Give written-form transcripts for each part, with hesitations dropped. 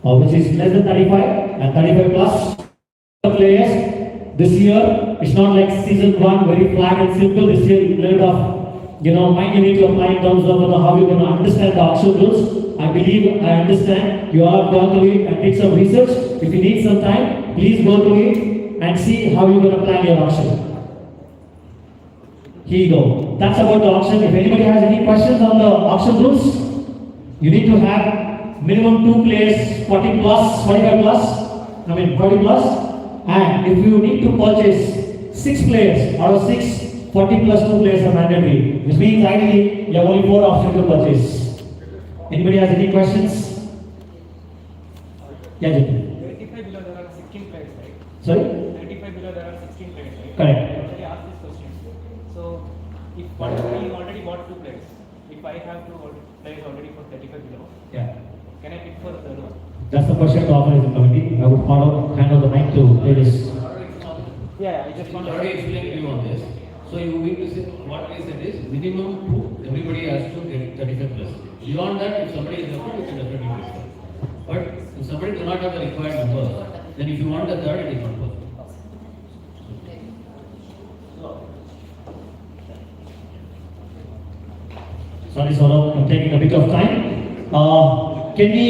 which is less than 35 and 35 plus players. This year, it's not like season 1, very flat and simple. This year, a little bit of, mind you need to apply in terms of how you're going to understand the auction rules. I believe I understand. You all have gone through it and did some research. If you need some time, please go through it and see how you're going to plan your auction. Here you go. That's about the auction. If anybody has any questions on the auction rules, you need to have minimum 2 players, 40 plus, 45 plus, 40 plus. And if you need to purchase 6 players out of 6, 40 plus 2 players are mandatory. Which means ideally you have only 4 options to purchase. Anybody has any questions? Yeah, Jyoti. 35 below there are 16 players, right? Sorry? 35 below there are 16 players, right? Correct. I already asked this question. So, if we already bought 2 players, if I have 2 players already for 35 below, Yeah. can I pick for the third one? That's the question to organizing committee. I would hand over the mic to Ladies. Yeah, I just want to already explained to you on this. So you mean to say what I said is minimum 2, everybody has to get 35 plus. Beyond that, if somebody is left, you can definitely pick for. But if somebody does not have the required number, then if you want the third, it is not possible. Sorry, Saurabh, I'm taking a bit of time. Can we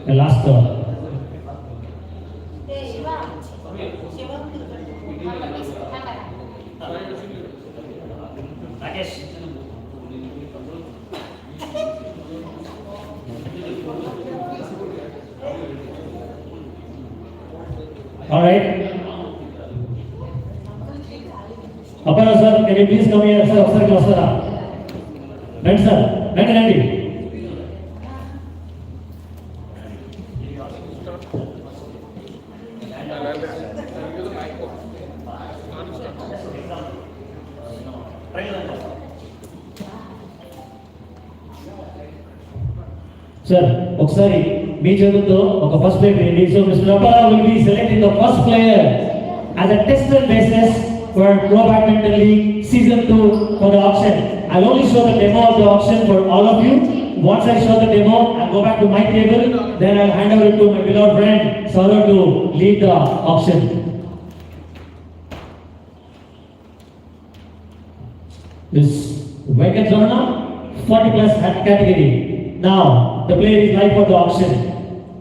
the last all right. Apara sir, can you please come here, sir? Officer cluster. Right, sir. Ready. Sir, Oksari, me chetundo, first player ready. So Mr. Apara will be selecting the first player as a tested basis for Pro Badminton League Season 2 for the auction. I'll only show the demo of the auction for all of you. Once I show the demo, I'll go back to my table. Then I'll hand over it to my beloved friend Saurabh to lead the auction. This Venkatramana 40 plus category. Now the player is live for the auction.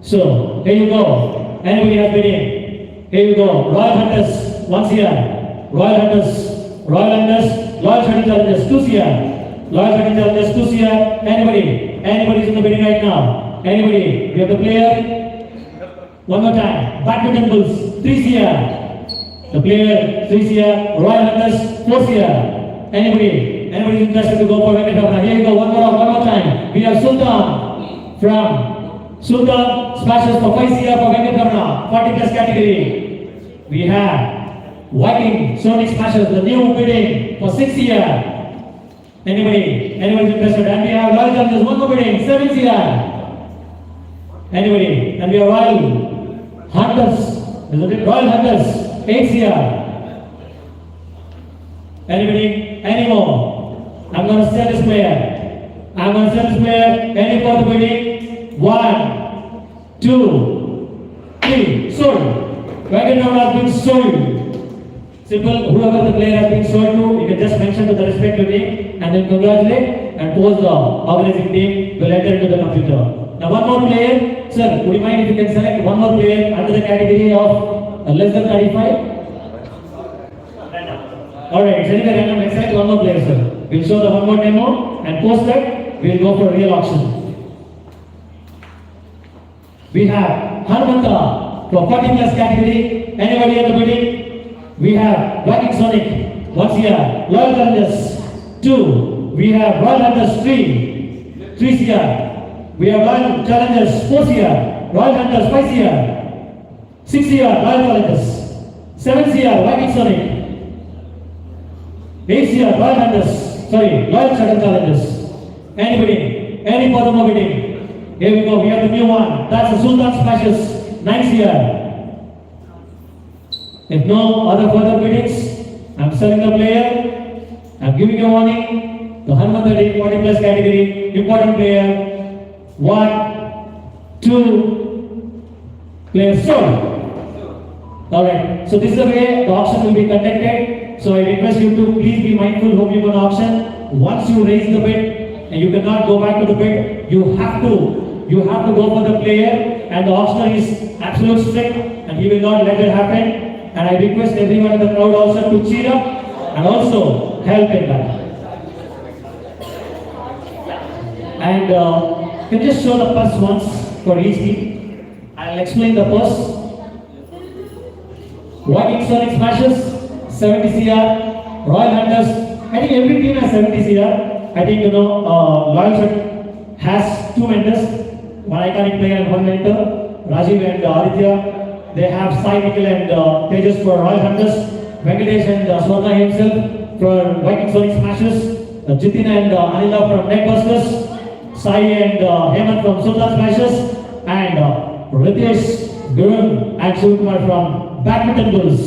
So here you go. Anybody has been in? Here you go. Royal Hunters once here. Royal Hunters, Loyal Trading Challengers 2 here. Loyal Trading Challengers 2 here. Anybody is in the bidding right now? Anybody? We have the player. One more time. Badminton Bulls 3 here. The player 3 here. Royal Hunters 4 here. Anybody interested to go for Venkatramana? Here you go. One more time. We have Sultan from Sultan Smashes for 5 here for Venkatramana 40 plus category. We have Viking Sonic Smashers, the new bidding for 6 here. Anybody interested? And we have Royal Challengers, one more bidding, 7 here. Anybody? And we have Royal Hunters, isn't it? Royal Hunters, 8 here. Anybody? Any more? I'm going to sell this player. Any further bidding? 1, 2, 3. Sold. Venkatramana has been sold. Simple, whoever the player has been sold to, you can just mention to the respective name and then congratulate and post the organizing team will enter into the computer. Now one more player, sir, would you mind if you can select one more player under the category of less than 35? Alright, it's anyway random, let's select one more player, sir. We'll show the one more demo and post that, we'll go for a real auction. We have Hanumanta for 40 plus category. Anybody in the bidding? We have Viking Sonic, once here. Royal Challengers, 2. We have Royal Hunters, 3 here. We have Royal Challengers, 4 here. Royal Hunters, 5 here. 6 here, Royal Challengers. 7 here, Viking Sonic. 8 here, Royal Hunters. Royal Challengers. Anybody? Any further more bidding? Here we go, we have the new one. That's the Sultan Smashes, 9 here. If no other further biddings, I'm selling the player. I'm giving you a warning. The 140 plus category, important player. 1, 2 players sold. Alright, so this is the way the auction will be conducted. So I request you to please be mindful whom you go to auction. Once you raise the bid and you cannot go back to the bid, you have to go for the player, and the auctioneer is absolute strict and he will not let it happen. And I request everyone in the crowd also to cheer up and also help in that. And can you just show the purse once for each team? I'll explain the purse. Viking Sonic Smashes, 70 CR, Royal Hunters. I think every team has 70 CR. I think Loyal Set has 2 mentors, one iconic player and 1 mentor. Rajiv and Aditya. They have Sai, Nikhil and Tejas for Royal Hunters. Venkatesh and Swarna himself for Viking Sonic Smashes. Jitin and Anila from Neckbusters. Sai and Hemant from Sultan Smashes. And Ritesh, Gurun and Shivkumar from Badminton Bulls.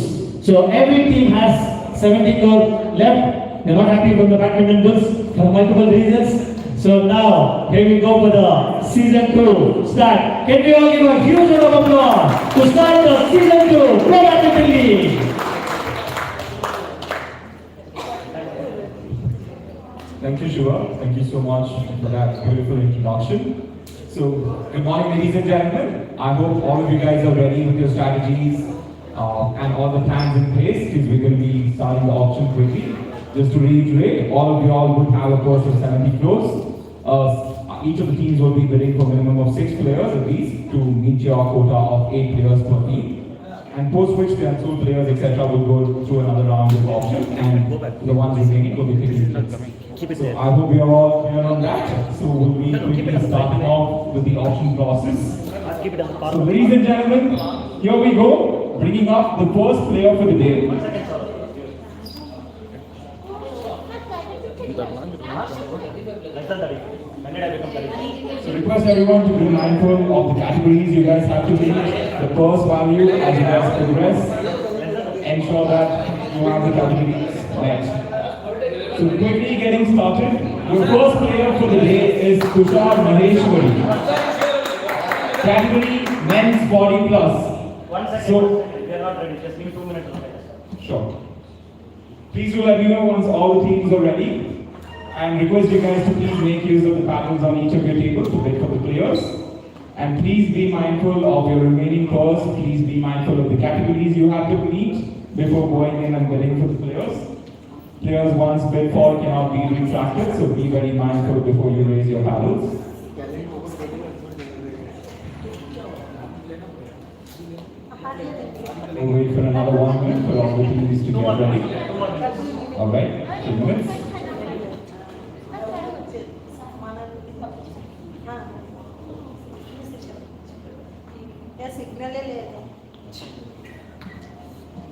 So every team has 70 crore left. They're not happy from the Badminton Bulls for multiple reasons. So now, here we go for the season 2 start. Can we all give a huge round of applause to start the season 2 Pro Badminton League? Thank you, Shiva. Thank you so much for that beautiful introduction. So, good morning, ladies and gentlemen. I hope all of you guys are ready with your strategies and all the plans in place, because we're going to be starting the auction quickly. Just to reiterate, all of you all would have a purse of 70 crores. Each of the teams will be bidding for a minimum of 6 players at least to meet your quota of 8 players per team. And post which the unsold players, etc., will go through another round of auction, and the ones remaining will be taken. So I hope we are all clear on that. So we'll be quickly starting off with the auction process. So ladies and gentlemen, here we go, bringing up the first player for the day. So request everyone to be mindful of the categories you guys have to meet, the purse value as you guys progress. Ensure that you have the categories met. So quickly getting started, your first player for the day is Tushar Maheshwari. Category Men's Body Plus. 1 second. So, We are not ready. Just give me 2 minutes. sure. Please do let me know once all the teams are ready. And request you guys to please make use of the patterns on each of your tables to wait for the players. And please be mindful of your remaining calls. Please be mindful of the categories you have to meet before going in and bidding for the players. Players once bid for cannot be retracted, so be very mindful before you raise your paddles. We'll wait for another 1 minute for all the teams to get ready. Alright, 2 minutes.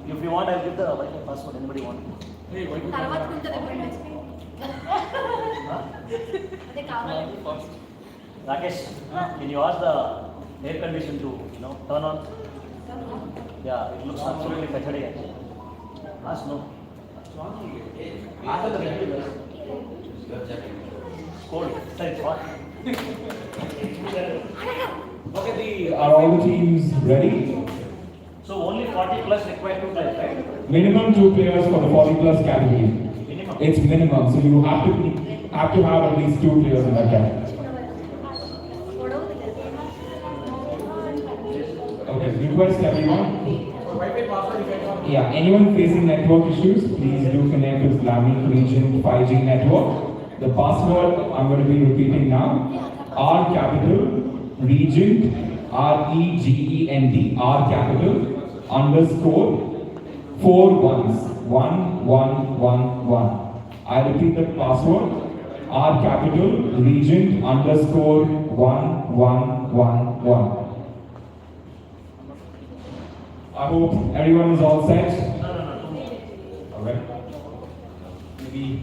If you want, I'll give the Wi-Fi password. Anybody want? Rakesh, can you ask the air condition to turn on? Yeah, it looks absolutely fatiguing actually. Ask no. Ask the regulars. Cold. Sir, it's hot. Okay, are all the teams ready? So only 40 plus required 2 players, right? Minimum 2 players for the 40 plus category. Minimum. It's minimum, so you have to have at least 2 players in that category. Okay, request everyone. Yeah, anyone facing network issues, please do connect with Glammy Region 5G network. The password I'm going to be repeating now. R capital Regent REGENT R capital underscore 4 ones 1111. I repeat the password. R capital Regent underscore 1111. I hope everyone is all set. Alright. Maybe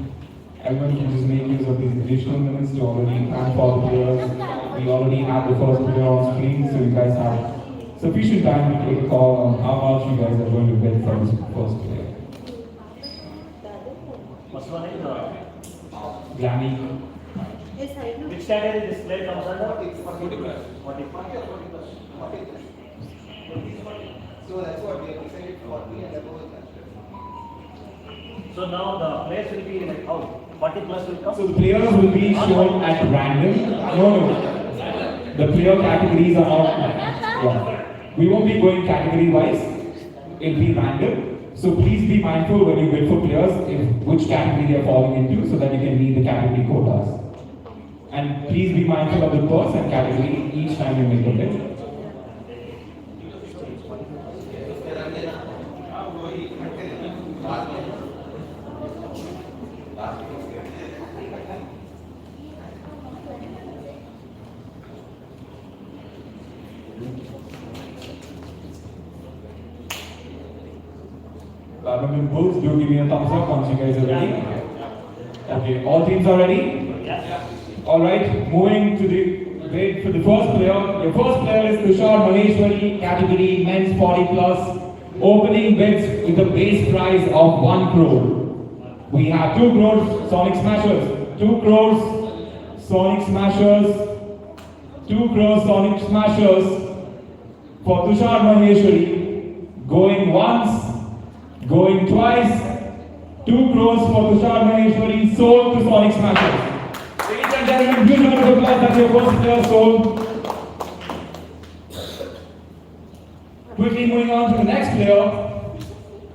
everyone can just make use of these additional minutes to already plan for the players. We already have the first player on screen, so you guys have sufficient time to take a call on how much you guys are going to bid for this first player. What's the name? Glammy. Which category this player comes under? 40 plus. 40. So that's what we have decided 40 and above is considered. So now the players will be like how? 40 plus will come? So the players will be shown at random. No. The player categories are not. Yeah. We won't be going category wise. It'll be random. So please be mindful when you bid for players which category they are falling into, so that you can meet the category quotas. And please be mindful of the purse and category each time you make a bid. Badminton bulls, do give me a thumbs up once you guys are ready. Okay, all teams are ready? Yeah. Alright, moving to the bid for the first player. Your first player is Tushar Maheshwari, category men's 40 plus. Opening bids with a base price of 1 crore. We have 2 crores Sonic Smashers. 2 crores Sonic Smashers. 2 crores Sonic Smashers for Tushar Maheshwari. Going once. Going twice, 2 crores for Tushar Maheshwari, sold to Sonic Smashers. Ladies and gentlemen, huge round of applause, that's your first player sold. Quickly moving on to the next player.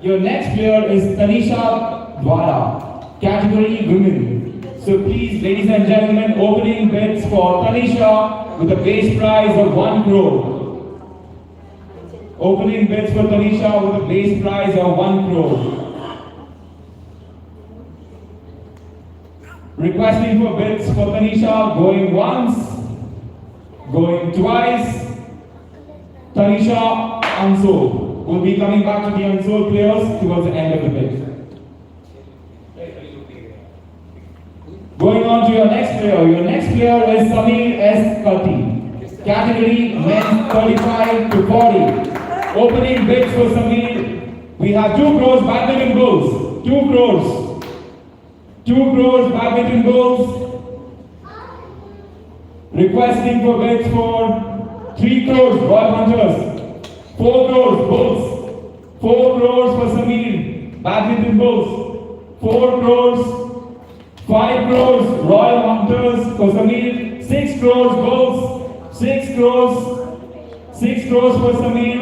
Your next player is Tanisha Dwara, category women. So please, ladies and gentlemen, opening bids for Tanisha with a base price of 1 crore. Opening bids for Tanisha with a base price of 1 crore. Requesting for bids for Tanisha, going once, going twice. Tanisha unsold. We'll be coming back to the unsold players towards the end of the bid. Going on to your next player. Your next player is Samir S. Kati. Category men 35 to 40. Opening bids for Samir. We have 2 crores badminton goals. 2 crores. 2 crores badminton goals. Requesting for bids for 3 crores Royal Hunters. 4 crores bulls. 4 crores for Samir. Badminton bulls. 4 crores. 5 crores Royal Hunters for Samir. 6 crores bulls. 6 crores. 6 crores for Samir.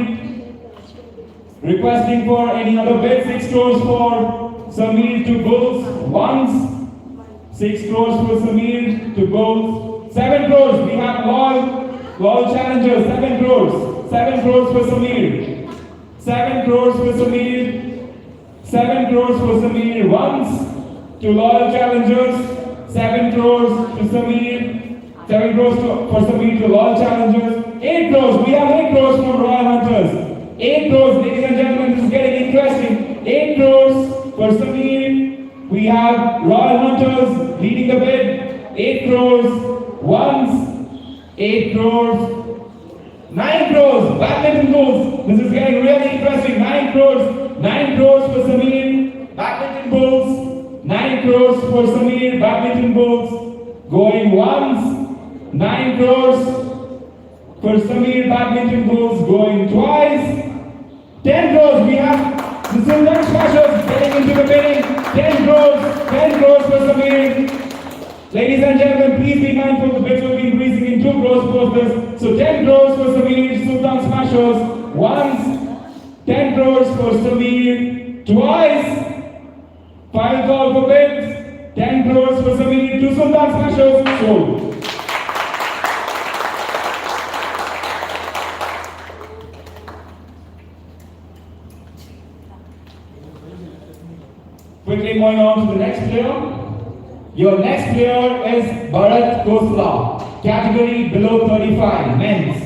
Requesting for any other bid, 6 crores for Samir to bulls once, 6 crores for Samir to bulls, 7 crores, we have loyal challengers, 7 crores, 7 crores for Samir, 7 crores for Samir, 7 crores for Samir once, to loyal challengers, 7 crores to Samir, 7 crores for Samir to loyal challengers, 8 crores, we have 8 crores for Royal Hunters. 8 crores, ladies and gentlemen, this is getting interesting. 8 crores for Samir. We have Royal Hunters leading the bid. 8 crores once. 8 crores. 9 crores, badminton goals. This is getting really interesting. 9 crores. 9 crores for Samir. Badminton bulls. 9 crores for Samir. Badminton bulls. Going once. 9 crores for Samir. Badminton bulls. Going twice. 10 crores, we have the Sultan Smashers getting into the bidding. 10 crores for Samir. Ladies and gentlemen, please be mindful, the bids will be increasing in 2 crores post this. So 10 crores for Samir, Sultan Smashers once, 10 crores for Samir twice. Final call for bids, 10 crores for Samir to Sultan Smashers, sold. Quickly moving on to the next player. Your next player is Bharat Khosla, category below 35, men's.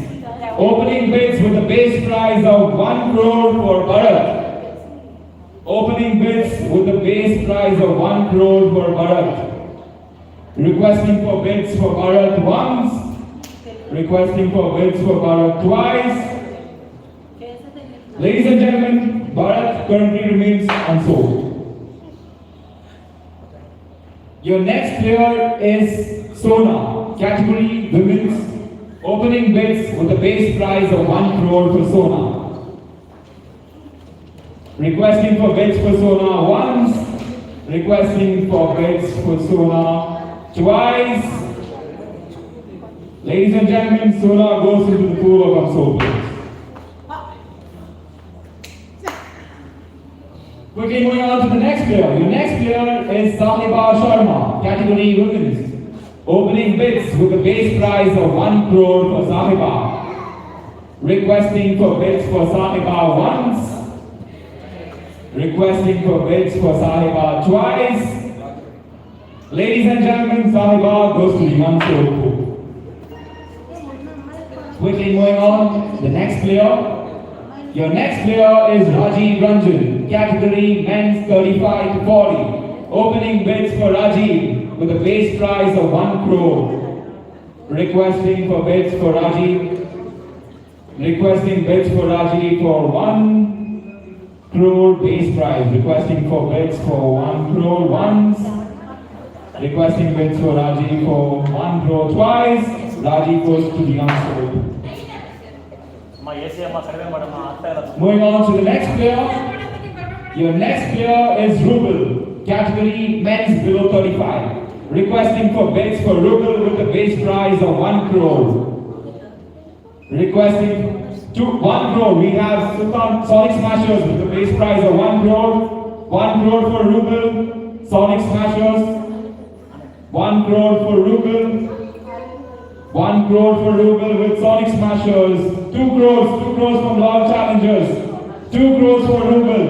Opening bids with a base price of 1 crore for Bharat. Opening bids with a base price of 1 crore for Bharat. Requesting for bids for Bharat once. Requesting for bids for Bharat twice. Ladies and gentlemen, Bharat currently remains unsold. Your next player is Sona, category women's, opening bids with a base price of 1 crore for Sona. Requesting for bids for Sona once, requesting for bids for Sona twice. Ladies and gentlemen, Sona goes into the pool of unsold bids. Quickly moving on to the next player. Your next player is Sahiba Sharma, category women's. Opening bids with a base price of 1 crore for Sahiba. Requesting for bids for Sahiba once. Requesting for bids for Sahiba twice. Ladies and gentlemen, Sahiba goes to the unsold pool. Quickly moving on, the next player. Your next player is Rajiv Ranjan, category men's 35 to 40. Opening bids for Rajiv with a base price of 1 crore. Requesting for bids for Rajiv. Requesting bids for Rajiv for 1 crore base price. Requesting for bids for 1 crore once. Requesting bids for Rajiv for 1 crore twice. Rajiv goes to the unsold. Moving on to the next player. Your next player is Rubel, category men's below 35. Requesting for bids for Rubel with a base price of 1 crore. Requesting 1 crore. We have Sonic Smashers with a base price of 1 crore. 1 crore for Rubel. Sonic Smashers. 1 crore for Rubel. 1 crore for Rubel with Sonic Smashers. 2 crores from Lord Challengers. 2 crores for Rubel.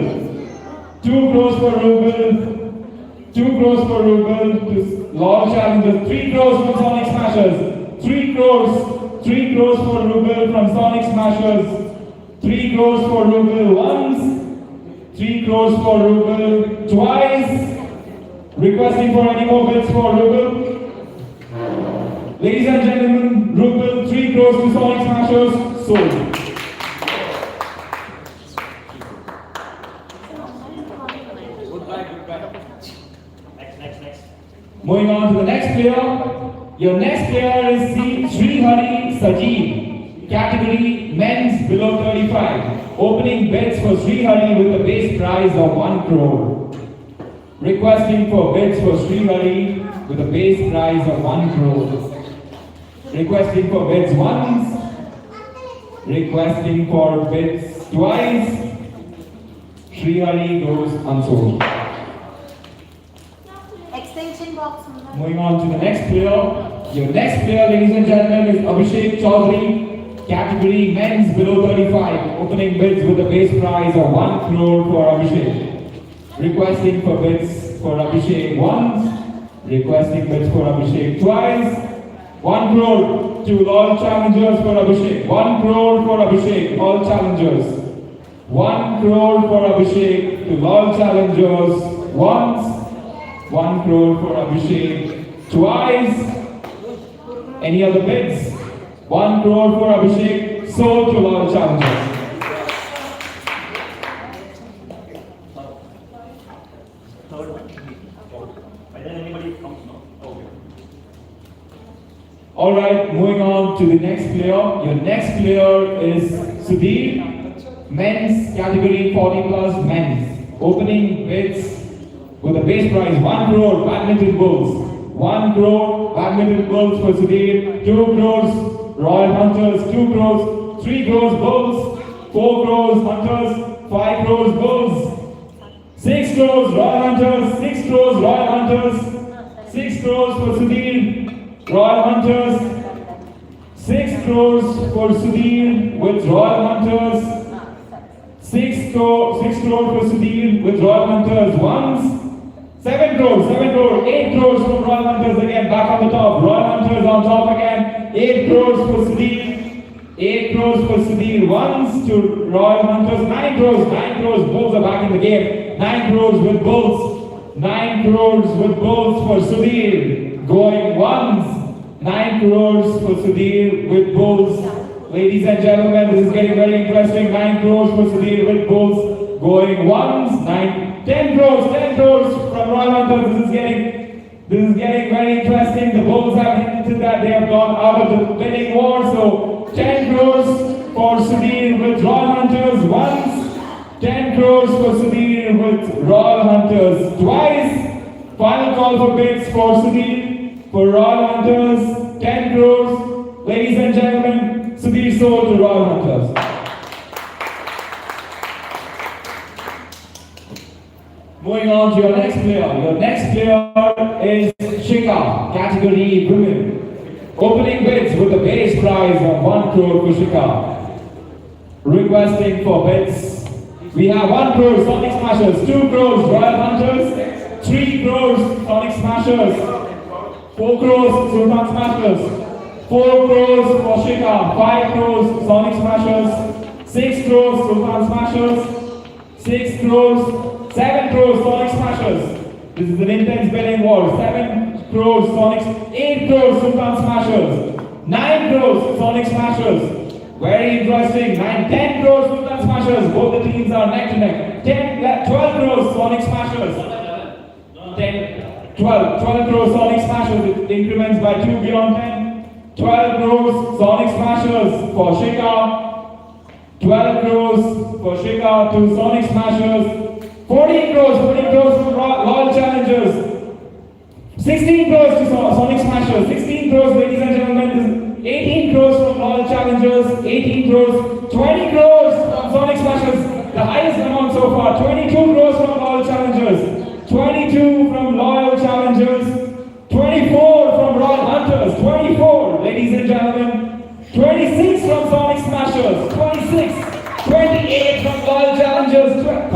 2 crores for Rubel. 2 crores for Rubel to Lord Challengers. 3 crores from Sonic Smashers. 3 crores for Rubel from Sonic Smashers. 3 crores for Rubel once. 3 crores for Rubel twice. Requesting for any more bids for Rubel. Ladies and gentlemen, Rubel 3 crores to Sonic Smashers, sold. Goodbye. Next. Moving on to the next player. Your next player is Srihari Sajeev, category men's below 35. Opening bids for Srihari with a base price of 1 crore. Requesting for bids for Srihari with a base price of 1 crore. Requesting for bids once. Requesting for bids twice. Srihari goes unsold. Extension box. Moving on to the next player. Your next player, ladies and gentlemen, is Abhishek Chaudhary, category men's below 35. Opening bids with a base price of 1 crore for Abhishek. Requesting for bids for Abhishek once. Requesting bids for Abhishek twice. 1 crore to all challengers for Abhishek. 1 crore for Abhishek, all challengers. 1 crore for Abhishek to all challengers once. 1 crore for Abhishek twice. Any other bids? 1 crore for Abhishek, sold to all challengers. Third one. Whether anybody comes, no? Okay. Alright, moving on to the next player. Your next player is Sudhir, men's category 40 plus men's. Opening bids with a base price 1 crore badminton bulls. 1 crore badminton bulls for Sudhir. 2 crores Royal Hunters. 2 crores. 3 crores bulls. 4 crores Hunters. 5 crores bulls. 6 crores Royal Hunters. 6 crores Royal Hunters. 6 crores for Sudhir. Royal Hunters, 6 crores for Sudhir with Royal Hunters, 6 crores for Sudhir with Royal Hunters once, 7 crores, 8 crores from Royal Hunters again, back on the top, Royal Hunters on top again, 8 crores for Sudhir, 8 crores for Sudhir once to Royal Hunters, 9 crores, Bulls are back in the game, 9 crores with Bulls, 9 crores with Bulls for Sudhir. Going once, 9 crores for Sudhir with Bulls. Ladies and gentlemen, this is getting very interesting. 9 crores for Sudhir with Bulls. Going once, 10 crores from Royal Hunters. This is getting This is getting very interesting. The Bulls have hinted that they have gone out of the bidding war. So 10 crores for Sudhir with Royal Hunters once. 10 crores for Sudhir with Royal Hunters twice. Final call for bids for Sudhir for Royal Hunters. 10 crores. Ladies and gentlemen, Sudhir sold to Royal Hunters. Moving on to your next player. Your next player is Shika, category women. Opening bids with a base prize of 1 crore for Shika. Requesting for bids. We have 1 crore Sonic Smashers, 2 crores Royal Hunters, 3 crores Sonic Smashers, 4 crores Sultan Smashers, 4 crores for Shika, 5 crores Sonic Smashers, 6 crores Sultan Smashers, 6 crores 7 crores Sonic Smashers. This is an intense bidding war. 7 crores Sonic, 8 crores Sultan Smashers, 9 crores Sonic Smashers. Very interesting. 10 crores Sultan Smashers. Both the teams are neck to neck. 12 crores Sonic Smashers. 12 crores Sonic Smashers. It increments by 2 beyond 10. 12 crores Sonic Smashers for Shika. 12 crores for Shika to Sonic Smashers. 14 crores for Royal Challengers. 16 crores to Sonic Smashers. 16 crores, ladies and gentlemen. 18 crores from Royal Challengers. 18 crores. 20 crores from Sonic Smashers. The highest amount so far. 22 crores from Royal Challengers. 22 from Royal Challengers. 24 from Royal Hunters. 24, ladies and gentlemen. 26 from Sonic Smashers. 26. 28 from Royal Challengers, 30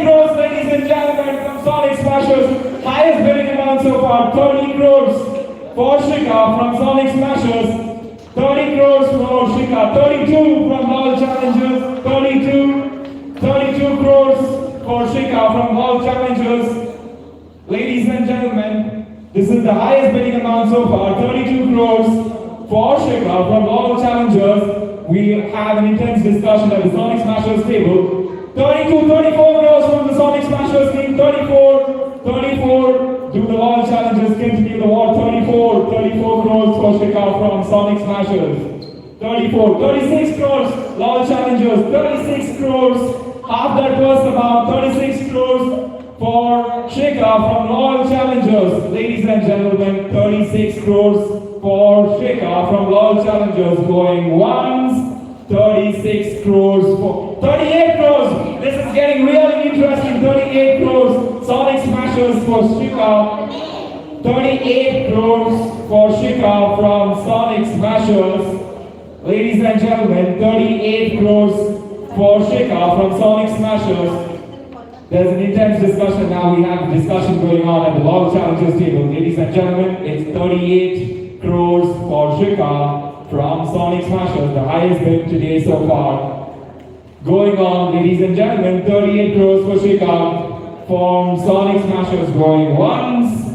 crores, ladies and gentlemen, from Sonic Smashers. Highest bidding amount so far, 30 crores for Shika from Sonic Smashers. 30 crores for Shika, 32 from Royal Challengers, 32 crores for Shika from Royal Challengers. Ladies and gentlemen, this is the highest bidding amount so far, 32 crores for Shika from Royal Challengers. We have an intense discussion at the Sonic Smashers table. 34 crores from the Sonic Smashers team. 34. Do the Royal Challengers continue the war? 34 crores for Shika from Sonic Smashers. 36 crores, Royal Challengers. 36 crores, half that first amount. 36 crores for Shika from Royal Challengers. Ladies and gentlemen, 36 crores for Shika from Royal Challengers going once. 36 crores for 38 crores. This is getting really interesting. 38 crores Sonic Smashers for Shika. 38 crores for Shika from Sonic Smashers. Ladies and gentlemen, 38 crores for Shika from Sonic Smashers. There's an intense discussion now. We have a discussion going on at the Royal Challengers table. Ladies and gentlemen, it's 38 crores for Shika from Sonic Smashers, the highest bid today so far. Going on, ladies and gentlemen, 38 crores for Shika from Sonic Smashers going once.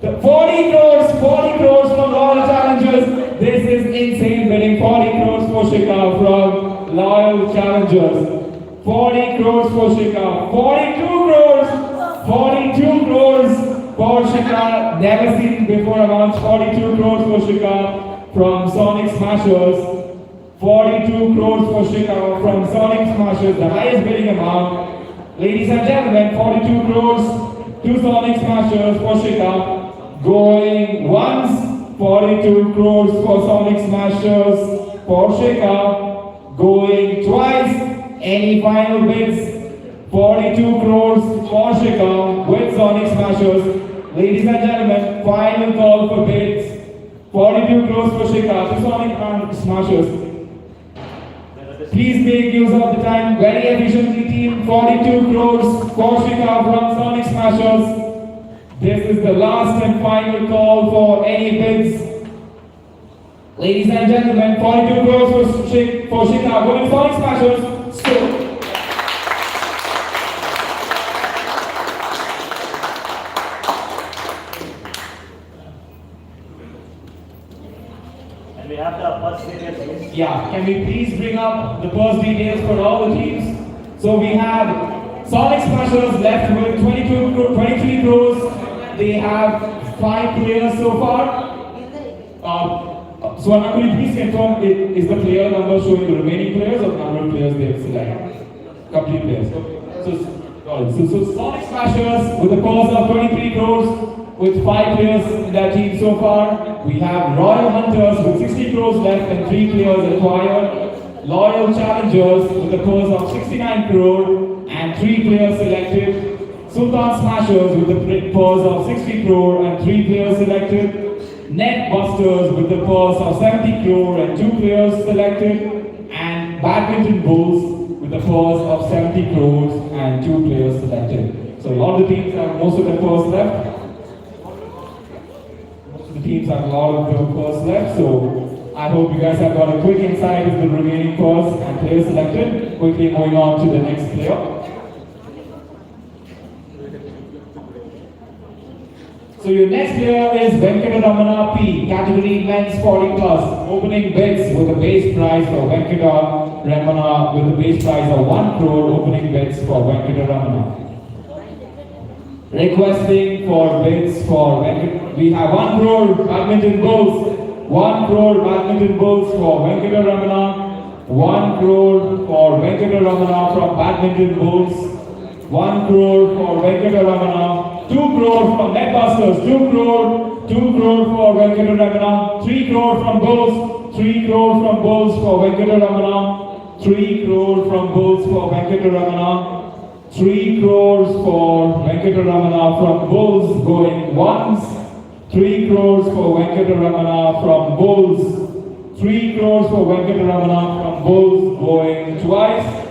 40 crores from Royal Challengers. This is insane bidding. 40 crores for Shika from Royal Challengers. 40 crores for Shika. 42 crores for Shika. Never seen before amounts. 42 crores for Shika from Sonic Smashers. 42 crores for Shika from Sonic Smashers, the highest bidding amount. Ladies and gentlemen, 42 crores to Sonic Smashers for Shika. Going once, 42 crores for Sonic Smashers for Shika. Going twice. Any final bids? 42 crores for Shika with Sonic Smashers. Ladies and gentlemen, final call for bids. 42 crores for Shika to Sonic Smashers. Please make use of the time very efficiently, team. 42 crores for Shika from Sonic Smashers. This is the last and final call for any bids. Ladies and gentlemen, 42 crores for Shika going Sonic Smashers. And we have the first details. Yeah, can we please bring up the purse details for all the teams? So we have Sonic Smashers left with 23 crores, they have 5 players so far. So Anna, please confirm is the player number showing the remaining players or the number of players they have selected? Complete players. So Sonic Smashers with a purse of 23 crores with 5 players in their team so far. We have Royal Hunters with 60 crores left and 3 players acquired. Loyal Challengers with a purse of 69 crore and 3 players selected. Sultan Smashers with a purse of 60 crore and 3 players selected. Net Busters with a purse of 70 crore and 2 players selected. And Badminton Bulls with a purse of 70 crores and 2 players selected. So all the teams have most of their purse left. Most of the teams have a lot of their purse left. So I hope you guys have got a quick insight of the remaining purse and players selected. Quickly moving on to the next player. So your next player is Venkataramana P, category men's 40 plus, opening bids with a base price for Venkataramana with a base price of 1 crore, opening bids for Venkataramana. Requesting for bids for we have 1 crore Badminton Bulls, 1 crore Badminton Bulls for Venkataramana, 1 crore for Venkataramana from Badminton Bulls, 1 crore for Venkataramana. 2 crore from Netbusters, 2 crore for Venkataramana, 3 crore from Bulls, 3 crore from Bulls for Venkataramana, 3 crore from Bulls for Venkataramana, 3 crores for Venkataramana from Bulls going once, 3 crores for Venkataramana from Bulls, 3 crores for Venkataramana from Bulls going twice.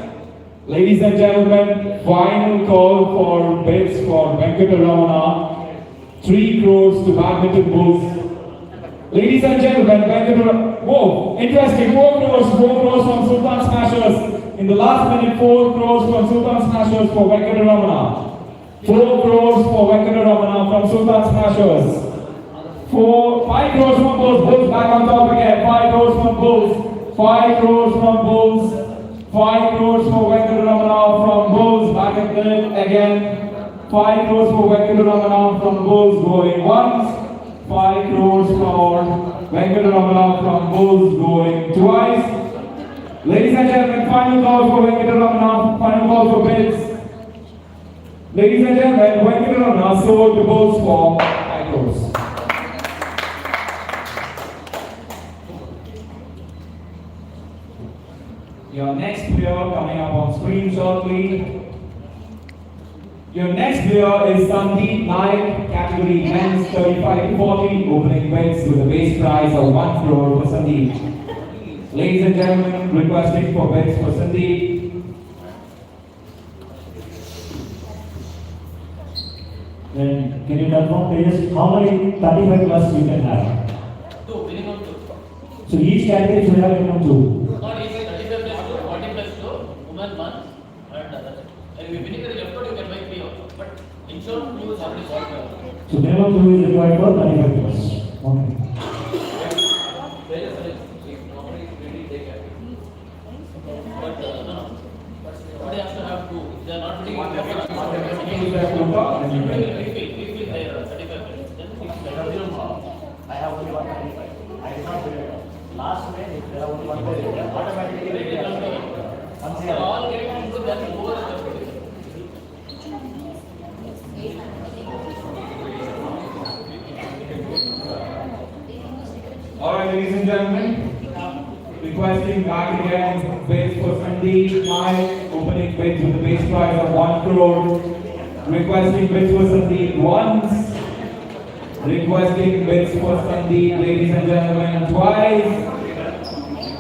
Ladies and gentlemen, final call for bids for Venkataramana, 3 crores to Badminton Bulls. Ladies and gentlemen, Venkataramana, whoa, interesting, 4 crores from Sultan Smashers. In the last minute, 4 crores from Sultan Smashers for Venkataramana. 4 crores for Venkataramana from Sultan Smashers. 5 crores from Bulls, Bulls back on top again, 5 crores from Bulls, 5 crores from Bulls. 5 crores for Venkataramana from Bulls, back again. 5 crores for Venkataramana from Bulls going once. 5 crores for Venkataramana from Bulls going twice. Ladies and gentlemen, final call for Venkataramana, final call for bids. Ladies and gentlemen, Venkataramana sold the Bulls for 5 crores. Your next player coming up on screen shortly. Your next player is Sandeep Naik, category men's 35 to 40, opening bids with a base price of 1 crore for Sandeep. Ladies and gentlemen, requesting for bids for Sandeep. Then can you confirm players how many 35 plus you can have? 2, minimum 2. So each category should have minimum 2. Not easy, 35 plus 2, 40 plus 2, women 1, and others. And if you finish the left out, you can buy 3 also. But in short, 2 is already solved. So minimum 2 is required for 35 plus. Okay. But no. Somebody has to have 2. If they are not fitting, One they left, will one left. If you have 2 car, then you can. refill their 35 minutes. Then fix I have only 135. I did not fill it out. Last minute, there are only 135. Automatically, So all getting into that over the Alright, ladies and gentlemen, requesting back again bids for Sandeep Naik, opening bids with a base price of 1 crore. Requesting bids for Sandeep once. Requesting bids for Sandeep, ladies and gentlemen, twice.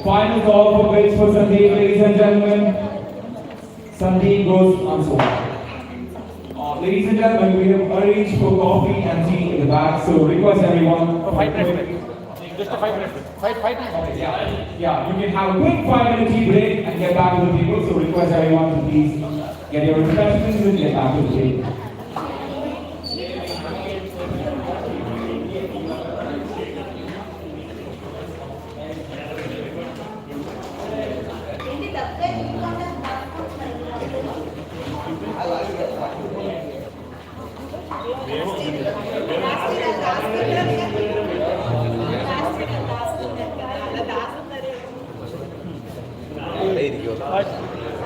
Final call for bids for Sandeep, ladies and gentlemen. Sandeep goes unsold. Ladies and gentlemen, we have arranged for coffee and tea in the back, so request everyone. 5 minutes. Just a 5 minutes. 5 minutes. Okay, yeah, you can have a quick 5-minute tea break and get back to the table. So request everyone to please get your refreshments and get back to the table. I'll ask you that.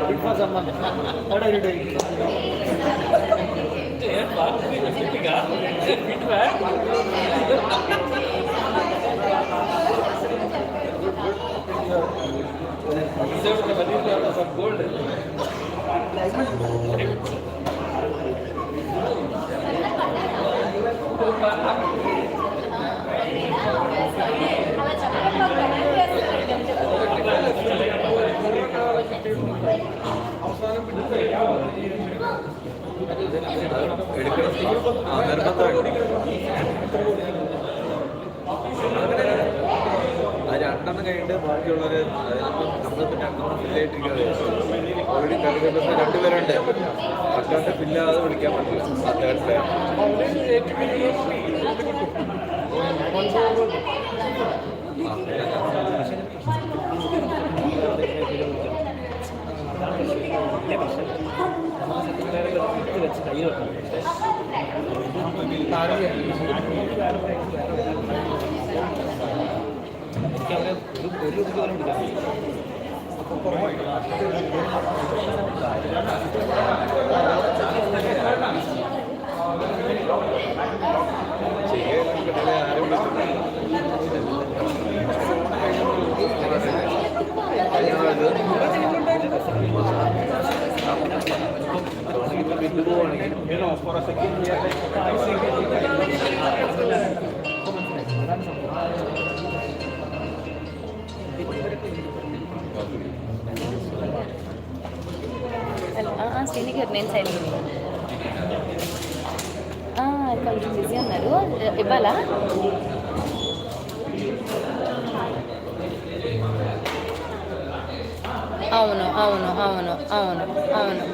Bid for someone. What are you doing? രണ്ടെണ്ണം കഴിഞ്ഞിട്ട് ബാക്കിയുള്ളവർ നമ്മളിപ്പോൾ രണ്ടെണ്ണം ഫില്ലായിട്ടിരിക്കുന്നത് already കളിക്കുന്ന രണ്ടുപേരുണ്ട് അക്കാണ്ട് ഫില്ലാതെ വിളിക്കാൻ പറ്റില്ല third player శ్రీనిగర్ నేను సైడ్ కొంచెం బిజీ ఉన్నారు ఇవ్వాలా అవును అవును అవును అవును అవును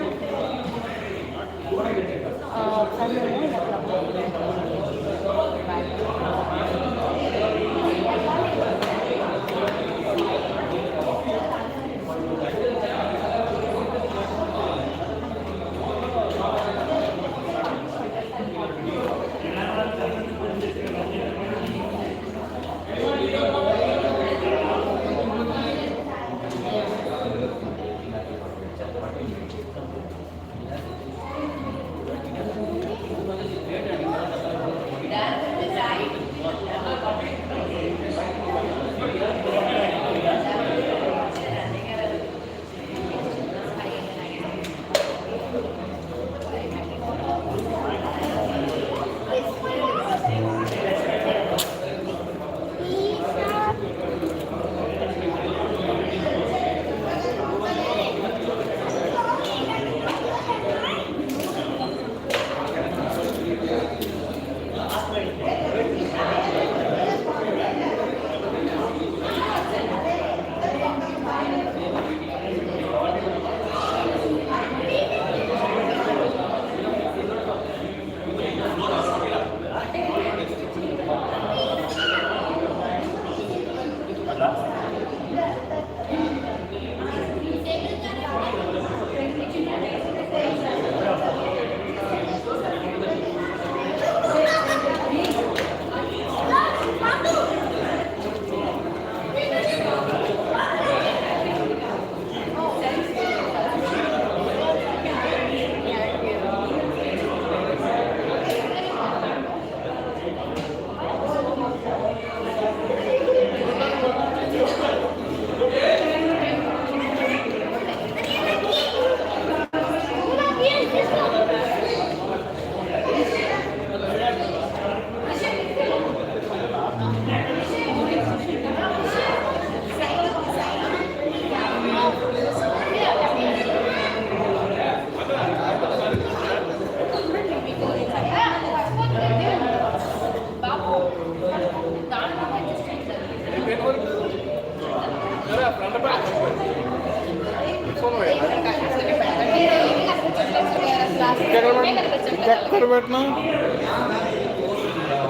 ఎక్కడ పెట్టినా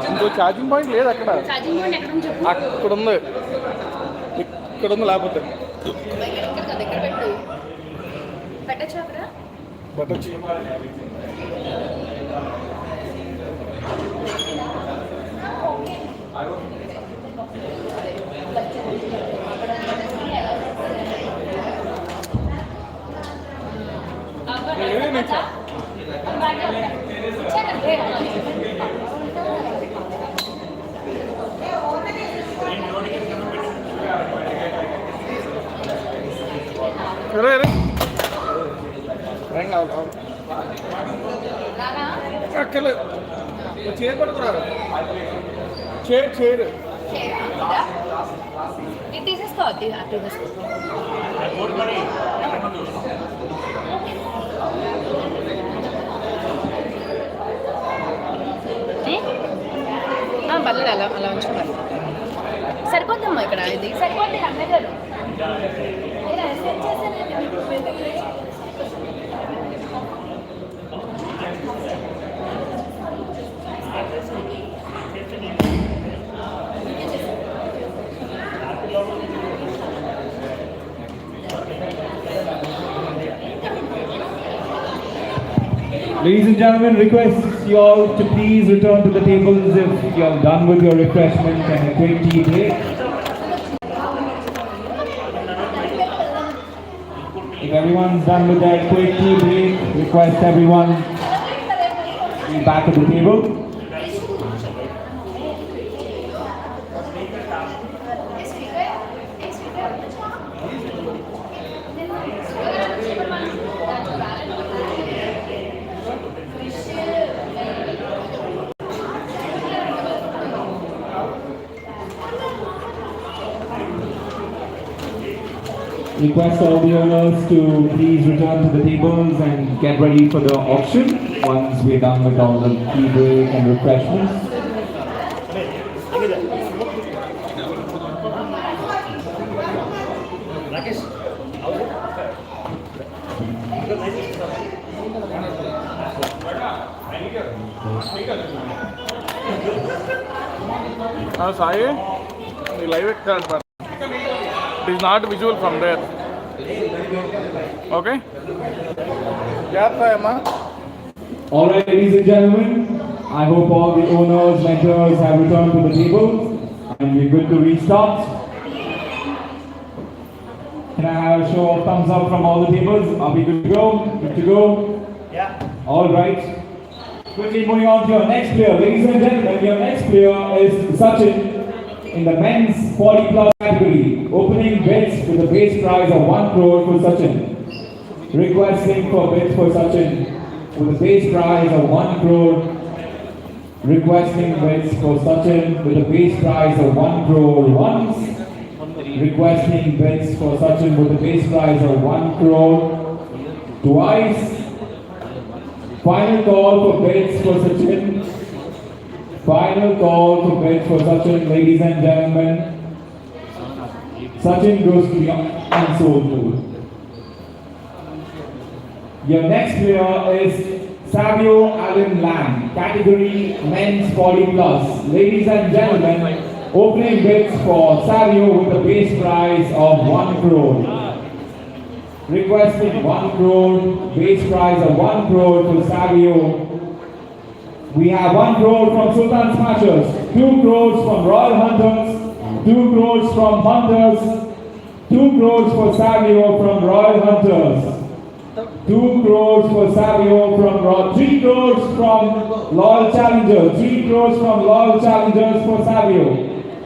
ఇంకో ఛార్జింగ్ పాయింట్ లేదు అక్కడ ఛార్జింగ్ పాయింట్ ఎక్కడ ఉంది చెప్పు అక్కడ ఉంది ఇక్కడ ఉంది లేకపోతే దగ్గర పెట్టు పెట్టచ్చు అక్కడ పెట్టచ్చు అరే అరే ఏం కావాలి అక్కర్లేదు చైర్ పడుతున్నారు చైర్ ఇది తీసేసుకోవద్దు తీసేసుకో పర్లేదు అలా ఉంచుకోవాలి సరిపోద్దమ్మా ఇక్కడ ఇది సరిపోద్ది అన్నయ్య గారు Ladies and gentlemen, request you all to please return to the tables if you are done with your refreshment and a quick tea break. If everyone's done with their quick tea break, request everyone to be back at the table. Request all the owners to please return to the tables and get ready for the auction once we're done with all the tea break and refreshments. Sai ఈ live ఎక్కడ It is not visual from there. Okay? Yeah, Emma. All right, ladies and gentlemen, I hope all the owners, mentors have returned to the table and we're good to restart. Can I have a show of thumbs up from all the tables? Are we good to go? Good to go? Yeah. All right. Quickly moving on to your next player. Ladies and gentlemen, your next player is Sachin in the men's 40 plus category, opening bids with a base prize of 1 crore for Sachin. Requesting for bids for Sachin with a base prize of 1 crore. Requesting bids for Sachin with a base prize of 1 crore once. Requesting bids for Sachin with a base prize of 1 crore twice. Final call for bids for Sachin. Final call for bids for Sachin, ladies and gentlemen. Sachin goes to the unsold pool. Your next player is Savio Allen Lam, category men's 40 plus. Ladies and gentlemen, opening bids for Savio with a base prize of 1 crore. Requesting 1 crore, base prize of 1 crore for Savio. We have 1 crore from Sultan Smashers, 2 crores from Royal Hunters, 2 crores from Hunters, 2 crores for Savio from Royal Hunters, 2 crores for Savio from 3 crores from Loyal Challengers, 3 crores from Loyal Challengers for Savio,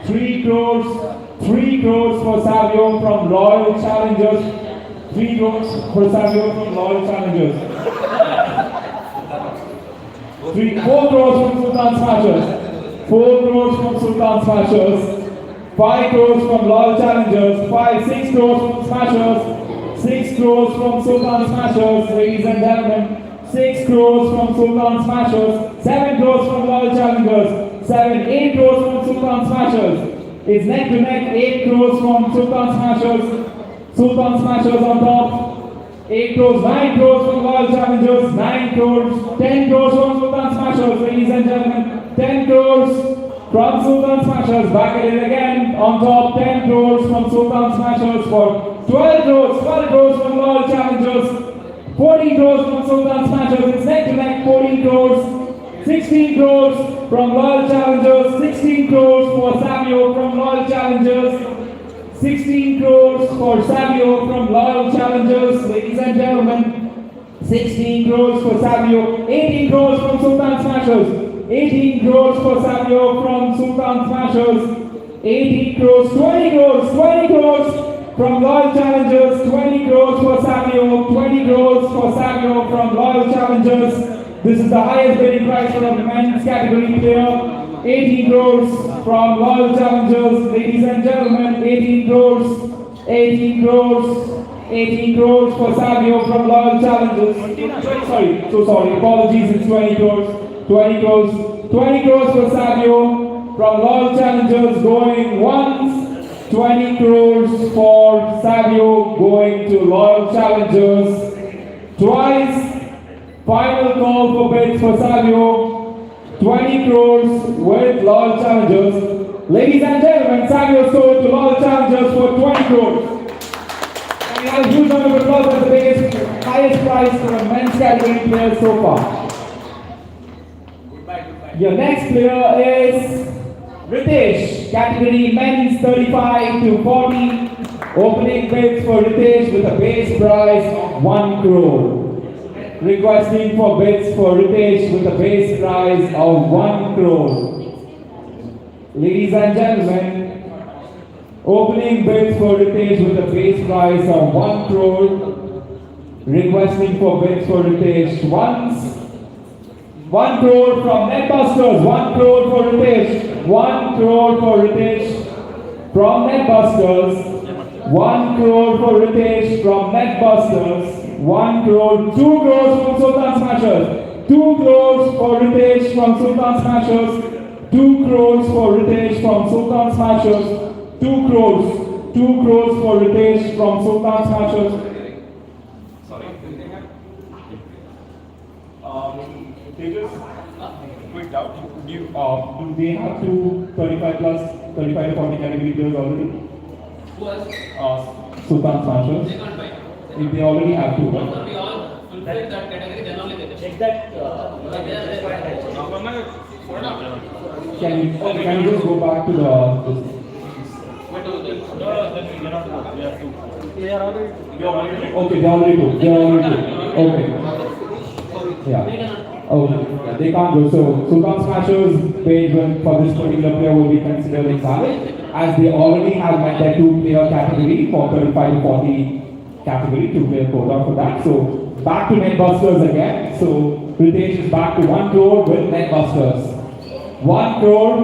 3 crores for Savio from Loyal Challengers, 3 crores for Savio from Loyal Challengers. 4 crores from Sultan Smashers, 4 crores from Sultan Smashers, 5 crores from Loyal Challengers, 6 crores from Smashers, 6 crores from Sultan Smashers, ladies and gentlemen, 6 crores from Sultan Smashers, 7 crores from Loyal Challengers, 8 crores from Sultan Smashers. It's neck to neck, 8 crores from Sultan Smashers, Sultan Smashers on top. 8 crores, 9 crores from Royal Challengers, 9 crores, 10 crores from Sultan Smashers, ladies and gentlemen, 10 crores from Sultan Smashers, back at it again, on top, 10 crores from Sultan Smashers for 12 crores from Royal Challengers, 14 crores from Sultan Smashers, it's neck to neck, 14 crores, 16 crores from Royal Challengers, 16 crores for Savio from Royal Challengers, 16 crores for Savio from Loyal Challengers, ladies and gentlemen. 16 crores for Savio, 18 crores from Sultan Smashers, 18 crores for Savio from Sultan Smashers, 18 crores, 20 crores, 20 crores from Loyal Challengers, 20 crores for Savio, 20 crores for Savio from Loyal Challengers. This is the highest bidding price for a men's category player. 18 crores from Loyal Challengers, ladies and gentlemen, 18 crores, 18 crores, 18 crores for Savio from Loyal Challengers. Sorry, apologies, it's 20 crores, 20 crores, 20 crores for Savio from Loyal Challengers going once, 20 crores for Savio going to Loyal Challengers twice. Final call for bids for Savio. 20 crores with Loyal Challengers. Ladies and gentlemen, Savio sold to Loyal Challengers for 20 crores. And we have a huge round of applause as the biggest, highest price for a men's category player so far. Your next player is Ritesh, category men's 35 to 40. Opening bids for Ritesh with a base price of 1 crore. Requesting for bids for Ritesh with a base price of 1 crore. Ladies and gentlemen, opening bids for Ritesh with a base price of 1 crore. Requesting for bids for Ritesh once. 1 crore from Netbusters, 1 crore for Ritesh, 1 crore for Ritesh from Netbusters, 1 crore for Ritesh from Netbusters. 1 crore, 2 crores from Sultan Smashers, 2 crores for Ritesh from Sultan Smashers, 2 crores for Ritesh from Sultan Smashers, 2 crores for Ritesh from Sultan Smashers. Sorry. Tejas, quick doubt. Do they have two 35 plus, 35 to 40 category players already? Who else? Sultan Smashers. They can't buy. If they already have two, right? We all fulfill that category, then only they can. Check that. Can you just go back to the? What do they? Okay, they already do. They already do. Okay. Yeah. Oh, they can't go. So Sultan Smashers page for this particular player will be considered invalid as they already have met their 2-player category for 35 to 40 category, 2-player quota for that. So back to Netbusters again. So Ritesh is back to 1 crore with Netbusters. 1 crore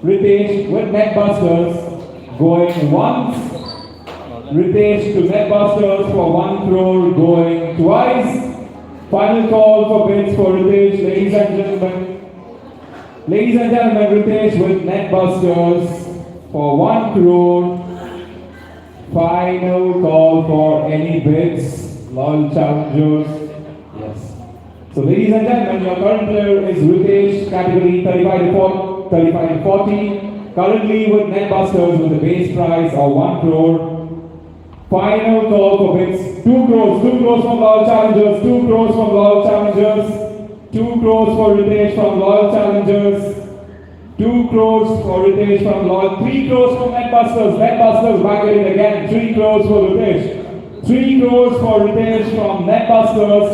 Ritesh with Netbusters going once. Ritesh to Netbusters for 1 crore going twice. Final call for bids for Ritesh, ladies and gentlemen. Ladies and gentlemen, Ritesh with Netbusters for 1 crore. Final call for any bids, Loyal Challengers. Yes. So ladies and gentlemen, your current player is Ritesh, category 35 to 40. Currently with Netbusters with a base price of 1 crore. Final call for bids, 2 crores from Loyal Challengers, 2 crores from Loyal Challengers, 2 crores for Ritesh from Loyal Challengers, 2 crores for Ritesh from Loyal, 3 crores from Netbusters back at it again, 3 crores for Ritesh, 3 crores for Ritesh from Netbusters,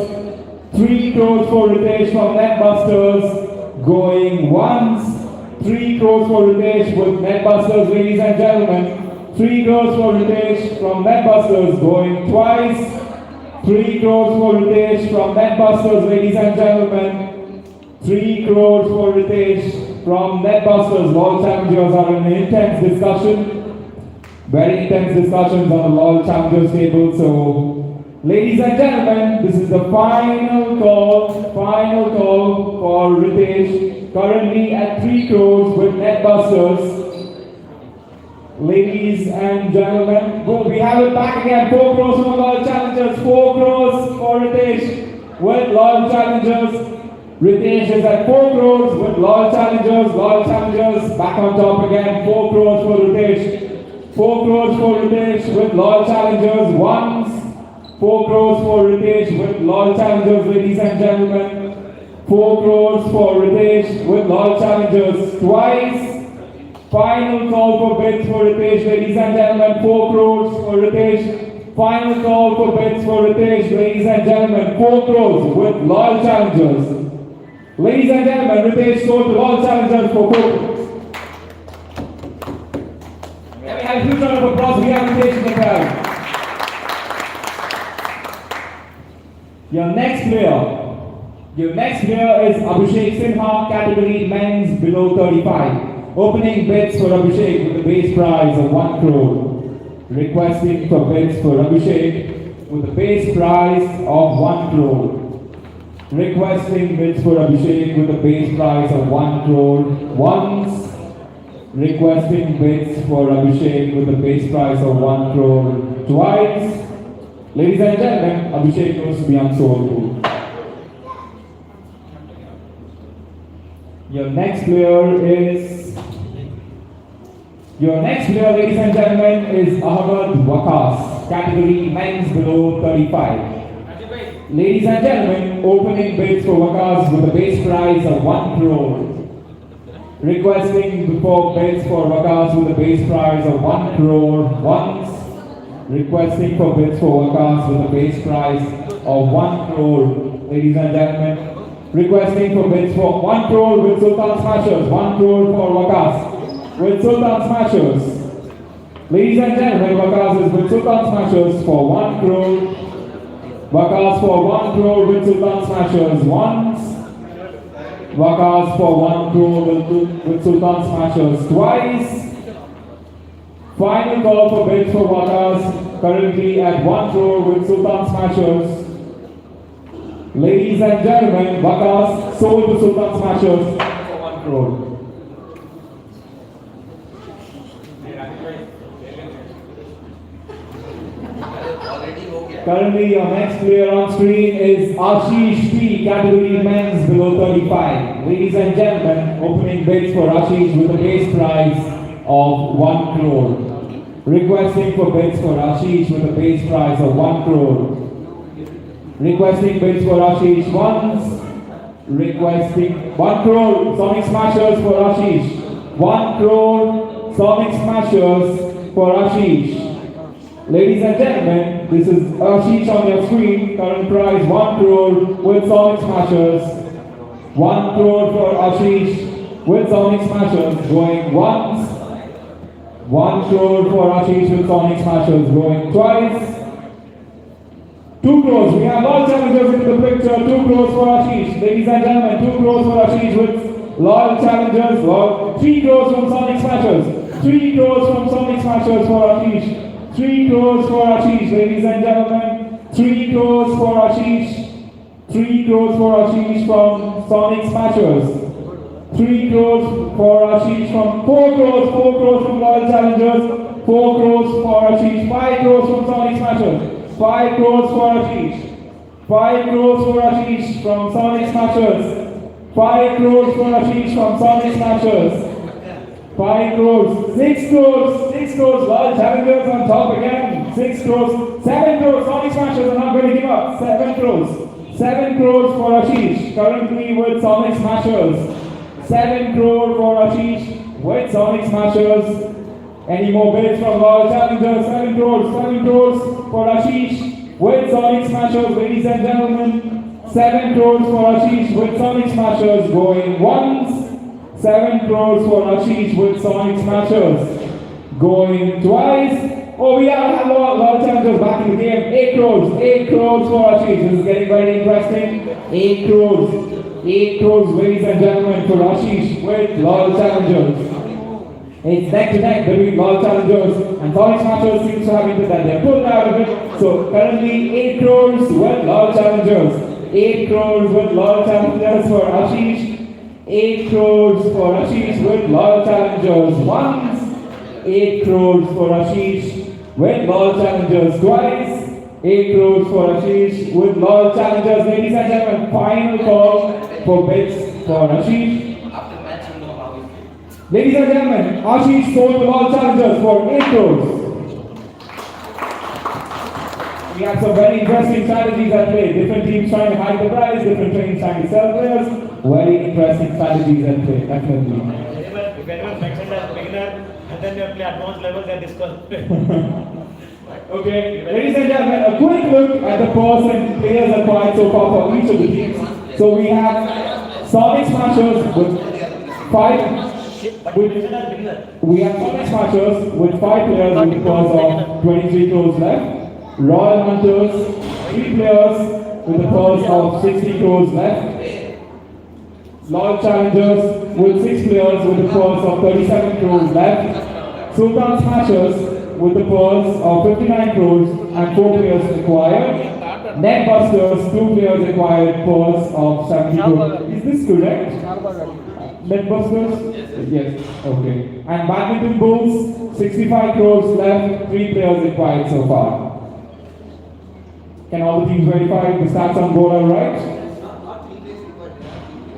3 crores for Ritesh from Netbusters, going once, 3 crores for Ritesh with Netbusters, ladies and gentlemen. 3 crores for Ritesh from Netbusters going twice. 3 crores for Ritesh from Netbusters, ladies and gentlemen. 3 crores for Ritesh from Netbusters. Loyal Challengers are in an intense discussion. Very intense discussions on the Loyal Challengers table. So, ladies and gentlemen, this is the final call for Ritesh. Currently at 3 crores with Netbusters. Ladies and gentlemen, we have it back again. 4 crores from Loyal Challengers, 4 crores for Ritesh with Loyal Challengers. Ritesh is at 4 crores with Loyal Challengers back on top again. 4 crores for Ritesh. 4 crores for Ritesh with Loyal Challengers once. 4 crores for Ritesh with Loyal Challengers, ladies and gentlemen. 4 crores for Ritesh with Loyal Challengers twice. Final call for bids for Ritesh, ladies and gentlemen. 4 crores for Ritesh. Final call for bids for Ritesh, ladies and gentlemen, 4 crores with loyal challengers. Ladies and gentlemen, Ritesh sold to loyal challengers for 4 crores. Let me have a huge round of applause. We have Ritesh in the crowd. Your next player is Abhishek Sinha, category men's below 35. Opening bids for Abhishek with a base prize of 1 crore. Requesting for bids for Abhishek with a base prize of 1 crore. Requesting bids for Abhishek with a base price of 1 crore once. Requesting bids for Abhishek with a base price of 1 crore twice. Ladies and gentlemen, Abhishek goes to be unsold too. Your next player, ladies and gentlemen, is Ahmed Wakas, category men's below 35. Ladies and gentlemen, opening bids for Wakas with a base price of 1 crore. Requesting for bids for Wakas with a base price of 1 crore once. Requesting for bids for Wakas with a base price of 1 crore. Ladies and gentlemen, requesting for bids for 1 crore with Sultan Smashers. 1 crore for Wakas with Sultan Smashers. Ladies and gentlemen, Wakas is with Sultan Smashers for 1 crore. Wakas for 1 crore with Sultan Smashers once. Wakas for 1 crore with Sultan Smashers twice. Final call for bids for Wakas, currently at 1 crore with Sultan Smashers. Ladies and gentlemen, Wakas sold to Sultan Smashers for 1 crore. Currently, your next player on screen is Ashish P, category men's below 35. Ladies and gentlemen, opening bids for Ashish with a base price of 1 crore. Requesting for bids for Ashish with a base price of 1 crore. Requesting bids for Ashish once. Requesting 1 crore Sonic Smashers for Ashish. 1 crore Sonic Smashers for Ashish. Ladies and gentlemen, this is Ashish on your screen. Current price 1 crore with Sonic Smashers. 1 crore for Ashish with Sonic Smashers going once. 1 crore for Ashish with Sonic Smashers going twice. 2 crores. We have all challengers in the picture. 2 crores for Ashish. Ladies and gentlemen, 2 crores for Ashish with loyal challengers. 3 crores from Sonic Smashers. 3 crores from Sonic Smashers for Ashish. 3 crores for Ashish, ladies and gentlemen. 3 crores for Ashish. 3 crores for Ashish from Sonic Smashers. 3 crores for Ashish from 4 crores from Loyal Challengers. 4 crores for Ashish. 5 crores from Sonic Smashers. 5 crores for Ashish. 5 crores for Ashish from Sonic Smashers. 5 crores for Ashish from Sonic Smashers. 5 crores, 6 crores, 6 crores, Loyal Challengers on top again. 6 crores, 7 crores, Sonic Smashers are not going to give up. 7 crores, 7 crores for Ashish, currently with Sonic Smashers. 7 crore for Ashish with Sonic Smashers. Any more bids from Loyal Challengers? 7 crores for Ashish with Sonic Smashers, ladies and gentlemen. 7 crores for Ashish with Sonic Smashers going once. 7 crores for Ashish with Sonic Smashers going twice. Oh, we have Loyal Challengers back in the game. 8 crores for Ashish. This is getting very interesting. 8 crores, ladies and gentlemen, for Ashish with Loyal Challengers. It's neck to neck between Loyal Challengers and Sonic Smashers. Seems to have been that they're pulled out of it. So currently 8 crores with Loyal Challengers. 8 crores with Loyal Challengers for Ashish. 8 crores for Ashish with Loyal Challengers once. 8 crores for Ashish with Loyal Challengers twice. 8 crores for Ashish with Loyal Challengers. Ladies and gentlemen, final call for bids for Ashish. Ladies and gentlemen, Ashish sold to Loyal Challengers for 8 crores. We have some very interesting strategies at play. Different teams trying to hide the price, different teams trying to sell players. Very interesting strategies at play, definitely. If anyone mentioned as beginner and then they play advanced level, they are disqualified. Okay, ladies and gentlemen, a quick look at the players and players acquired so far for each of the teams. So we have Sonic Smashers with 5. We have Sonic Smashers with 5 players with the purse of 23 crores left. Royal Hunters, 3 players with the purse of 60 crores left. Loyal Challengers with 6 players with the purse of 37 crores left. Sultan Smashers with the purse of 59 crores and 4 players acquired. Netbusters, 2 players acquired, purse of 70 crores. Is this correct? Netbusters? Yes. Okay. And Badminton Bulls, 65 crores left, 3 players acquired so far. Can all the teams verify the stats on board are right?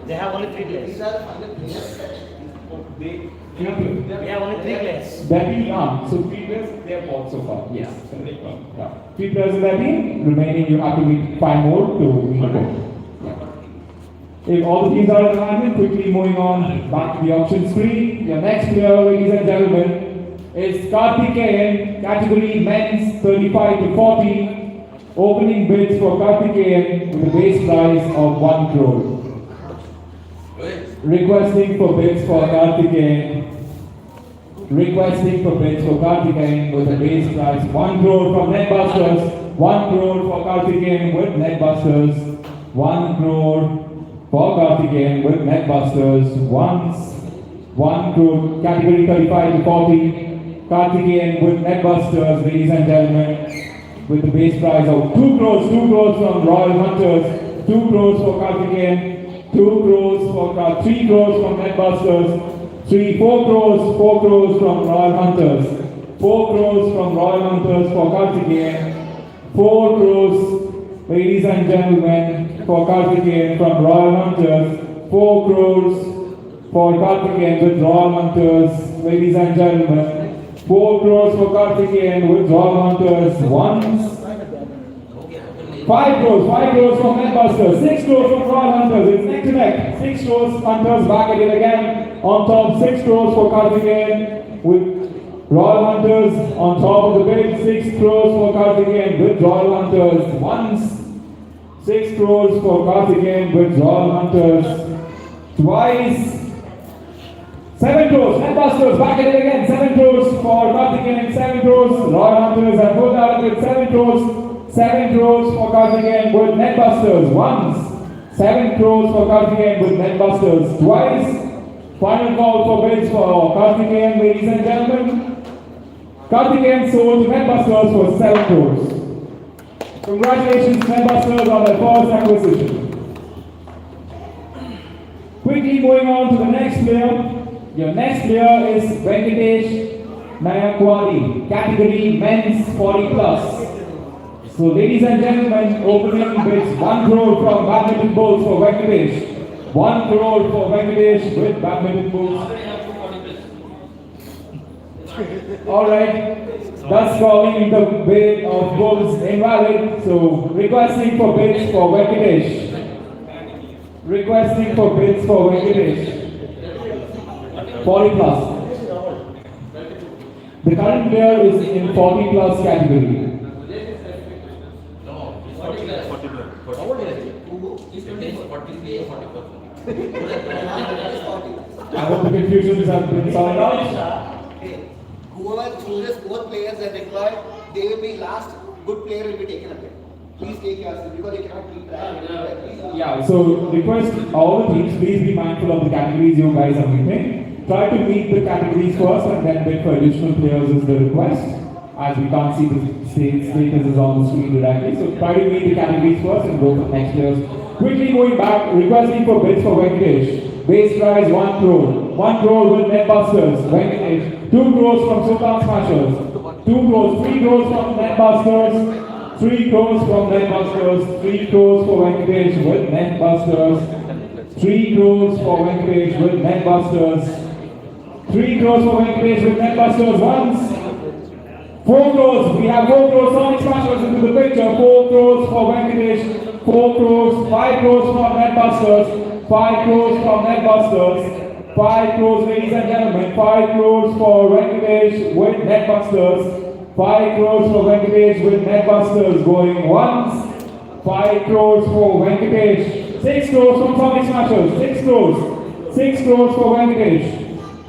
They have only 3 players. These are the final players that We have only 3 players. That team, so 3 players they have bought so far. Yes. Yeah. 3 players in that team, remaining you have to meet 5 more to win the board. If all the teams are in alignment, quickly moving on back to the auction screen. Your next player, ladies and gentlemen, is Karthikeyan, category men's 35 to 40. Opening bids for Karthikeyan with a base price of 1 crore. Requesting for bids for Karthikeyan. Requesting for bids for Karthikeyan with a base price 1 crore from Netbusters. 1 crore for Karthikeyan with Netbusters. 1 crore for Karthikeyan with Netbusters. 1 crore category 35 to 40. Karthikeyan with Netbusters, ladies and gentlemen, with the base price of 2 crores. 2 crores from Royal Hunters. 2 crores for Karthikeyan. 2 crores for 3 crores from Netbusters. 4 crores from Royal Hunters. 4 crores from Royal Hunters for Karthikeyan. 4 crores, ladies and gentlemen, for Karthikeyan from Royal Hunters. 4 crores for Karthikeyan with Royal Hunters, ladies and gentlemen. 4 crores for Karthikeyan with Royal Hunters. 5 crores from Netbusters, 6 crores from Royal Hunters, it's neck to neck. 6 crores, Hunters back at it again. On top, 6 crores for Karthikeyan with Royal Hunters. On top of the bid, 6 crores for Karthikeyan with Royal Hunters. Once, 6 crores for Karthikeyan with Royal Hunters. Twice, 7 crores, Netbusters back at it again. 7 crores for Karthikeyan, 7 crores. Royal Hunters have pulled out with 7 crores. 7 crores for Karthikeyan with Netbusters. Once, 7 crores for Karthikeyan with Netbusters. Twice. Final call for bids for Karthikeyan, ladies and gentlemen. Karthikeyan sold to Netbusters for 7 crores. Congratulations, Netbusters, on their first acquisition. Quickly moving on to the next player. Your next player is Venkatesh Nayakwadi, category men's 40 plus. So, ladies and gentlemen, opening bids 1 crore from Badminton Bulls for Venkatesh. 1 crore for Venkatesh with Badminton Bulls. Alright, thus calling the bid of Bulls invalid. So, requesting for bids for Venkatesh. Requesting for bids for Venkatesh. 40 plus. The current player is in 40 plus category. I hope the confusions have been sorted out. whoever chooses both players as deployed, they will be last. Good player will be taken away. Please take your seat because you cannot keep track. Yeah, so request all the teams, please be mindful of the categories you guys are meeting. Try to meet the categories first and then bid for additional players is the request. As we can't see the statuses on the screen directly. So try to meet the categories first and go for the next players. Quickly going back, requesting for bids for Venkatesh. Base price 1 crore. 1 crore with Netbusters. Venkatesh. 2 crores from Sultan Smashers. 2 crores. 3 crores from Netbusters. 3 crores from Netbusters. 3 crores for Venkatesh with Netbusters. 3 crores for Venkatesh with Netbusters. 3 crores for Venkatesh with Netbusters once. 4 crores. We have 4 crores. Sonic Smashers into the picture. 4 crores for Venkatesh. 4 crores. 5 crores from Netbusters. 5 crores from Netbusters. 5 crores, ladies and gentlemen. 5 crores for Venkatesh with Netbusters. 5 crores for Venkatesh with net busters going once. 5 crores for Venkatesh. 6 crores from Sonic Smashers. 6 crores. 6 crores for Venkatesh.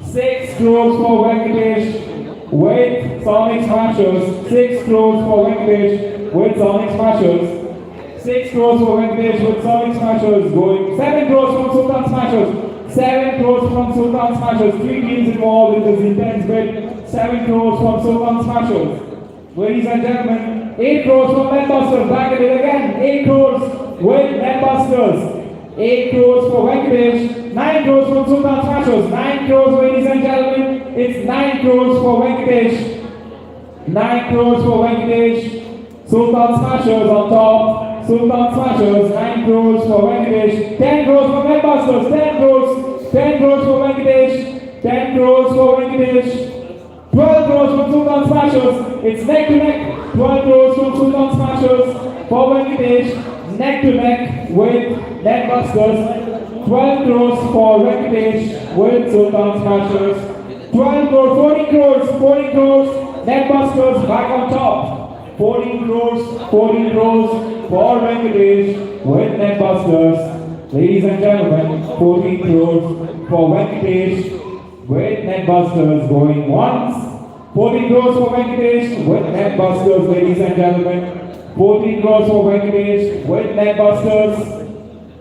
6 crores for Venkatesh with Sonic Smashers. 6 crores for Venkatesh with Sonic Smashers. 6 crores for Venkatesh with Sonic Smashers going. 7 crores from Sultan Smashers. 7 crores from Sultan Smashers. 3 teams involved in this intense bid. 7 crores from Sultan Smashers. Ladies and gentlemen, 8 crores from Netbusters. Back at it again. 8 crores with Netbusters. 8 crores for Venkatesh. 9 crores from Sultan Smashers. 9 crores, ladies and gentlemen. It's 9 crores for Venkatesh. 9 crores for Venkatesh. Sultan Smashers on top. Sultan Smashers. 9 crores for Venkatesh. 10 crores for Netbusters. 10 crores. 10 crores for Venkatesh. 10 crores for Venkatesh. 12 crores from Sultan Smashers. It's neck to neck. 12 crores from Sultan Smashers for Venkatesh. Neck to neck with Netbusters. 12 crores for Venkatesh with Sultan Smashers. 12 crores, 40 crores, 40 crores. Netbusters back on top. 14 crores, 14 crores for Venkatesh with Netbusters. Ladies and gentlemen, 14 crores for Venkatesh with Netbusters going once. 14 crores for Venkatesh with Netbusters, ladies and gentlemen. 14 crores for Venkatesh with Netbusters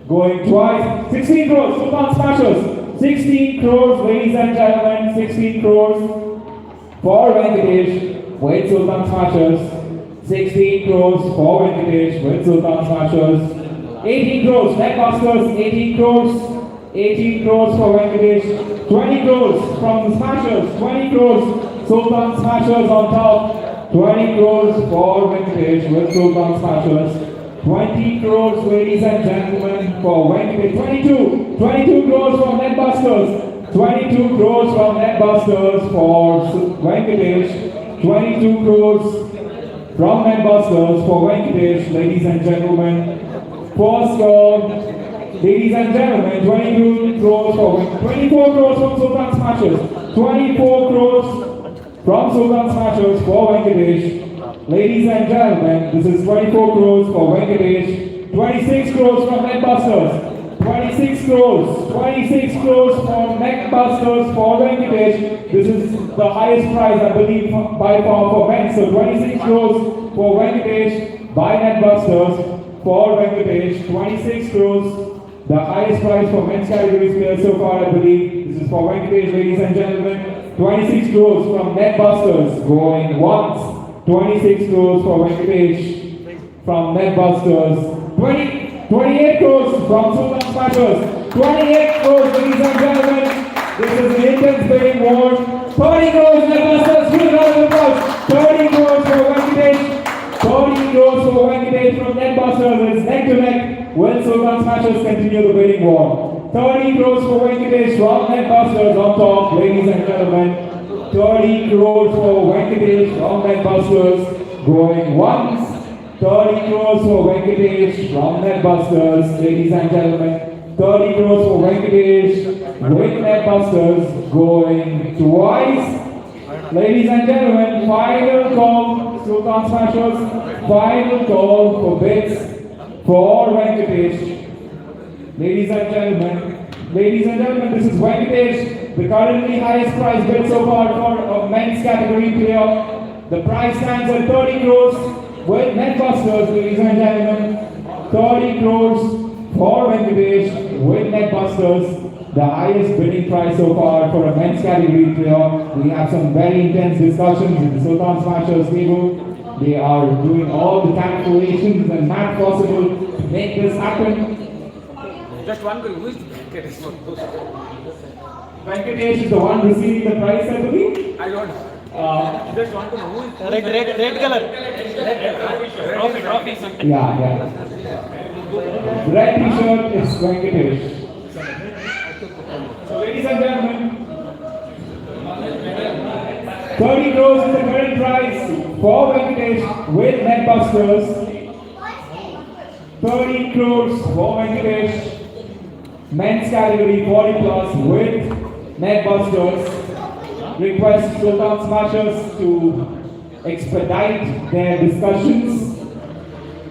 going twice. 16 crores, Sultan Smashers. 16 crores, ladies and gentlemen. 16 crores for Venkatesh with Sultan Smashers. 16 crores for Venkatesh with Sultan Smashers. 18 crores, Netbusters. 18 crores. 18 crores for Venkatesh. 20 crores from the Smashers. 20 crores. Sultan Smashers on top. 20 crores for Venkatesh with Sultan Smashers. 20 crores, ladies and gentlemen, for Venkatesh. 22 crores from Netbusters. 22 crores from Netbusters for Venkatesh. 22 crores from Netbusters for Venkatesh, ladies and gentlemen. First call. Ladies and gentlemen, 22 crores for 24 crores from Sultan Smashers. 24 crores from Sultan Smashers for Venkatesh. Ladies and gentlemen, this is 24 crores for Venkatesh. 26 crores from Netbusters. 26 crores. 26 crores from Netbusters for Venkatesh. This is the highest prize, I believe, by far for men. So 26 crores for Venkatesh by Netbusters for Venkatesh. 26 crores. The highest prize for men's categories players so far, I believe. This is for Venkatesh, ladies and gentlemen. 26 crores from Netbusters going once. 26 crores for Venkatesh from Netbusters. 28 crores from Sultan Smashers. 28 crores, ladies and gentlemen. This is an intense bidding war. 30 crores Netbusters. 30 crores for Venkatesh. 30 crores for Venkatesh from Netbusters. It's neck to neck. Will Sultan Smashers continue the bidding war? 30 crores for Venkatesh from Netbusters on top, ladies and gentlemen. 30 crores for Venkatesh from Netbusters going once. 30 crores for Venkatesh from Netbusters, ladies and gentlemen. 30 crores for Venkatesh with Netbusters going twice. Ladies and gentlemen, final call, Sultan Smashers. Final call for bids for Venkatesh. Ladies and gentlemen, this is Venkatesh, the currently highest prize bid so far for a men's category player. The prize stands at 30 crores with Netbusters, ladies and gentlemen. 30 crores for Venkatesh with Netbusters. The highest bidding price so far for a men's category player. We have some very intense discussions with the Sultan Smashers table. They are doing all the calculations and math possible to make this happen. Just one girl, who is Venkatesh? Venkatesh is the one receiving the prize, I believe. I don't know. Just want to know who is Red color. Trophy. Yeah. Red t-shirt is Venkatesh. So ladies and gentlemen, 30 crores is the current prize for Venkatesh with Netbusters. 30 crores for Venkatesh. Men's category 40 plus with Netbusters. Request Sultan Smashers to expedite their discussions.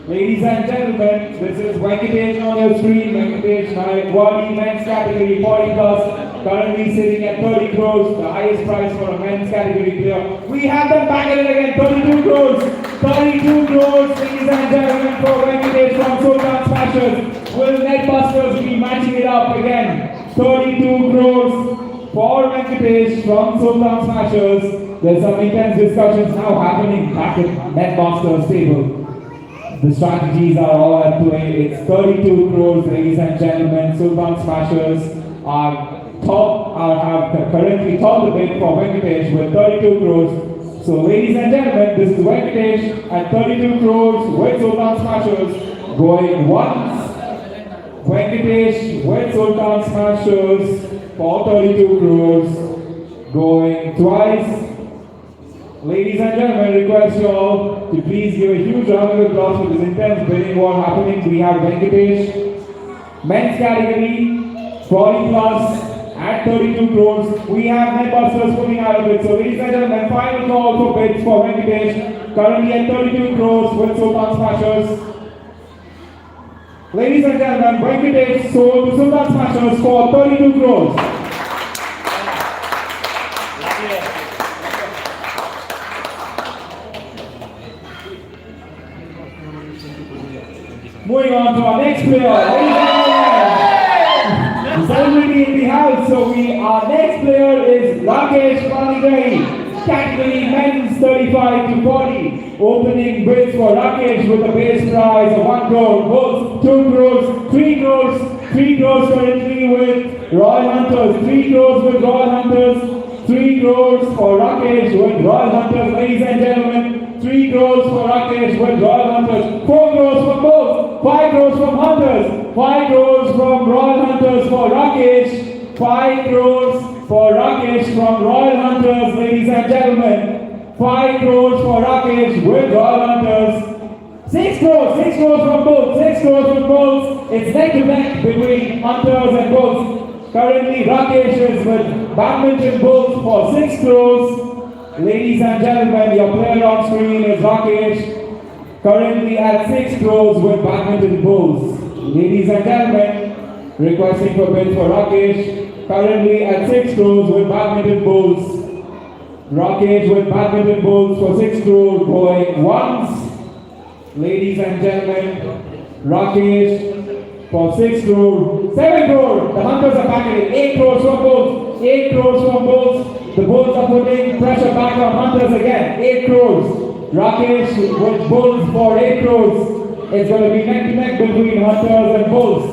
Ladies and gentlemen, this is Venkatesh on your screen. Venkatesh Sannajaji men's category 40 plus, currently sitting at 30 crores, the highest price for a men's category player. We have them back at it again, 32 crores. 32 crores, ladies and gentlemen, for Venkatesh from Sultan Smashers. Will Netbusters be matching it up again? 32 crores for Venkatesh from Sultan Smashers. There's some intense discussions now happening back at Netbusters table. The strategies are all at play. It's 32 crores, ladies and gentlemen. Sultan Smashers have currently topped the bid for Venkatesh with 32 crores. So, ladies and gentlemen, this is Venkatesh at 32 crores with Sultan Smashers going once. Venkatesh with Sultan Smashers for 32 crores going twice. Ladies and gentlemen, request you all to please give a huge round of applause for this intense bidding war happening. We have Venkatesh, men's category, 40 plus, at 32 crores. We have Netbusters putting out of it. So ladies and gentlemen, final call for bids for Venkatesh, currently at 32 crores with Sultan Smashers. Ladies and gentlemen, Venkatesh sold to Sultan Smashers for 32 crores. Moving on to our next player, ladies and gentlemen, celebrity in the house. So our next player is Rakesh Panigai, category men's 35 to 40. Opening bids for Rakesh with a base price of 1 crore, both 2 crores, 3 crores, 3 crores currently with Royal Hunters, 3 crores with Royal Hunters, 3 crores for Rakesh with Royal Hunters, ladies and gentlemen. 3 crores for Rakesh with Royal Hunters, 4 crores for both, 5 crores from Hunters, 5 crores from Royal Hunters for Rakesh, 5 crores for Rakesh from Royal Hunters, ladies and gentlemen, 5 crores for Rakesh with Royal Hunters, 6 crores from both, 6 crores from both. It's neck to neck between Hunters and Bulls. Currently Rakesh is with Badminton Bulls for 6 crores. Ladies and gentlemen, your player on screen is Rakesh, currently at 6 crores with Badminton Bulls. Ladies and gentlemen, requesting for bid for Rakesh, currently at 6 crores with Badminton Bulls. Rakesh with Badminton Bulls for 6 crores going once. Ladies and gentlemen, Rakesh for 6 crores, 7 crores. The Hunters are back at it. 8 crores from Bulls, 8 crores from Bulls. The Bulls are putting pressure back on Hunters again. 8 crores. Rakesh with Bulls for 8 crores. It's going to be neck to neck between Hunters and Bulls.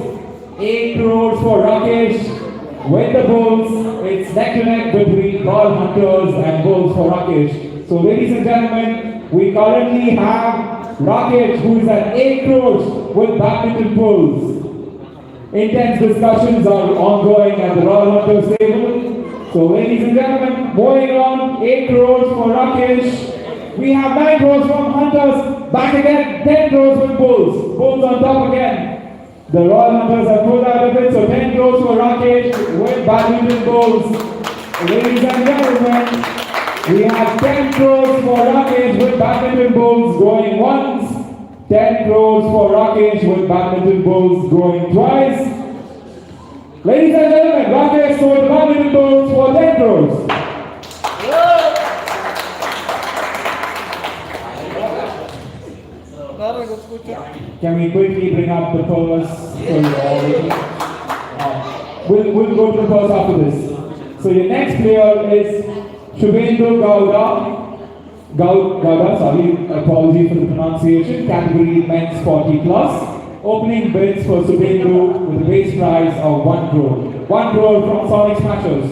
8 crores for Rakesh with the Bulls. It's neck to neck between Royal Hunters and Bulls for Rakesh. So ladies and gentlemen, we currently have Rakesh who is at 8 crores with Badminton Bulls. Intense discussions are ongoing at the Royal Hunters table. So ladies and gentlemen, moving on, 8 crores for Rakesh. We have 9 crores from Hunters, back again, 10 crores with Bulls. Bulls on top again. The Royal Hunters have pulled out of it, so 10 crores for Rakesh with Badminton Bulls. Ladies and gentlemen, we have 10 crores for Rakesh with Badminton Bulls going once, 10 crores for Rakesh with Badminton Bulls going twice. Ladies and gentlemen, Rakesh sold Badminton Bulls for 10 crores. Can we quickly bring up the purse? We'll go to the purse after this. So your next player is Shubhendu Gowda, sorry, apology for the pronunciation, category men's 40 plus. Opening bids for Shubhendu with a base price of 1 crore. 1 crore from Sonic Smashers.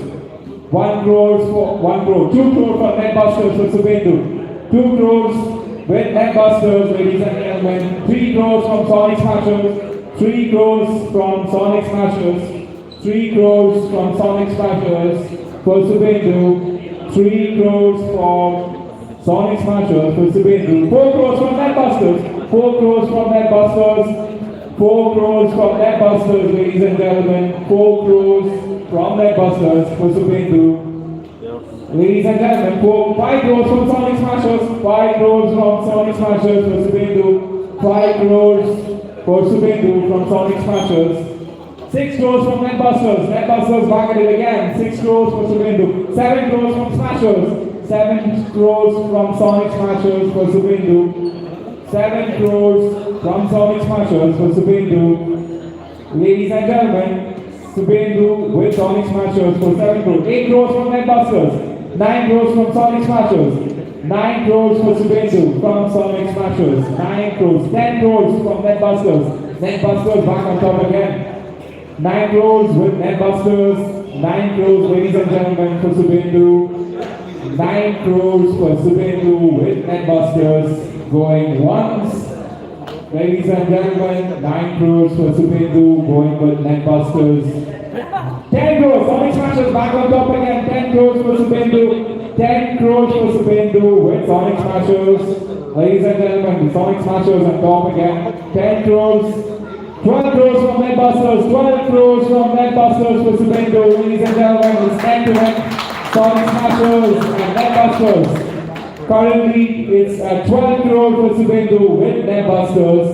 1 crore for 1 crore. 2 crore from Netbusters for Shubhendu. 2 crores with Netbusters, ladies and gentlemen. 3 crores from Sonic Smashers. 3 crores from Sonic Smashers. 3 crores from Sonic Smashers for Shubhendu. 3 crores from Sonic Smashers for Shubhendu. 4 crores from Netbusters. 4 crores from Netbusters. 4 crores from Netbusters, ladies and gentlemen. 4 crores from Netbusters for Shubhendu. Ladies and gentlemen, for 5 crores from Sonic Smashers, 5 crores from Sonic Smashers for Subhendu, 5 crores for Subhendu from Sonic Smashers, 6 crores from Netbusters, Netbusters back at it again, 6 crores for Subhendu, 7 crores from Smashers, 7 crores from Sonic Smashers for Subhendu, 7 crores from Sonic Smashers for Subhendu. Ladies and gentlemen, Subhendu with Sonic Smashers for 7 crores, 8 crores from Netbusters, 9 crores from Sonic Smashers, 9 crores for Subhendu from Sonic Smashers, 9 crores, 10 crores from Netbusters, Netbusters back on top again, 9 crores with Netbusters, 9 crores ladies and gentlemen for Subhendu, 9 crores for Subhendu with Netbusters, going once, ladies and gentlemen, 9 crores for Subhendu, going with Netbusters, 10 crores, Sonic Smashers back on top again, 10 crores for Subhendu, 10 crores for Subhendu with Sonic Smashers, ladies and gentlemen, the Sonic Smashers on top again, 10 crores, 12 crores from Netbusters, 12 crores from Netbusters for Subhendu, ladies and gentlemen, it's end-to-end, Sonic Smashers and Netbusters, currently it's at 12 crores for Subhendu with Netbusters,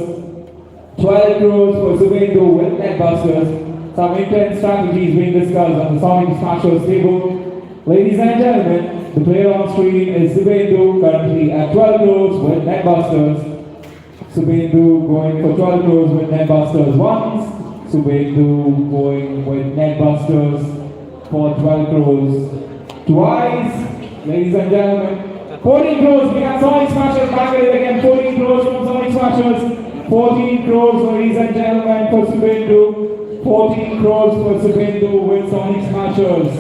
12 crores for Subhendu with Netbusters. Some intense strategies being discussed on the Sonic Smashers table. Ladies and gentlemen, the player on screen is Subhendu, currently at 12 crores with Netbusters. Subhendu going for 12 crores with Netbusters once. Subhendu going with Netbusters for 12 crores twice. Ladies and gentlemen, 14 crores, we got Sonic Smashers back at it again. 14 crores from Sonic Smashers. 14 crores, ladies and gentlemen, for Subhendu. 14 crores for Subhendu with Sonic Smashers.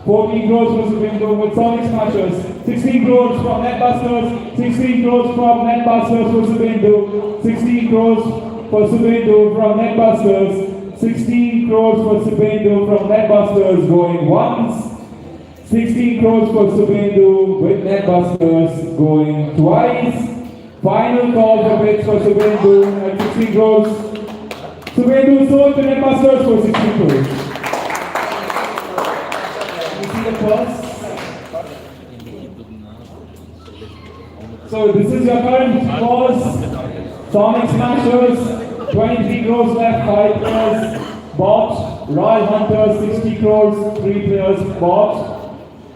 14 crores for Subhendu with Sonic Smashers. 16 crores from Netbusters. 16 crores from Netbusters for Subhendu. 16 crores for Subhendu from Netbusters. 16 crores for Subhendu from Netbusters going once. 16 crores for Subhendu with Netbusters going twice. Final call for bids for Subhendu at 16 crores. Subhendu sold to Netbusters for 60 crores. You see the pulse? So this is your current scores. Sonic Smashers, 23 crores left, 5 players bought. Royal Hunters, 60 crores, 3 players bought.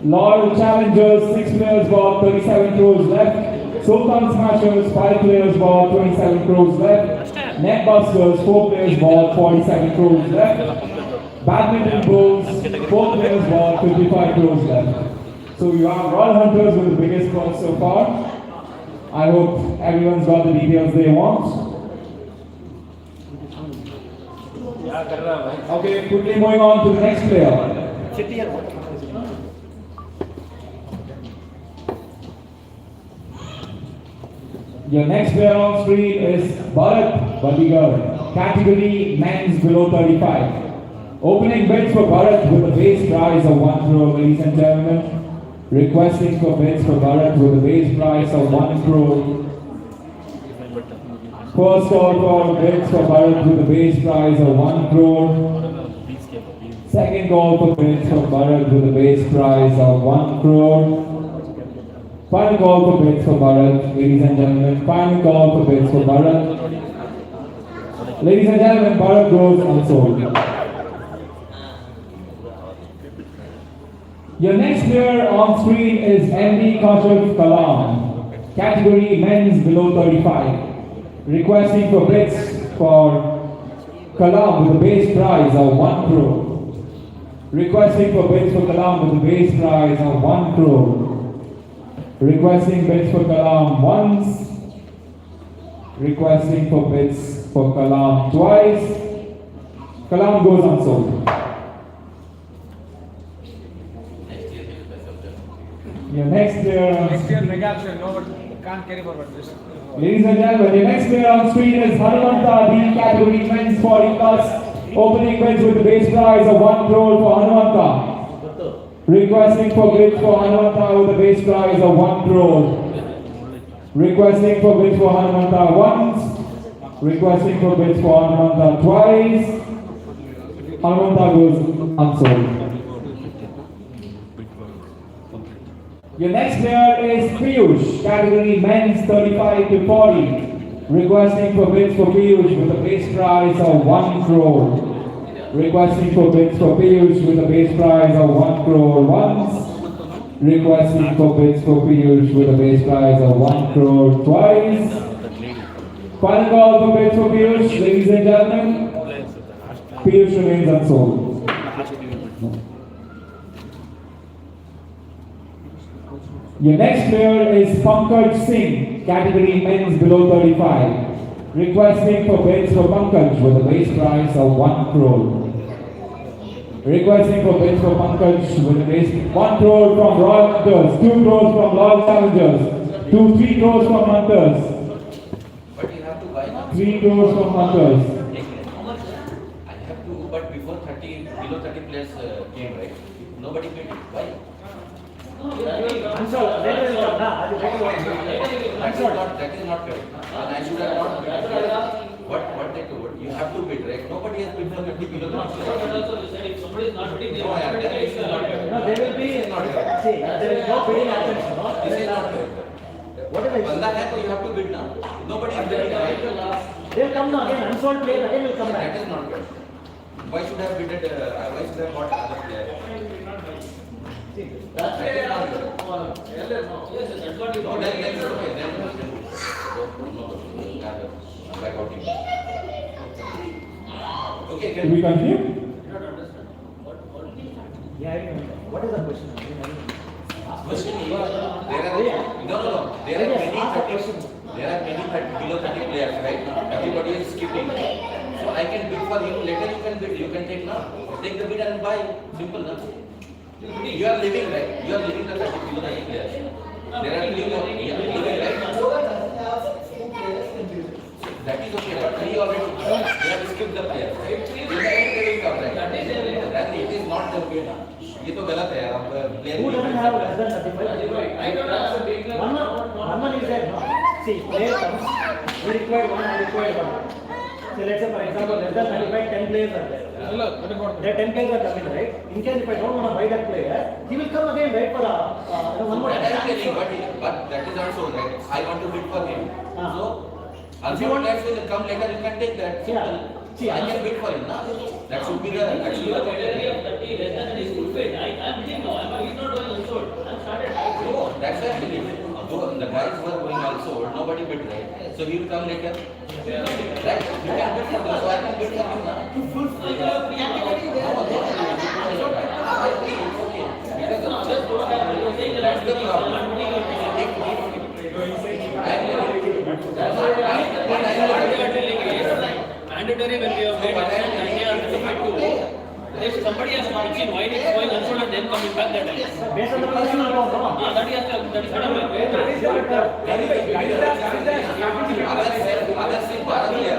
Loyal Challengers, 6 players bought, 37 crores left. Sultan Smashers, 5 players bought, 27 crores left. Netbusters, 4 players bought, 47 crores left. Badminton Bulls, 4 players bought, 55 crores left. So you have Royal Hunters with the biggest prize so far. I hope everyone's got the details they want. Okay, quickly moving on to the next player. Your next player on screen is Bharat Badigar, category men's below 35. Opening bids for Bharat with a base price of 1 crore, ladies and gentlemen. Requesting for bids for Bharat with a base price of 1 crore. First call for bids for Bharat with a base price of 1 crore. Second call for bids for Bharat with a base price of 1 crore. Final call for bids for Bharat, ladies and gentlemen. Final call for bids for Bharat. Ladies and gentlemen, Bharat goes unsold. Your next player on screen is MD Kaushal Kalam, category men's below 35. Requesting for bids for Kalam with a base price of 1 crore. Requesting for bids for Kalam with a base price of 1 crore. Requesting bids for Kalam once. Requesting for bids for Kalam twice. Kalam goes unsold. Your next player. Next year, mega auction, no, but can't carry forward this. Ladies and gentlemen, your next player on screen is Hanumanta, B category men's 40 plus. Opening bids with a base price of 1 crore for Hanumanta. Requesting for bids for Hanumanta with a base price of 1 crore. Requesting for bids for Hanumanta once. Requesting for bids for Hanumanta twice. Hanumanta goes unsold. Your next player is Piyush, category men's 35 to 40. Requesting for bids for Piyush with a base price of 1 crore. Requesting for bids for Piyush with a base price of 1 crore once. Requesting for bids for Piyush with a base price of 1 crore twice. Final call for bids for Piyush, ladies and gentlemen. Piyush remains unsold. Your next player is Pankaj Singh, category men's below 35. Requesting for bids for Pankaj with a base price of 1 crore. Requesting for bids for Pankaj with a base 1 crore from Royal Hunters, 2 crores from Royal Challengers, 3 crores from Hunters, But you have to buy now. 3 crores from Hunters. How much? I have to, but before 30, below 30 players came, right? Nobody paid it. Why? That is not correct. And I should have not bid. What they told, you have to bid, right? Nobody has bid for 50 below 30 players. Somebody is not bidding. No, yeah, that is not correct. No, there will be, see, there is no bidding action, no? This is not correct. What is it? Banda hai to you have to bid now. Nobody is bidding, right? They will come now, again, unsold player, again will come That back. is not correct. Why should I have bidded, why should I have bought other player? That's That is not correct. Yes, that's what you No, told. then it's okay. Then by voting. Okay, Can we continue? I don't understand. Yeah, I know. What is the question? Question is, there are many 30 below 30 players, right? Everybody is skipping. So I can bid for him. Later you can bid. You can take now. Take the bid and buy. Simple, na? You are living, right? You are living the 30 below 30 players. There are living, right? That is okay, but he already have skipped the players, right? That it is not the way. ये तो गलत है आप player Who doesn't have less than 35? I don't have. One is there, no? See, player comes, we require one, I require one. So let's say for example, less than 35, 10 players are there. There are 10 players are coming, right? In case if I don't want to buy that player, he will come again, right, for one more. That I am telling, but that is also right. I want to bid for him. So, If you want- players will come later. You can take that. Simple. See, I can bid for him. Na? That should be the. That should be the criteria. No, that's why I believe. Though the guys who are going also, nobody bid, right? So he will come later. Right? You can bid for him. So I can bid for him. Na? That's the problem. Mandatory when we have made somebody has to pitch in why it's going unsold and then coming back that time. Based on the personal account, no? That is that is Others in Bharat player,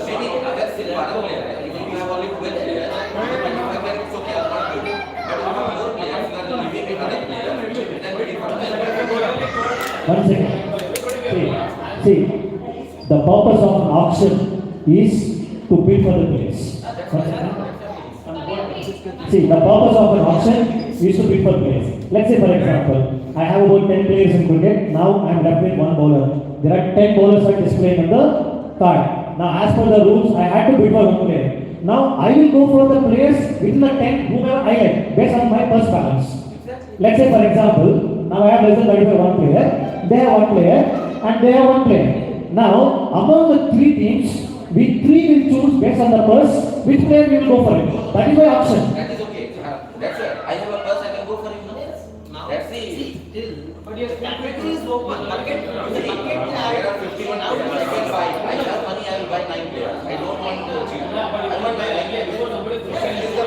maybe others in Bharat player. If you have only 12 players, then it's okay, I'll not do it. But if you have more players, you are leaving with other players, then very difficult. One second. See, the purpose of an auction is to bid for the place. See, the purpose of an auction is to bid for the place. Let's say, for example, I have about 10 players in cricket. Now I am left with one bowler. There are 10 bowlers are displayed on the card. Now, as per the rules, I had to bid for one player. Now, I will go for the players within the 10 whomever I get based on my purse balance. Let's say, for example, now I have less than 35 one player. They have one player, and they have one player. Now, among the three teams, we three will choose based on the purse which player we will go for it. That is my option. That is okay. That's why I have a purse, I can go for him now. That's the. But your category is open. Market. There are 51 players. I can buy. I have money, I will buy 9 players. I don't want to cheat. I want 9 players. That is the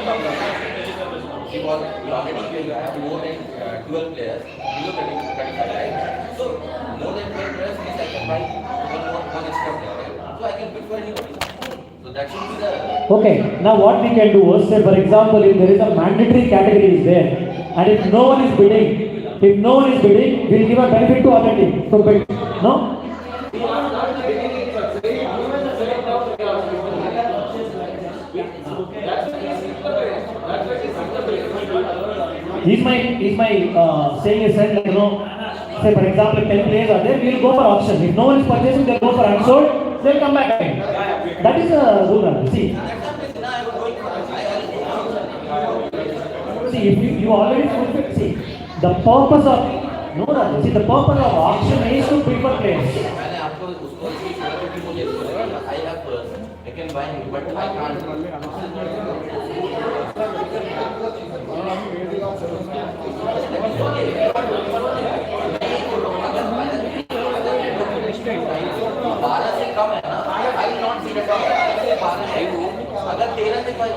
problem. You already have more than 12 players. Below 35, right? So, more than 12 players means I can buy one extra player. Right? So, I can bid for anybody. So, that should be the. Okay, now what we can do is, say for example, if there is a mandatory category is there, and if no one is bidding, we'll give a benefit to other team to bid. No? He's my saying is said, like, you know, say for example, 10 players are there, we'll go for auction. If no one is purchasing, they'll go for unsold, they'll come back again. That is a rule, see. See, if you already fulfill, see, the purpose of, no, Raju, see, the purpose of auction is to prefer players. I can buy it, but I can't. बारह से कम है ना, I will not see the top. बारह है वो, अगर 13 से कोई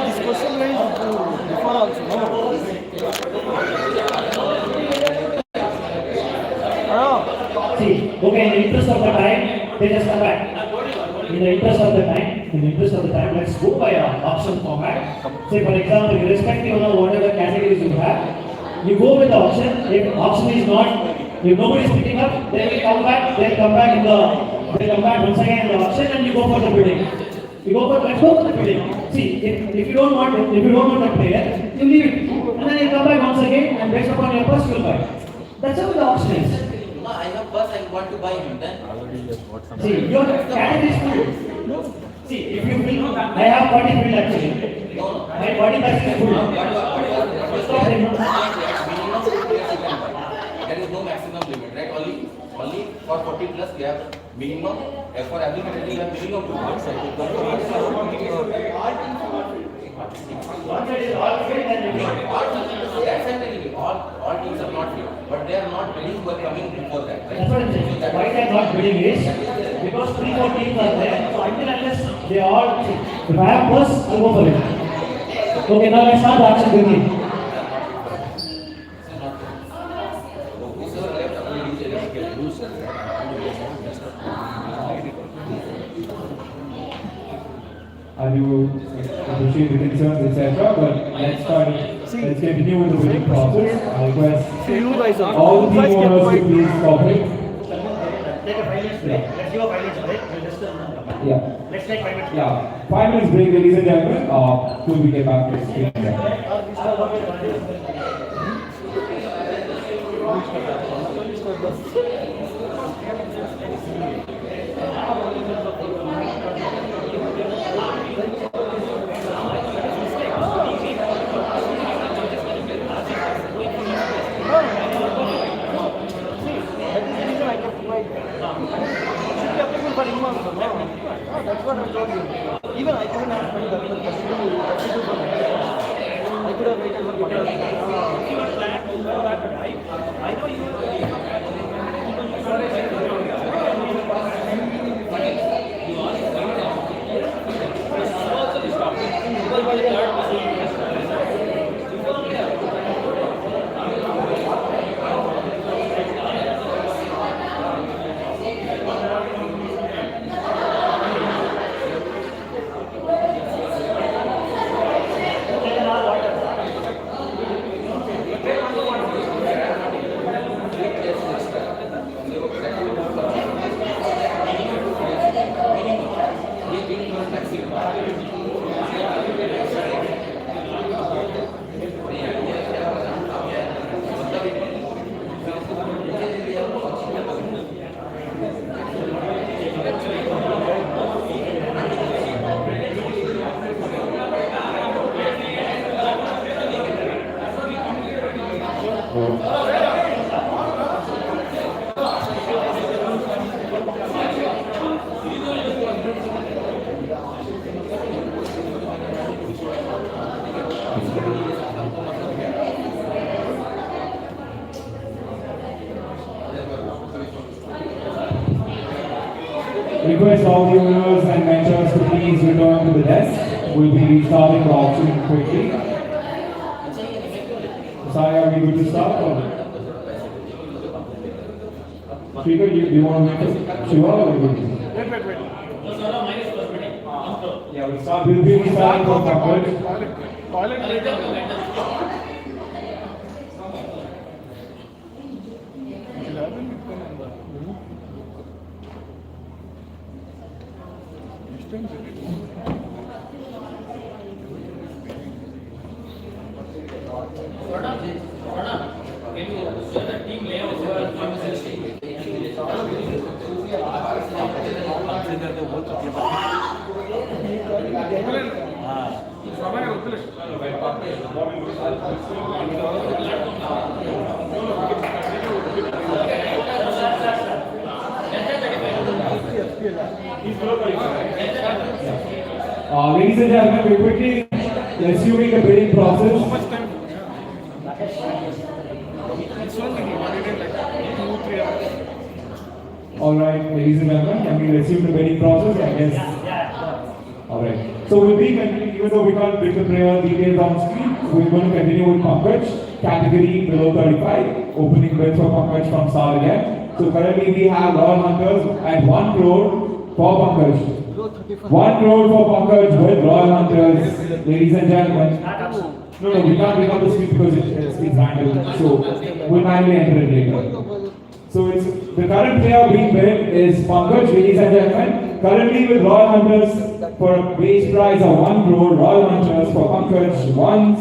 This question is before also, no? See, okay, in the interest of the time, they just come back. In the interest of the time, let's go by a auction format. Say, for example, irrespective of whatever categories you have, you go with the auction. If auction is not, if nobody is picking up, they will come back. They'll come back once again in the auction, and you go for the bidding. Let's go for the bidding. See, if you don't want the player, you leave it, and then you come back once again, and based upon your purse, you'll buy. That's how the auction is. I have bus, I want to buy him then. See, your category is full. See, if you fill, I have 40 filled actually. My 40 bus is full. There is no maximum limit, right? Only for 40 plus we have minimum. For every category we have minimum. That's actually all teams are not here, but they are not bidding who are coming before that, right? That's what I'm saying. Why they are not bidding is because 3-4 teams are there. So until unless they all, if I have plus, I'll go for it. Okay, now let's start the action quickly. I do appreciate the concerns, etc. But let's continue with the winning process. I request all the team owners to please cooperate. Take a 5 minutes break. Let's give a 5 minutes break. We'll just Yeah. let's take 5 minutes break. Yeah. 5 minutes break, ladies and gentlemen. Till we get back to the screen. That's what I told you. Even I couldn't have spent that much I could have waited for I know Request all the owners and mentors to please return to the desk. We'll be restarting the auction quickly. Sai, are we good to start? Srikar, do you want to make it? Shiva, or are we good? Wait. Yeah, we'll be restarting from backward. Ladies and gentlemen, we're quickly resuming the bidding process. Alright, ladies and gentlemen, can we resume the bidding process? I guess. Alright. So we'll be continuing, even though we can't bring the player details on screen, we're going to continue with Pankaj, category below 35, opening bids for Pankaj from start again. So currently we have Royal Hunters at 1 crore for Pankaj. 1 crore for Pankaj with Royal Hunters, ladies and gentlemen. No, we can't bring up the screen because it's random. So we'll manually enter it later. So it's the current player being bid is Pankaj, ladies and gentlemen. Currently with Royal Hunters for a base price of 1 crore, Royal Hunters for Pankaj once,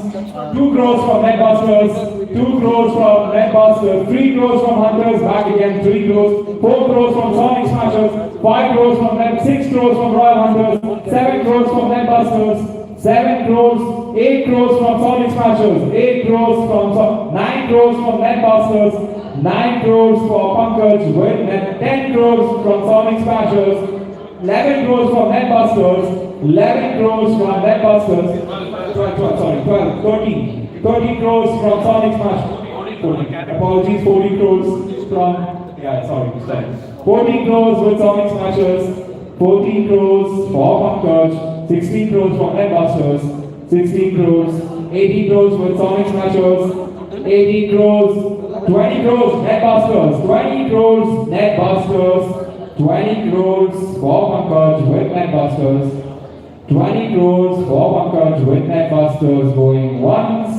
2 crores from Netbusters, 2 crores from Netbusters, 3 crores from Hunters, back again 3 crores, 4 crores from Sonic Smashers, 5 crores from Net, 6 crores from Royal Hunters, 7 crores from Netbusters, 7 crores, 8 crores from Sonic Smashers, 8 crores from 9 crores from Netbusters, 9 crores for Pankaj with 10 crores from Sonic Smashers, 11 crores from Netbusters, 11 crores from Netbusters, 13 crores from Sonic Smashers, 14 crores from, 14 crores with Sonic Smashers, 14 crores for Pankaj, 16 crores from Netbusters, 16 crores, 18 crores with Sonic Smashers, 18 crores, 20 crores Netbusters, 20 crores Netbusters, 20 crores for Pankaj with Netbusters, 20 crores for Pankaj with Netbusters going once,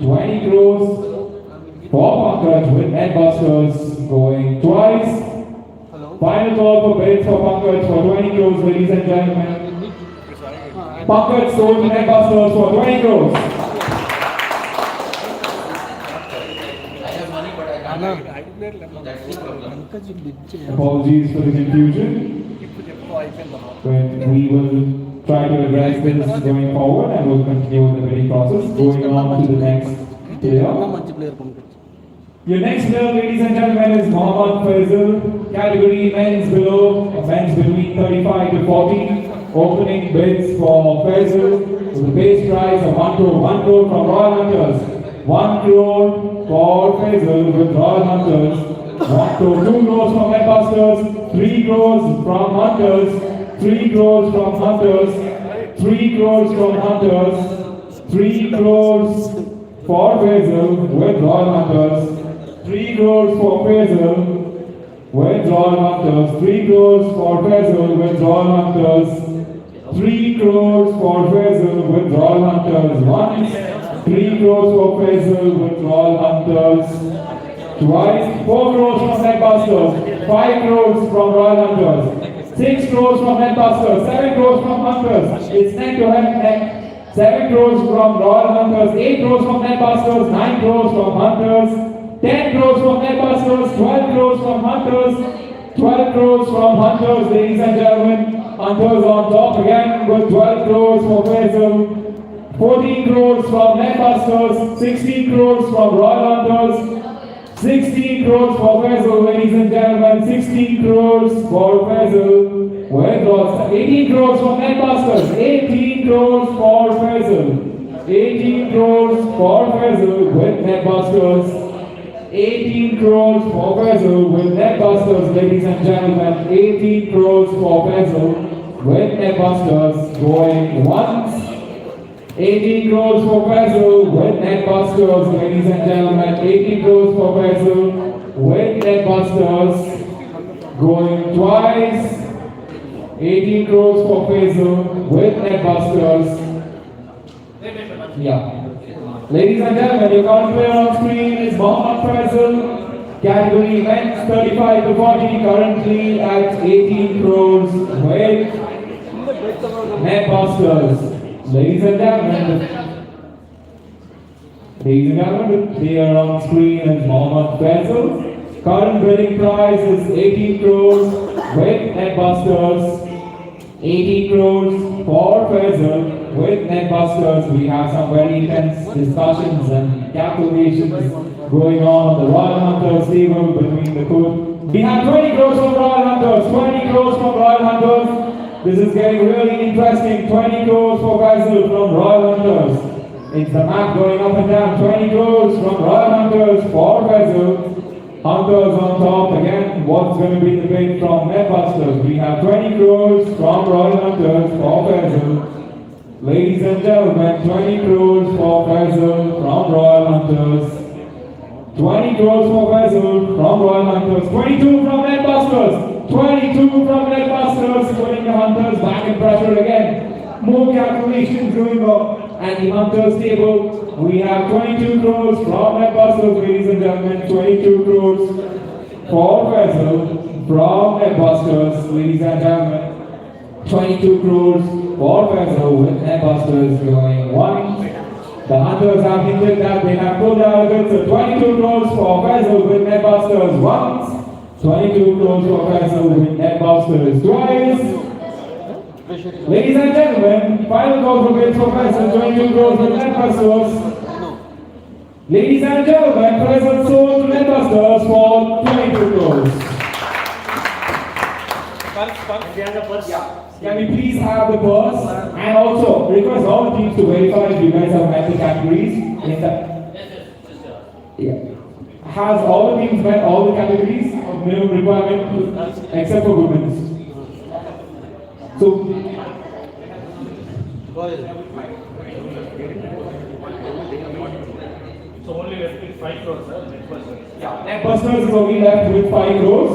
20 crores for Pankaj with Netbusters going twice. Final call for bids for Pankaj for 20 crores, ladies and gentlemen. Pankaj sold to Netbusters for 20 crores. Apologies for the confusion. But we will try to address this going forward and we'll continue with the bidding process. Going on to the next player. Your next player, ladies and gentlemen, is Mohammad Faisal, category men's below, men's between 35 to 40. Opening bids for Faisal with a base price of 1 crore. 1 crore from Royal Hunters. 1 crore for Faisal with Royal Hunters. 1 crore. 2 crores from Netbusters. 3 crores from Hunters. 3 crores from Hunters. 3 crores from Hunters. 3 crores for Faisal with Royal Hunters. 3 crores for Faisal with Royal Hunters. 3 crores for Faisal with Royal Hunters. 3 crores for Faisal with Royal Hunters once. 3 crores for Faisal with Royal Hunters twice. 4 crores from Netbusters. 5 crores from Royal Hunters. 6 crores from Netbusters. 7 crores from Hunters. It's neck to neck. 7 crores from Royal Hunters. 8 crores from Netbusters. 9 crores from Hunters. 10 crores from Netbusters, 12 crores from Hunters, 12 crores from Hunters, ladies and gentlemen. Hunters on top again with 12 crores for Faisal, 14 crores from Netbusters, 16 crores from Royal Hunters, 16 crores for Faisal, ladies and gentlemen. 16 crores for Faisal with Royal, 18 crores from Netbusters, 18 crores for Faisal, 18 crores for Faisal with Netbusters. 18 crores for Faisal with Netbusters, ladies and gentlemen. 18 crores for Faisal with Netbusters going once. 18 crores for Faisal with Netbusters, ladies and gentlemen. 18 crores for Faisal with Netbusters going twice. 18 crores for Faisal with Netbusters. Yeah. Ladies and gentlemen, your current player on screen is Mohammad Faisal, category men's 35 to 40, currently at 18 crores with Netbusters. Ladies and gentlemen, the player on screen is Mohammad Faisal, Current winning prize is 18 crores with Netbusters. 18 crores for Faisal with Netbusters. We have some very intense discussions and calculations going on the Royal Hunters table between the court. We have 20 crores from Royal Hunters. 20 crores from Royal Hunters. This is getting really interesting. 20 crores for Faisal from Royal Hunters. It's the map going up and down. 20 crores from Royal Hunters for Faisal. Hunters on top again. What's going to be the bid from Netbusters? We have 20 crores from Royal Hunters for Faisal. Ladies and gentlemen, 20 crores for Faisal from Royal Hunters. 20 crores for Faisal from Royal Hunters. 22 from Netbusters. 22 from Netbusters. Putting the Hunters back in pressure again. More calculations going on. And the Hunters table. We have 22 crores from Netbusters, ladies and gentlemen. 22 crores for Faisal from Netbusters, ladies and gentlemen. 22 crores for Faisal with Netbusters going one. The Hunters have hinted that they have pulled out of it. So 22 crores for Faisal with Netbusters once. 22 crores for Faisal with Netbusters twice. Ladies and gentlemen, final call for bids for Faisal, 22 crores with Netbusters. Ladies and gentlemen, Faisal sold to Netbusters for 22 crores. Can we please have the purse? And also, request all the teams to verify if you guys have met the categories. In the, yeah. Has all the teams met all the categories of minimum requirement except for women's? So, only left with 5 crores, sir. Netbusters is only left with 5 crores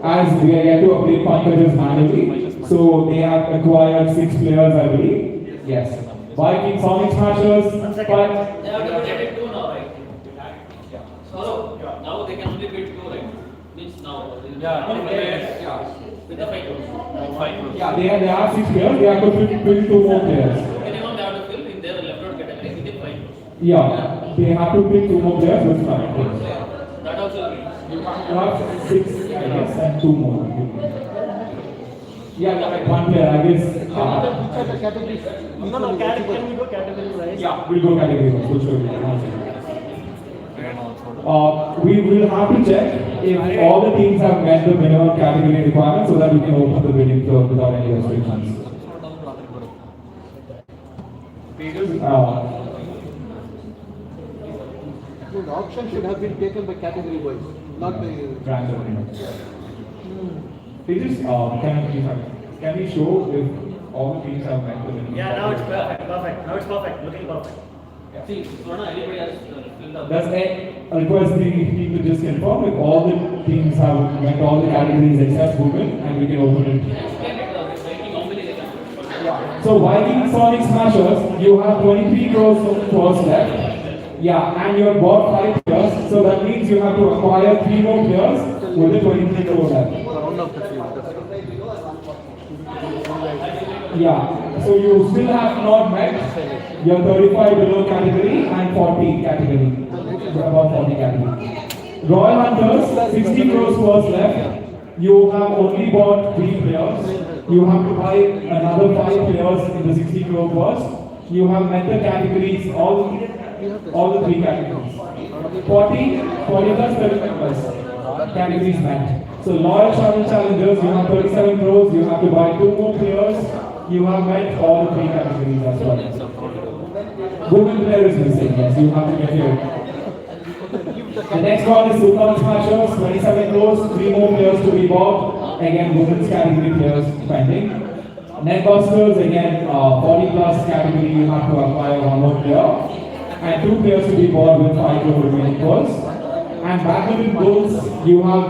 as we are yet to update Pankaj's manually. So they have acquired 6 players, I believe. Yes. Viking Sonic Smashers. They have to bid it 2 now, right? So now they can only bid 2, right? Means now. With the 5 crores. Yeah, they have 6 players. They have to build 2 more players. Minimum they have to fill in their left out category within 5 crores. Yeah. They have to pick 2 more players with 5 players. That also You have 6, I guess, and 2 more. Yeah, like 1 player, I guess. No, can we go category wise? Yeah, we'll go category wise. We'll show you. We will have to check if all the teams have met the minimum category requirements so that we can open the bidding floor without any restrictions. The auction should have been taken by category wise, not by Random. Tejas, can we show if all the teams have met the minimum? Yeah, now it's perfect. Now it's perfect. Looking perfect. See, Swarna, anybody has filled up. Does a request the team to just confirm if all the teams have met all the categories except women and we can open it? So Viking Sonic Smashers, you have 23 crores of crores left. Yeah, and you have bought 5 players, so that means you have to acquire 3 more players with the 23 crores left. Yeah, so you still have not met your 35 below category and 40 category, about 40 category. Royal Hunters, 60 crores was left. You have only bought 3 players. You have to buy another 5 players in the 60 crore first. You have met the categories, all the 3 categories. 40 plus 35 plus categories met. So loyal challengers, you have 37 crores. You have to buy 2 more players. You have met all the 3 categories as well. Women player is missing, yes, you have to get here. The next one is Sultan Smashers, 27 crores, 3 more players to be bought. Again, women's category players pending. Netbusters, again, 40 plus category, you have to acquire 1 more player. And 2 players to be bought with 5 crore remaining crores. And Badminton Bulls, you have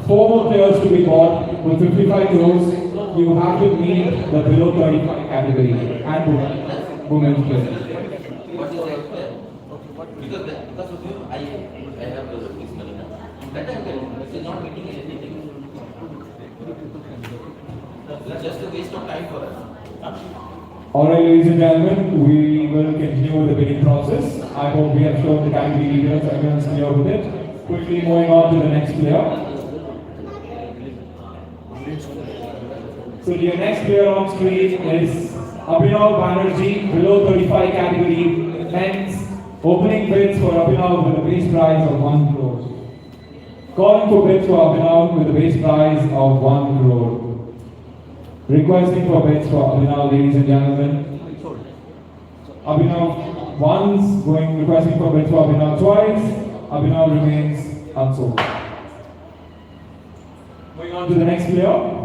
4 more players to be bought with 55 crores. You have to meet the below 35 category and women's players. Because of you, I have this money now. That time this is not meeting anything. It's just a waste of time for us. Alright, ladies and gentlemen, we will continue with the bidding process. I hope we have shown the category details, everyone's clear with it. Quickly moving on to the next player. So your next player on screen is Abhinav Banerjee, below 35 category, men's. Opening bids for Abhinav with a base prize of 1 crore. Calling for bids for Abhinav with a base prize of 1 crore. Requesting for bids for Abhinav, ladies and gentlemen. Abhinav once, requesting for bids for Abhinav twice. Abhinav remains unsold. Moving on to the next player.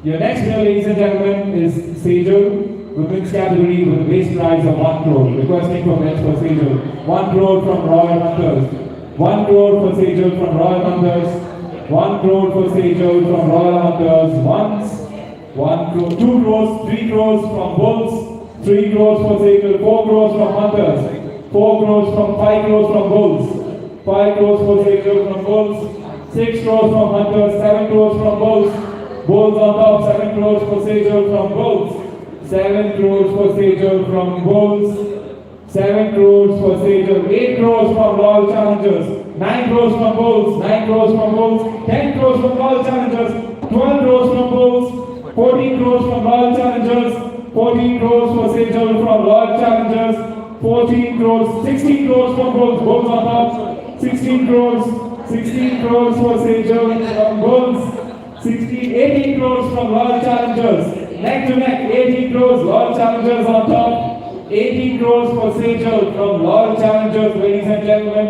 Your next player, ladies and gentlemen, is Sejal, women's category with a base prize of 1 crore. Requesting for bids for Sejal. 1 crore from Royal Hunters. 1 crore for Sejal from Royal Hunters. 1 crore for Sejal from Royal Hunters. Once. 1 crore, 2 crores, 3 crores from Bulls. 3 crores for Sejal. 4 crores from Hunters. 4 crores from 5 crores from Bulls. 5 crores for Sejal from Bulls. 6 crores from Hunters. 7 crores from Bulls. Bulls on top, 7 crores for Sejal from Bulls. 7 crores for Sejal from Bulls. 7 crores for Sejal. 8 crores from Royal Challengers. 9 crores from Bulls. 9 crores from Bulls. 10 crores from Royal Challengers. 12 crores from Bulls. 14 crores from Royal Challengers. 14 crores for Sejal from Royal Challengers. 14 crores. 16 crores from Bulls. Bulls on top. 16 crores. 16 crores for Sejal from Bulls. 18 crores from Royal Challengers. Neck to neck, 18 crores, Royal Challengers on top. 18 crores for Sejal from Royal Challengers, ladies and gentlemen.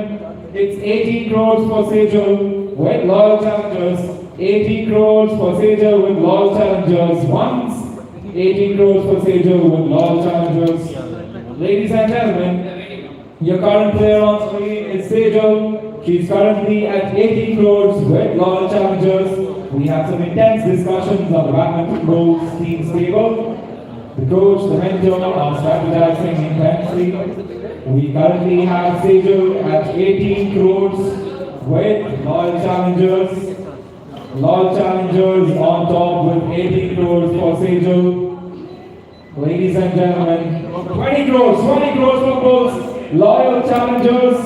It's 18 crores for Sejal with Royal Challengers. 18 crores for Sejal with Royal Challengers once. 18 crores for Sejal with Royal Challengers. Ladies and gentlemen, your current player on screen is Sejal. She's currently at 18 crores with Royal Challengers. We have some intense discussions on the badminton rules team's table. The coach, the mentor are strategizing intensely. We currently have Sejal at 18 crores with Royal Challengers. Royal Challengers on top with 18 crores for Sejal. Ladies and gentlemen, 20 crores from Bulls. Royal Challengers.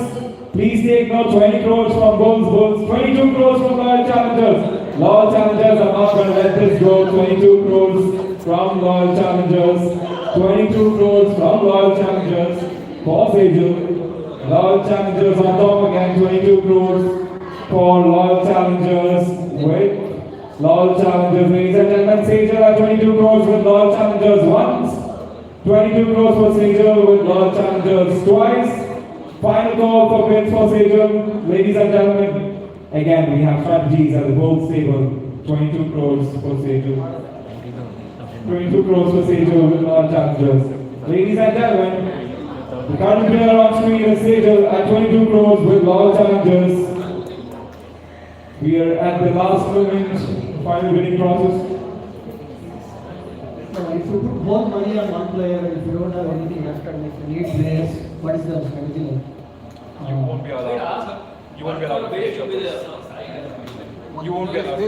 Please take note, 20 crores from Bulls. 22 crores from Royal Challengers. Royal Challengers are not going to let this go. 22 crores from Royal Challengers. 22 crores from Royal Challengers for Sejal. Royal Challengers on top again. 22 crores for Royal Challengers with Royal Challengers. Ladies and gentlemen, Sejal at 22 crores with Royal Challengers once. 22 crores for Sejal with Royal Challengers twice. Final call for bids for Sejal. Ladies and gentlemen, again, we have strategies at the Bulls table. 22 crores for Sejal. 22 crores for Sejal with Royal Challengers. Ladies and gentlemen, the current player on screen is Sejal at 22 crores with Royal Challengers. We are at the last moment, final bidding process. If you put more money on one player and if you don't have anything left and if you need players, what is the strategy like? You won't be allowed. You won't be allowed to finish your bid. You won't be allowed.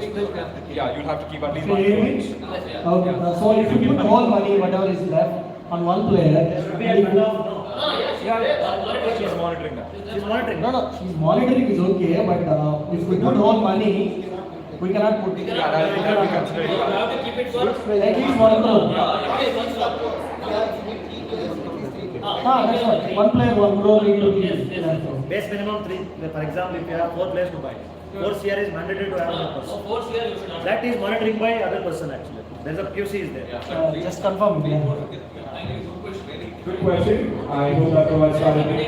Yeah, you'll have to keep at least 1 crore. Okay, so if you put all money, whatever is left, on one player, She's monitoring that. She's monitoring. No, she's monitoring is okay, but if we put all money, we cannot put it. Yeah, that will be considered. At least 1 crore. That's right. One player, 1 crore into the Base minimum 3. For example, if you have 4 players to buy, 4 CR is mandatory to have one person. 4 CR you should not. That is monitoring by other person actually. There's a QC is there. just confirm. Good question. I hope that provides clarity.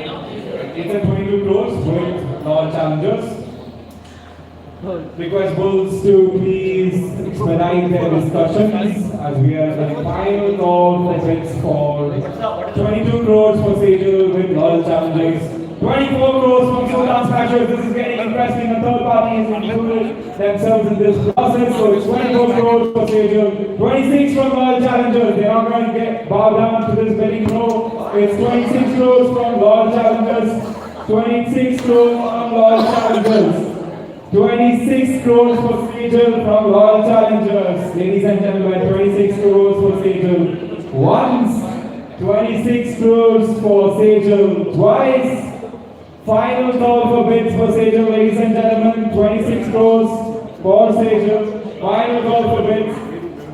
It's at 22 crores with Royal Challengers. Request Bulls to please expedite their discussions as we are at the final call for bids for 22 crores for Sejal with Royal Challengers. 24 crores from Sultan Smashers. This is getting interesting. A third party has included themselves in this process. So it's 24 crores for Sejal. 26 from Royal Challengers. They're not going to get bow down to this bidding row. It's 26 crores from Royal Challengers. 26 crores from Royal Challengers. 26 crores for Sejal from Royal Challengers. Ladies and gentlemen, 26 crores for Sejal once. 26 crores for Sejal twice. Final call for bids for Sejal, ladies and gentlemen. 26 crores for Sejal. Final call for bids.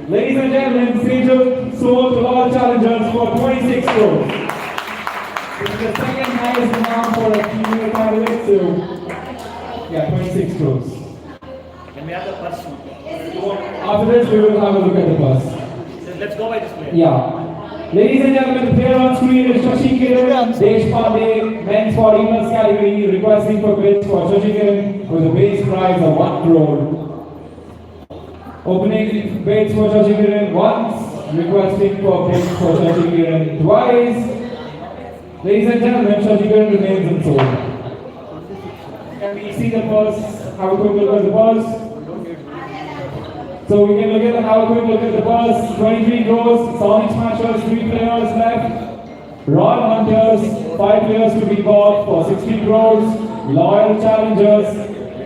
Ladies and gentlemen, Sejal sold to all challengers for 26 crores. This is the second highest amount for a female candidate, so yeah, 26 crores. Can we have the first one? After this, we will have a look at the bus. So let's go by this way. Yeah. Ladies and gentlemen, the player on screen is Shashi Kiran Deshpande, men's 40 plus category, requesting for bids for Shashi Kiran with a base price of 1 crore. Opening bids for Shashi Kiran once, requesting for bids for Shashi Kiran twice. Ladies and gentlemen, Shashi Kiran remains unsold. Can we see the purse? Have a quick look at the purse. So we can have a quick look at the purse. 23 crores, Sonic Smashers, 3 players left. Royal Hunters, 5 players to be bought for 16 crores. Loyal Challengers,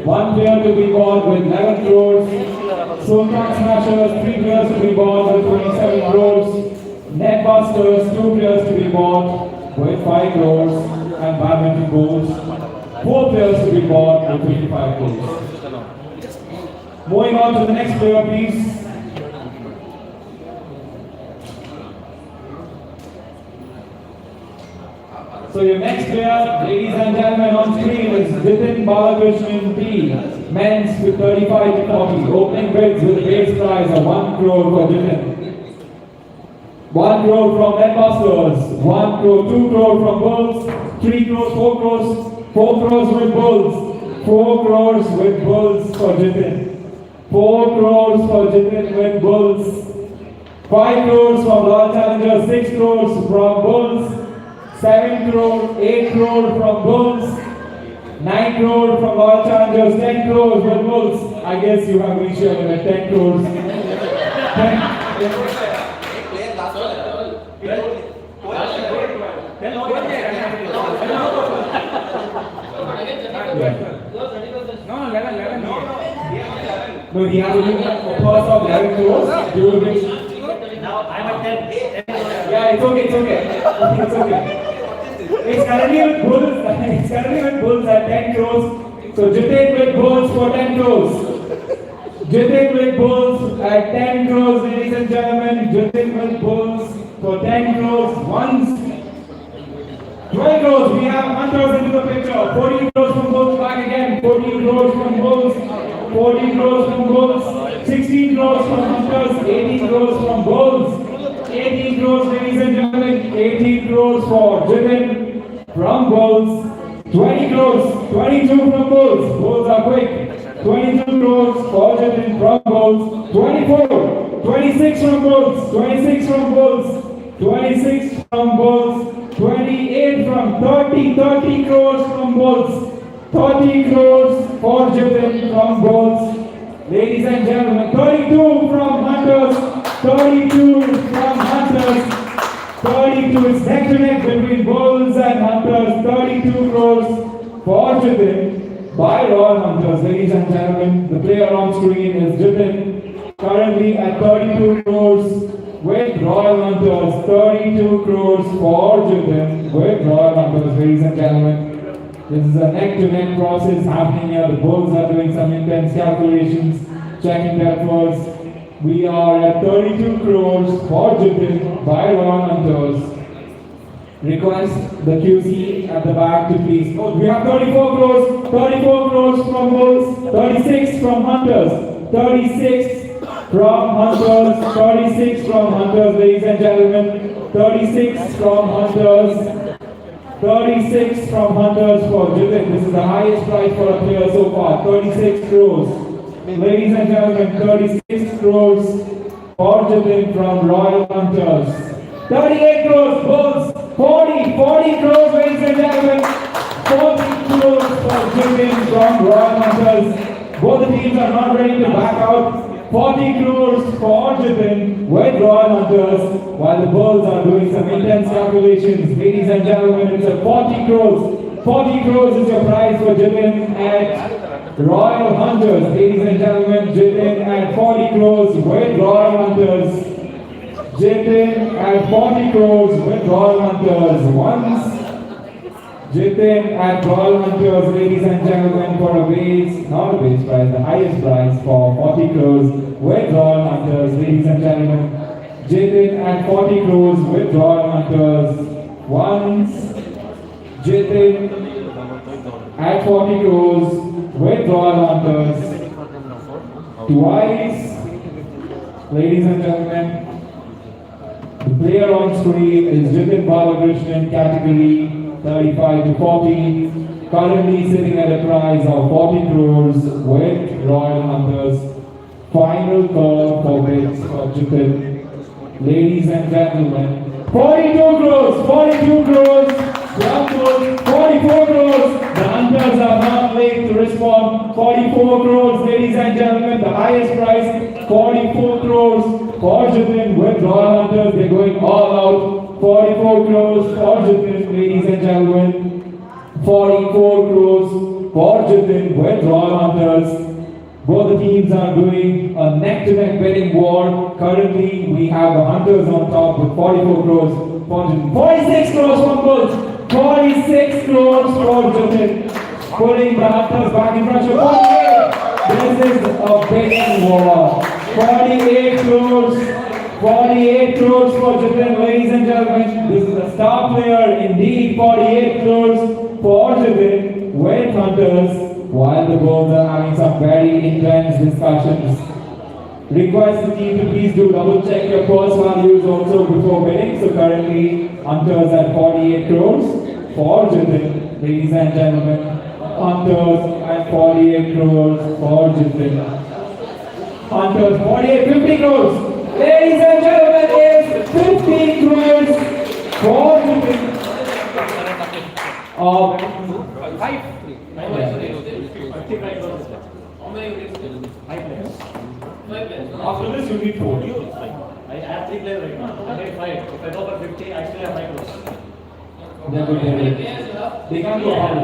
1 player to be bought with 11 crores. Sultan Smashers, 3 players to be bought with 27 crores. Netbusters, 2 players to be bought with 5 crores. And Badminton Bulls, 4 players to be bought with 55 crores. Moving on to the next player, please. So your next player, ladies and gentlemen, on screen is Jitin Balakrishnan P. Men's with 35 to 40. Opening bids with base price of 1 crore for Jitin. 1 crore from Netbusters. 1 crore, 2 crore from Bulls. 3 crores, 4 crores. 4 crores with Bulls. 4 crores with Bulls for Jitin. 4 crores for Jitin with Bulls. 5 crores from Royal Challengers, 6 crores from Bulls. 7 crore, 8 crore from Bulls. 9 crore from Royal Challengers, 10 crores with Bulls. I guess you have reached your limit, 10 crores. No, he has a purse of 11 crores. You will reach. Now I'm at 10. Yeah, it's okay, it's okay. It's okay. It's currently with Bulls. It's currently with Bulls at 10 crores. So Jitin with Bulls for 10 crores. Jitin with Bulls at 10 crores, ladies and gentlemen. Jitin with Bulls for 10 crores. Once. 12 crores, we have Hunters into the picture. 14 crores from Bulls, back again. 14 crores from Bulls. 14 crores from Bulls. 16 crores from Hunters. 18 crores from Bulls. 18 crores, ladies and gentlemen. 18 crores for Jitin from Bulls. 20 crores, 22 from Bulls. Bulls are quick. 22 crores for Jitin from Bulls. 24, 26 from Bulls. 26 from Bulls. 26 from Bulls. 28 from 30 crores from Bulls. 30 crores for Jitin from Bulls. Ladies and gentlemen, 32 from Hunters. 32 from Hunters. 32 is neck to neck between Bulls and Hunters. 32 crores for Jitin by Royal Hunters. Ladies and gentlemen, the player on screen is Jitin, currently at 32 crores with Royal Hunters. 32 crores for Jitin with Royal Hunters. Ladies and gentlemen, this is a neck-to-neck process happening here. The Bulls are doing some intense calculations, checking their purse. We are at 32 crores for Jitin by Royal Hunters. Request the QC at the back to please. Oh, we have 34 crores. 34 crores from Bulls. 36 from Hunters. 36 from Hunters. 36 from Hunters, ladies and gentlemen. 36 from Hunters. 36 from Hunters for Jitin. This is the highest price for a player so far. 36 crores. Ladies and gentlemen, 36 crores for Jitin from Royal Hunters. 38 crores, Bulls. 40 crores, ladies and gentlemen. 40 crores for Jitin from Royal Hunters. Both the teams are not ready to back out. 40 crores for Jitin with Royal Hunters, while the Bulls are doing some intense calculations. Ladies and gentlemen, it's a 40 crores. 40 crores is your prize for Jitin at Royal Hunters. Ladies and gentlemen, Jitin at 40 crores with Royal Hunters. Jitin at 40 crores with Royal Hunters. Once. Jitin at Royal Hunters, ladies and gentlemen, for a base, not a base prize, the highest prize for 40 crores with Royal Hunters, ladies and gentlemen. Jitin at 40 crores with Royal Hunters. Once. Jitin at 40 crores with Royal Hunters. Twice. Ladies and gentlemen. The player on screen is Jitin Balakrishnan, category 35 to 40, currently sitting at a prize of 40 crores with Royal Hunters. Final call for bids for Jitin. Ladies and gentlemen, 42 crores, 42 crores, 44 crores. The Hunters are not late to respond. 44 crores, ladies and gentlemen, the highest price, 44 crores for Jitin with Royal Hunters. They're going all out. 44 crores for Jitin, ladies and gentlemen. 44 crores for Jitin with Royal Hunters. Both the teams are doing a neck-to-neck betting war. Currently, we have the Hunters on top with 44 crores for Jitin. 46 crores from Bulls. 46 crores for Jitin. Putting the Hunters back in pressure. 48. This is a betting war. 48 crores. 48 crores for Jitin, ladies and gentlemen. This is a star player indeed. 48 crores for Jitin with Hunters. While the Bulls are having some very intense discussions. Request the team to please do double check your purse values also before bidding. So currently Hunters at 48 crores for Jitin, ladies and gentlemen. Hunters at 48 crores for Jitin. Hunters 50 crores. Ladies and gentlemen, is 50 crores for Jitin. After this, you need 4. I have 3 players right now. I need 5. If I go for 50, I still have 5 crores. They're good. They can't go hard.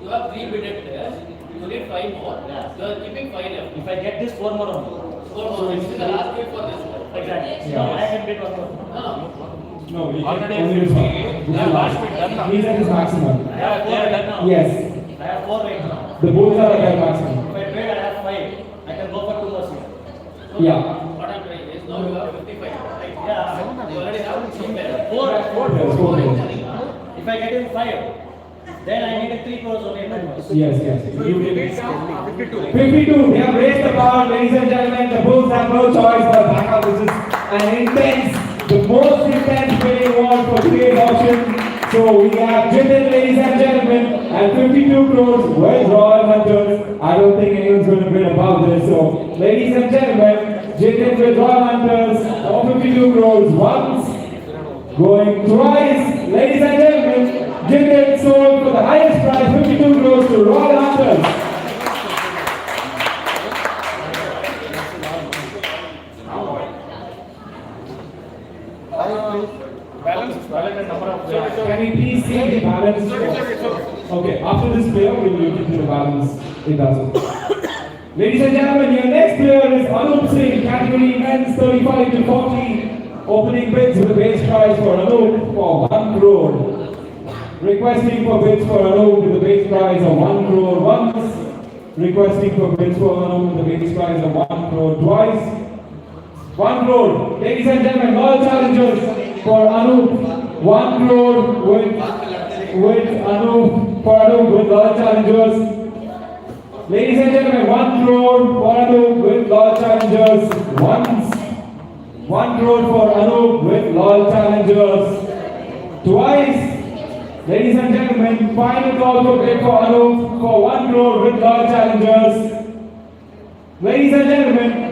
You have 3 bidded players. You need 5 more. Yeah. You are keeping 5 left. If I get this, 4 more only. 4 more. This is the last bid for this one. Exactly. Yeah. No, I can bid 1 more. No, we can only this one. This is the last. He's at his maximum. I have 4 right now. Yes. I have 4 right now. The Bulls are at their maximum. If I trade, I have 5. I can go for 2 more here. Yeah. What I'm trying is now you have 55. Right? Yeah. You already have 3 players. 4. Yes, 4 crores. If I get in 5, then I need 3 crores only. Yes. You did 52. They have raised the bar, ladies and gentlemen. The Bulls have no choice but back up. This is an intense, the most intense bidding war for today's auction. So we have Jitin, ladies and gentlemen, at 52 crores with Royal Hunters. I don't think anyone's going to bid above this. So, ladies and gentlemen, Jitin with Royal Hunters of 52 crores once, going twice. Ladies and gentlemen, Jitin sold for the highest price, 52 crores to Royal Hunters. Can we please see the balance? Okay, after this player, we will look into the balance. It doesn't. Ladies and gentlemen, your next player is Anup Singh, category men's 35 to 40. Opening bids with a base price for Anup for 1 crore. Requesting for bids for Anup with a base price of 1 crore once. Requesting for bids for Anup with a base price of 1 crore twice. 1 crore. Ladies and gentlemen, all challengers for Anup. 1 crore with Anup, for Anup with all challengers. Ladies and gentlemen, 1 crore for Anup with all challengers once. 1 crore for Anup with all challengers twice. Ladies and gentlemen, final call for bid for Anup for 1 crore with all challengers. Ladies and gentlemen,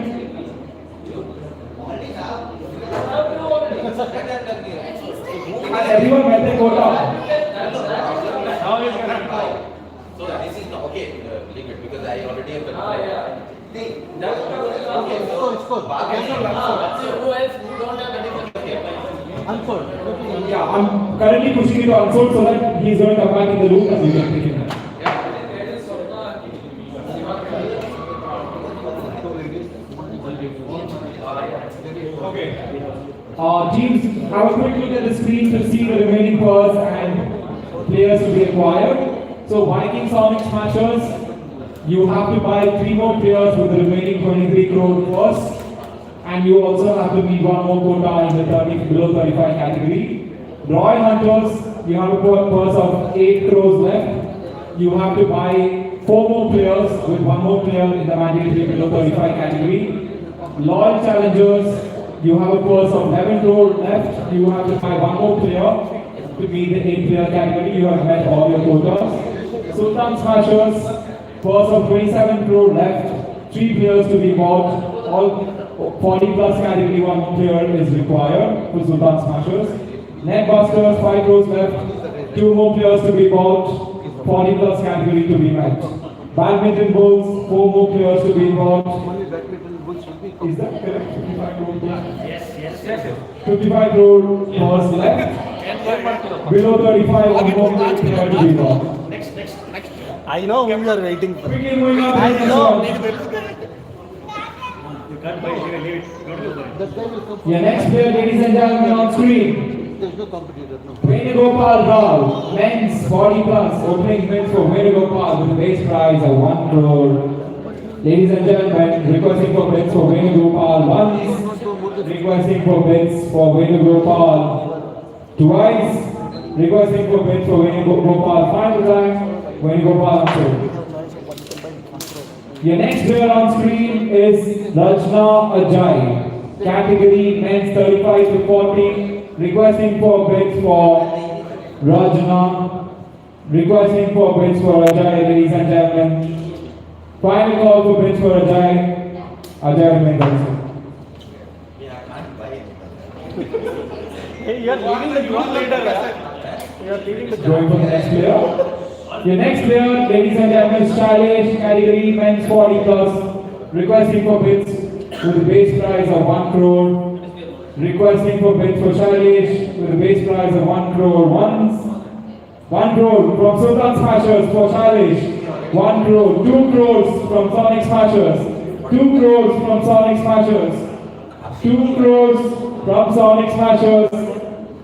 has everyone met their quota? So this is not okay, leave it because I already have the Yeah, I'm currently pushing it to unfold so that he's going to come back in the room and we can pick him up. Okay. Teams, have a quick look at the screen to see the remaining pairs and players to be acquired. So Viking Sonic Smashers, you have to buy 3 more players with the remaining 23 crore first. And you also have to meet 1 more quota in the below 35 category. Royal Hunters, you have a purse of 8 crores left. You have to buy 4 more players with 1 more player in the mandatory below 35 category. Loyal Challengers, you have a purse of 11 crore left. You have to buy 1 more player to meet the 8 player category. You have met all your quotas. Sultan Smashers, purse of 27 crore left. 3 players to be bought. All 40 plus category, 1 more player is required for Sultan Smashers. Netbusters, 5 crores left. 2 more players to be bought. 40 plus category to be met. Badminton Bulls, 4 more players to be bought. Is that correct? 55 crore? Yes. 55 crore purse left. Below 35, 1 more player to be bought. Next. I know whom you are waiting for. Quickly moving on. I know. You can't buy it, leave it. Don't go for it. Your next player, ladies and gentlemen, on screen. There's no competitor, no. Venugopal Rao, men's 40 plus, opening bids for Venugopal with a base prize of 1 crore. Ladies and gentlemen, requesting for bids for Venugopal once, requesting for bids for Venugopal twice, requesting for bids for Venugopal 5 times, Venugopal once. Your next player on screen is Rajna Ajay, category men's 35 to 40, requesting for bids for Rajna, requesting for bids for Ajay, ladies and gentlemen. Final call for bids for Ajay. Ajay remains also. Hey, you are leading the group leader. You are leading the group. Going for the next player. Your next player, ladies and gentlemen, stylish category men's 40 plus, requesting for bids with a base price of 1 crore. Requesting for bids for stylish with a base price of 1 crore once. 1 crore from Sultan Smashers for stylish. 1 crore. 2 crores from Sonic Smashers. 2 crores from Sonic Smashers. 2 crores from Sonic Smashers.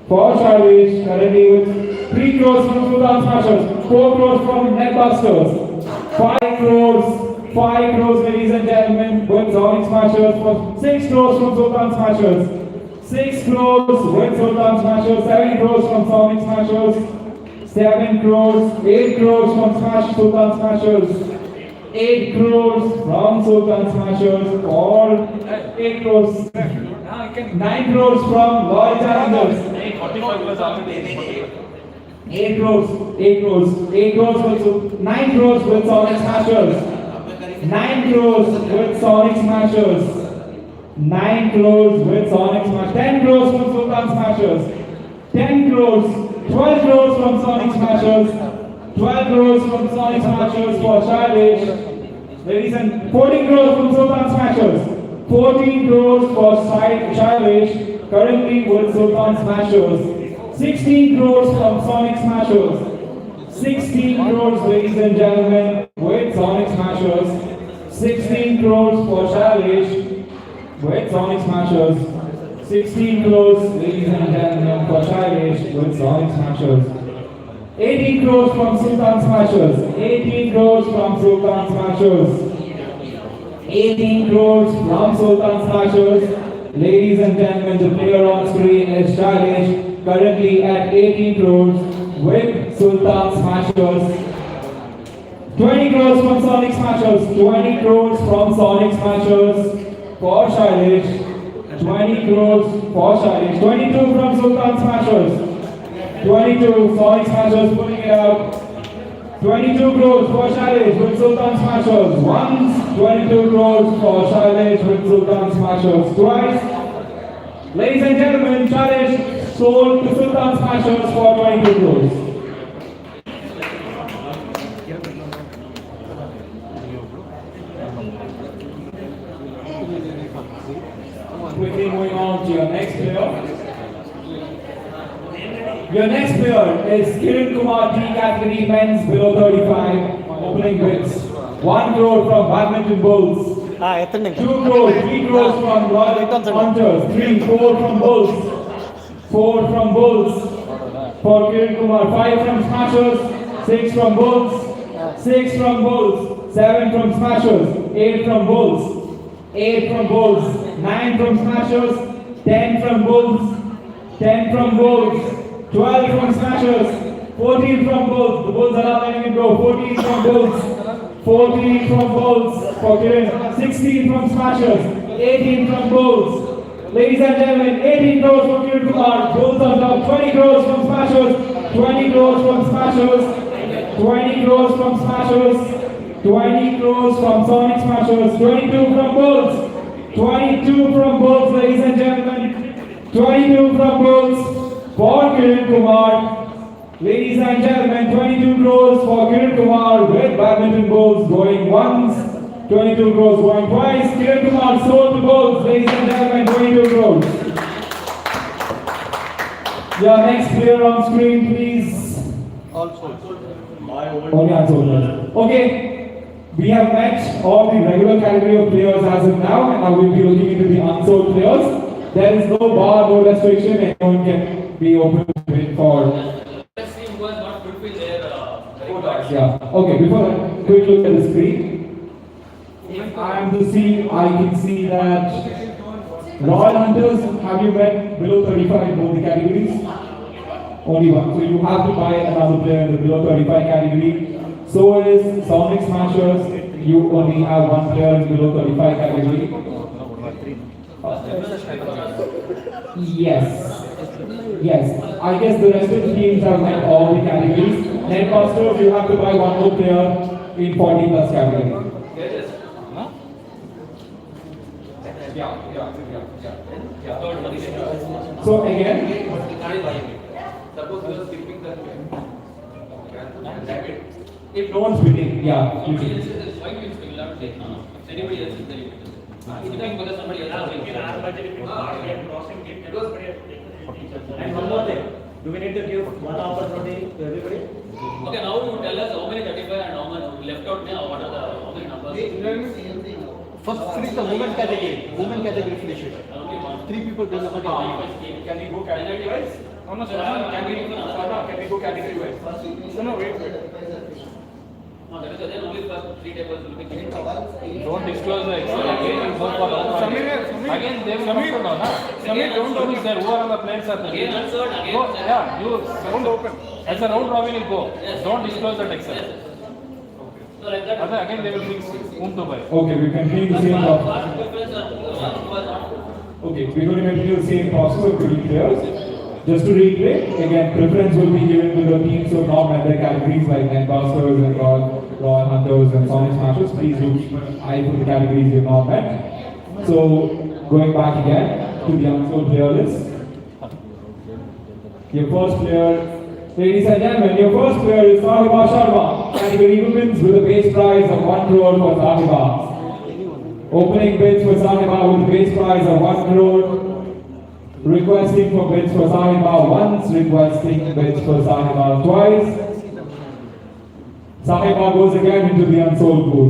For stylish, currently with 3 crores from Sultan Smashers, 4 crores from Netbusters, 5 crores, ladies and gentlemen, with Sonic Smashers, for 6 crores from Sultan Smashers, 6 crores with Sultan Smashers, 7 crores from Sonic Smashers, 7 crores, 8 crores from Sultan Smashers, 8 crores from Sultan Smashers, or 8 crores, 9 crores from Loyal Challengers. 8 crores with 9 crores with Sonic Smashers. 9 crores with Sonic Smashers. 9 crores with Sonic Smashers. 10 crores from Sultan Smashers. 10 crores. 12 crores from Sonic Smashers. 12 crores from Sonic Smashers for Childish. Ladies and 14 crores from Sultan Smashers. 14 crores for Childish. Currently with Sultan Smashers. 16 crores from Sonic Smashers. 16 crores, ladies and gentlemen, with Sonic Smashers. 16 crores for Childish with Sonic Smashers. 16 crores, ladies and gentlemen, for Childish with Sonic Smashers. 18 crores from Sultan Smashers. 18 crores from Sultan Smashers. 18 crores from Sultan Smashers. Ladies and gentlemen, the player on screen is Childish, currently at 18 crores with Sultan Smashers. 20 crores from Sonic Smashers. 20 crores from Sonic Smashers for Childish. 20 crores for Childish. 22 from Sultan Smashers. 22, Sonic Smashers pulling it out. 22 crores for Childish with Sultan Smashers once. 22 crores for Childish with Sultan Smashers twice. Ladies and gentlemen, Childish sold to Sultan Smashers for 22 crores. Quickly moving on to your next player. Your next player is Kiran Kumar T category men's below 35 opening bids. 1 crore from Badminton Bulls. 2 crores, 3 crores from Royal Hunters. 3, 4 from Bulls. 4 from Bulls. for Kiran Kumar. 5 from Smashers, 6 from Bulls, 6 from Bulls, 7 from Smashers, 8 from Bulls, 8 from Bulls, 9 from Smashers, 10 from Bulls, 10 from Bulls, 12 from Smashers, 14 from Bulls. The Bulls are not letting it go. 14 from Bulls, 14 from Bulls for Kiran, 16 from Smashers, 18 from Bulls. Ladies and gentlemen, 18 crores from Kiran Kumar, Bulls on top, 20 crores from Smashers, 20 crores from Smashers, 20 crores from Smashers, 20 crores from Sonic Smashers, 22 from Bulls, 22 from Bulls, ladies and gentlemen, 22 from Bulls for Kiran Kumar. Ladies and gentlemen, 22 crores for Kiran Kumar with Badminton Bulls going once, 22 crores going twice. Kiran Kumar sold the Bulls, ladies and gentlemen, 22 crores. Your next player on screen, please. Only unsold players. Okay, we have met all the regular category of players as of now, and now we'll be looking into the unsold players. There is no bar, no restriction, anyone can be open to bid for. Let's see who has not fulfilled their requirements. Yeah. Okay, before that, quick look at the screen. If I am to see, I can see that Royal Hunters, have you met below 35 in both the categories? Only one. So you have to buy another player in the below 35 category. So is Sonic Smashers, you only have one player in below 35 category. Yes. Yes. I guess the rest of the teams have met all the categories. Netbusters, you have to buy one more player in 40 plus category. So again, suppose you are skipping the if no one's winning, yeah. You somebody can. else is why you will have to take. If anybody else is there, you can. Skipping because somebody else is And one more thing, do we need to give one opportunity to everybody? Okay, now you tell us how many 35 and how much left out now, what are the how many numbers? First finish the women category. Women category finish it. Only one. 3 people do the Can we go category wise? No, no, sir. Can we go category wise? No, wait. No, that is then only first 3 tables will be given. Don't disclose the Excel again. Again, they will come to know, na? Samir, don't open there. Who are on the players are there? Again answered, again. Go, yeah, you don't open. As a round robin, you go. Don't disclose that Excel. So like that. Other again, they will fix whom to buy. Okay, we continue the same process. First preference are who are not. Okay, we're going to continue the same process of picking players. Just to reiterate, again, preference will be given to the teams who have not met their categories like Netbusters and Royal Hunters and Sonic Smashers. Please do keep an eye for the categories you have not met. So, going back again to the unsold player list. Your first player, ladies and gentlemen, your first player is Sannajaji Sharma, category women's with a base prize of 1 crore for Sannajaji. Opening bids for Sannajaji with a base prize of 1 crore. Requesting for bids for Sannajaji once, requesting bids for Sannajaji twice. Sannajaji goes again into the unsold pool.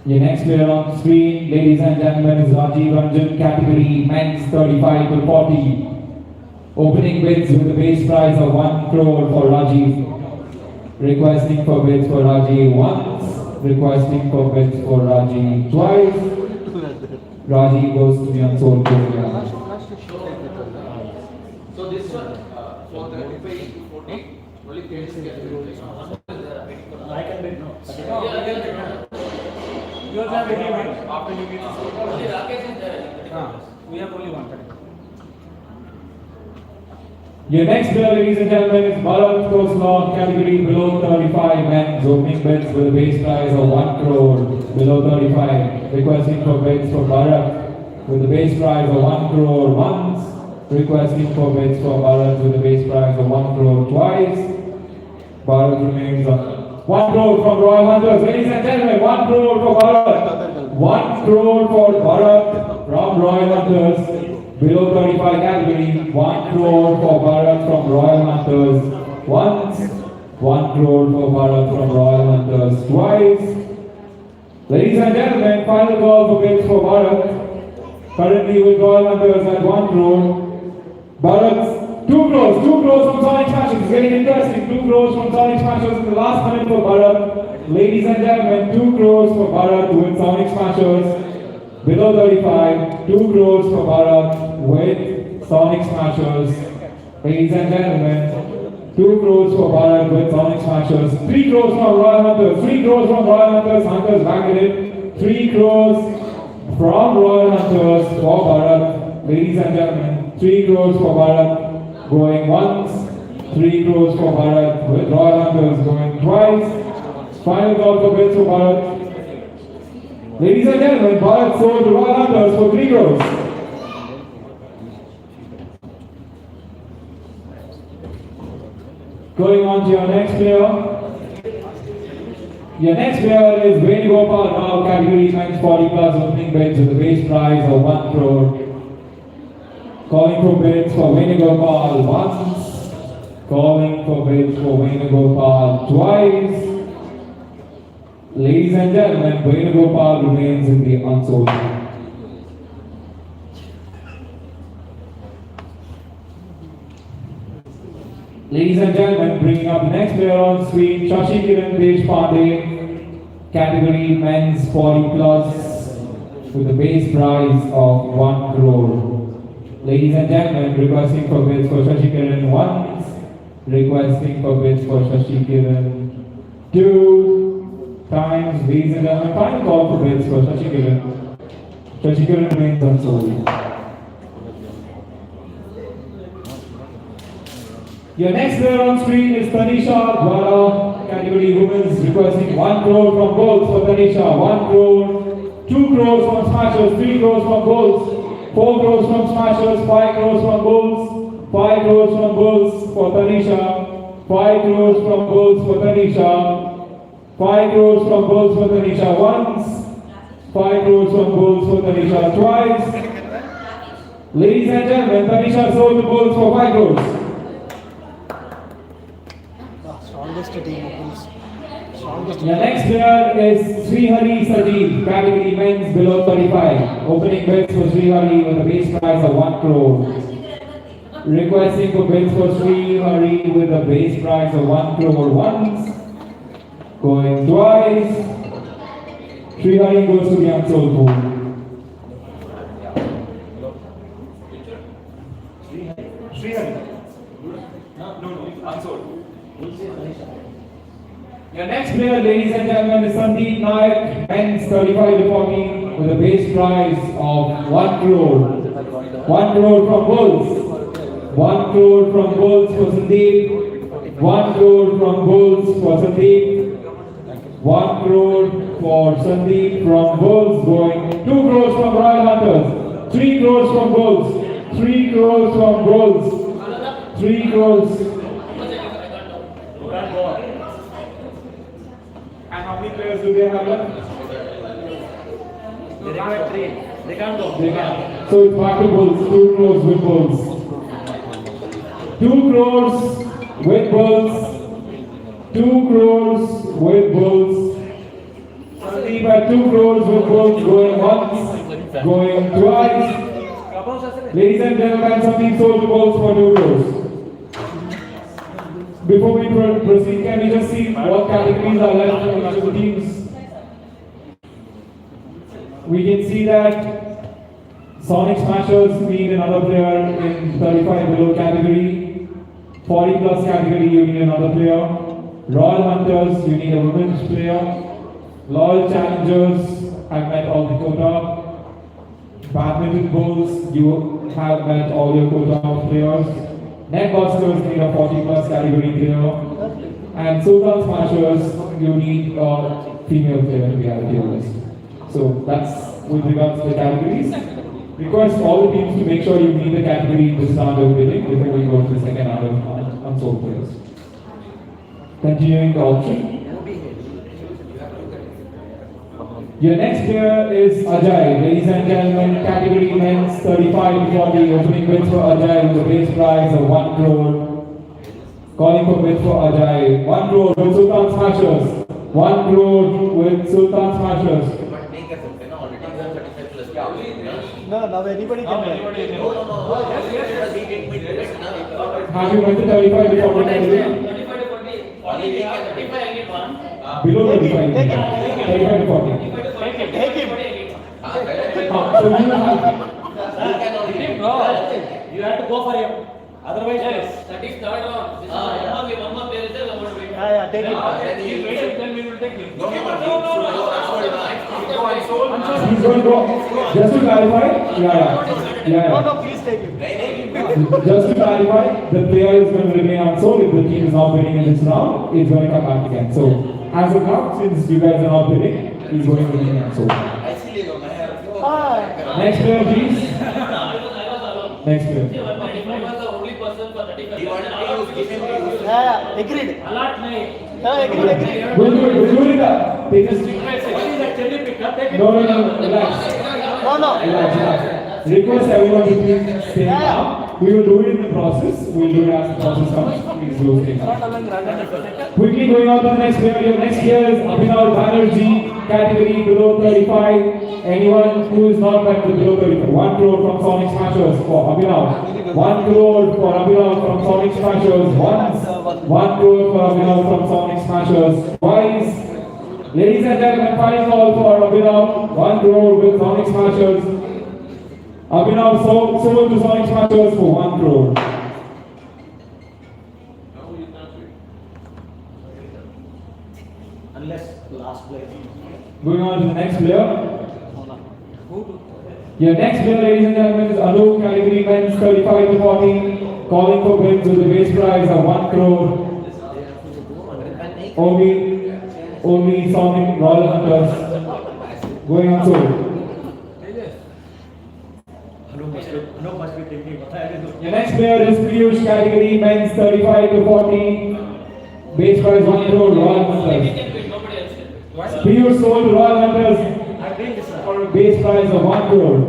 Your next player on the screen, ladies and gentlemen, is Rajiv Ranjan, category men's 35 to 40. Opening bids with a base price of 1 crore for Rajiv. Requesting for bids for Rajiv once, requesting for bids for Rajiv twice. Rajiv goes to the unsold pool. So this one for the 35 to 40 only 30 I can bid no. You also have any one after you get only Rakesh is there. we have only one. Your next player, ladies and gentlemen, is Bharat Koslov, category below 35 men's. Opening bids with a base price of 1 crore below 35. Requesting for bids for Bharat with a base price of 1 crore once. Requesting for bids for Bharat with a base price of 1 crore twice. Bharat remains on 1 crore from Royal Hunters. Ladies and gentlemen, 1 crore for Bharat. 1 crore for Bharat from Royal Hunters. Below 35 category, 1 crore for Bharat from Royal Hunters once, 1 crore for Bharat from Royal Hunters twice. Ladies and gentlemen, final call for bids for Bharat. Currently with Royal Hunters at 1 crore. Bharat, 2 crores. 2 crores from Sonic Smashers. It's getting interesting. 2 crores from Sonic Smashers in the last minute for Bharat. Ladies and gentlemen, 2 crores for Bharat with Sonic Smashers. Below 35, 2 crores for Bharat with Sonic Smashers. Ladies and gentlemen, 2 crores for Bharat with Sonic Smashers. 3 crores from Royal Hunters. 3 crores from Royal Hunters. Hunters back at it. 3 crores from Royal Hunters for Bharat. Ladies and gentlemen, 3 crores for Bharat going once. 3 crores for Bharat with Royal Hunters going twice. Final call for bids for Bharat. Ladies and gentlemen, Bharat sold to Royal Hunters for 3 crores. Going on to your next player. Your next player is Venugopal Rao, category men's 40 plus, opening bids with a base price of 1 crore. Calling for bids for Venugopal once. Calling for bids for Venugopal twice. Ladies and gentlemen, Venugopal remains in the unsold. Ladies and gentlemen, bringing up the next player on screen, Shashi Kiran Deshpande, category men's 40 plus, with a base price of 1 crore. Ladies and gentlemen, requesting for bids for Shashi Kiran once, requesting for bids for Shashi Kiran 2 times. Ladies and gentlemen, final call for bids for Shashi Kiran. Shashi Kiran remains unsold. Your next player on screen is Tanisha Dwara, category women's, requesting 1 crore from Bulls for Tanisha. 1 crore, 2 crores from Smashers, 3 crores from Bulls, 4 crores from Smashers, 5 crores from Bulls, 5 crores from Bulls for Tanisha, 5 crores from Bulls for Tanisha, 5 crores from Bulls for Tanisha once, 5 crores from Bulls for Tanisha twice. Ladies and gentlemen, Tanisha sold the Bulls for 5 crores. The next player is Srihari Sajeev, category men's below 35. Opening bids for Srihari with a base price of 1 crore. Requesting for bids for Srihari with a base price of 1 crore once. Going twice. Srihari goes to the unsold pool. Srihari. No, unsold. Your next player, ladies and gentlemen, is Sandeep Nayak, men's 35 to 40, with a base price of 1 crore. 1 crore from Bulls. 1 crore from Bulls for Sandeep. 1 crore from Bulls for Sandeep. 1 crore for Sandeep from Bulls, going 2 crores from Royal Hunters. 3 crores from Bulls. 3 crores from Bulls. 3 crores. And how many players do they have left? They can't go. They can't. So it's back to Bulls. 2 crores with Bulls. 2 crores with Bulls. 2 crores with Bulls. Sandeep at 2 crores with Bulls, going once, going twice. Ladies and gentlemen, Sandeep sold the Bulls for 2 crores. Before we proceed, can we just see what categories are left for each of the teams? We can see that Sonic Smashers need another player in 35 below category. 40 plus category, you need another player. Royal Hunters, you need a women's player. Loyal Challengers, I've met all the quota. Badminton Bulls, you have met all your quota of players. Netbusters need a 40 plus category player. And Sultan Smashers, you need a female player to be added to your list. So that's with regards to the categories. Request all the teams to make sure you meet the category this round of bidding before we go to the second round of unsold players. Continuing the auction. Your next player is Ajay. Ladies and gentlemen, category men's 35 to 40, opening bids for Ajay with a base price of 1 crore. Calling for bids for Ajay. 1 crore with Sultan Smashers. 1 crore with Sultan Smashers. But make a already 35 plus. No, now anybody can play. Have you went to 35 to 40 category? Below 35. 35 to 40. Take him. So you have. You have to go for him. Otherwise, yes. That is third round. One more player is there. Yeah, take him. Then we will take him. No, He's going to go. Just to clarify. Yeah. No, no, please take him. Just to clarify, the player is going to remain unsold if the team is not winning in this round. It's going to come back again. So, as of now, since you guys are not winning, he's going to remain unsold. Next player, please. Next player. Yeah, agreed. Yeah, agreed. We'll do it. Take a No, relax. No. Relax. Request everyone to please stay calm. We will do it in the process. We'll do it as the process comes. Please do stay calm. Quickly going on to the next player. Your next player is Abhinav Banerjee, category below 35. Anyone who is not back to below 35. 1 crore from Sonic Smashers for Abhinav. 1 crore for Abhinav from Sonic Smashers. 1 crore for Abhinav from Sonic Smashers. Twice. Ladies and gentlemen, final call for Abhinav. 1 crore with Sonic Smashers. Abhinav sold to Sonic Smashers for 1 crore. Unless last player. Going on to the next player. Your next player, ladies and gentlemen, is Anup, category men's 35 to 40, calling for bids with a base price of 1 crore. Only Sonic Royal Hunters. Going on sold. Your next player is Piyush, category men's 35 to 40, base price 1 crore, Royal Hunters. Piyush sold to Royal Hunters for a base price of 1 crore.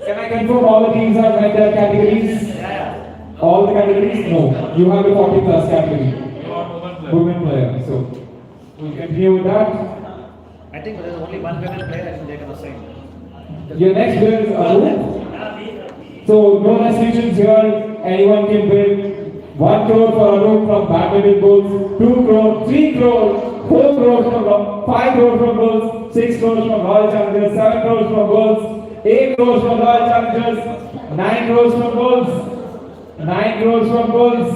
Can I confirm all the teams have met their categories? All the categories? No. You have a 40 plus category. Women player. So, we'll continue with that. I think there is only one women player. I think they can assign. Your next player is Anup. So, no restrictions here. Anyone can bid 1 crore for Anup from Badminton Bulls, 2 crore, 3 crore, 4 crore from 5 crore from Bulls, 6 crores from Royal Challengers, 7 crores from Bulls, 8 crores from Royal Challengers, 9 crores from Bulls, 9 crores from Bulls,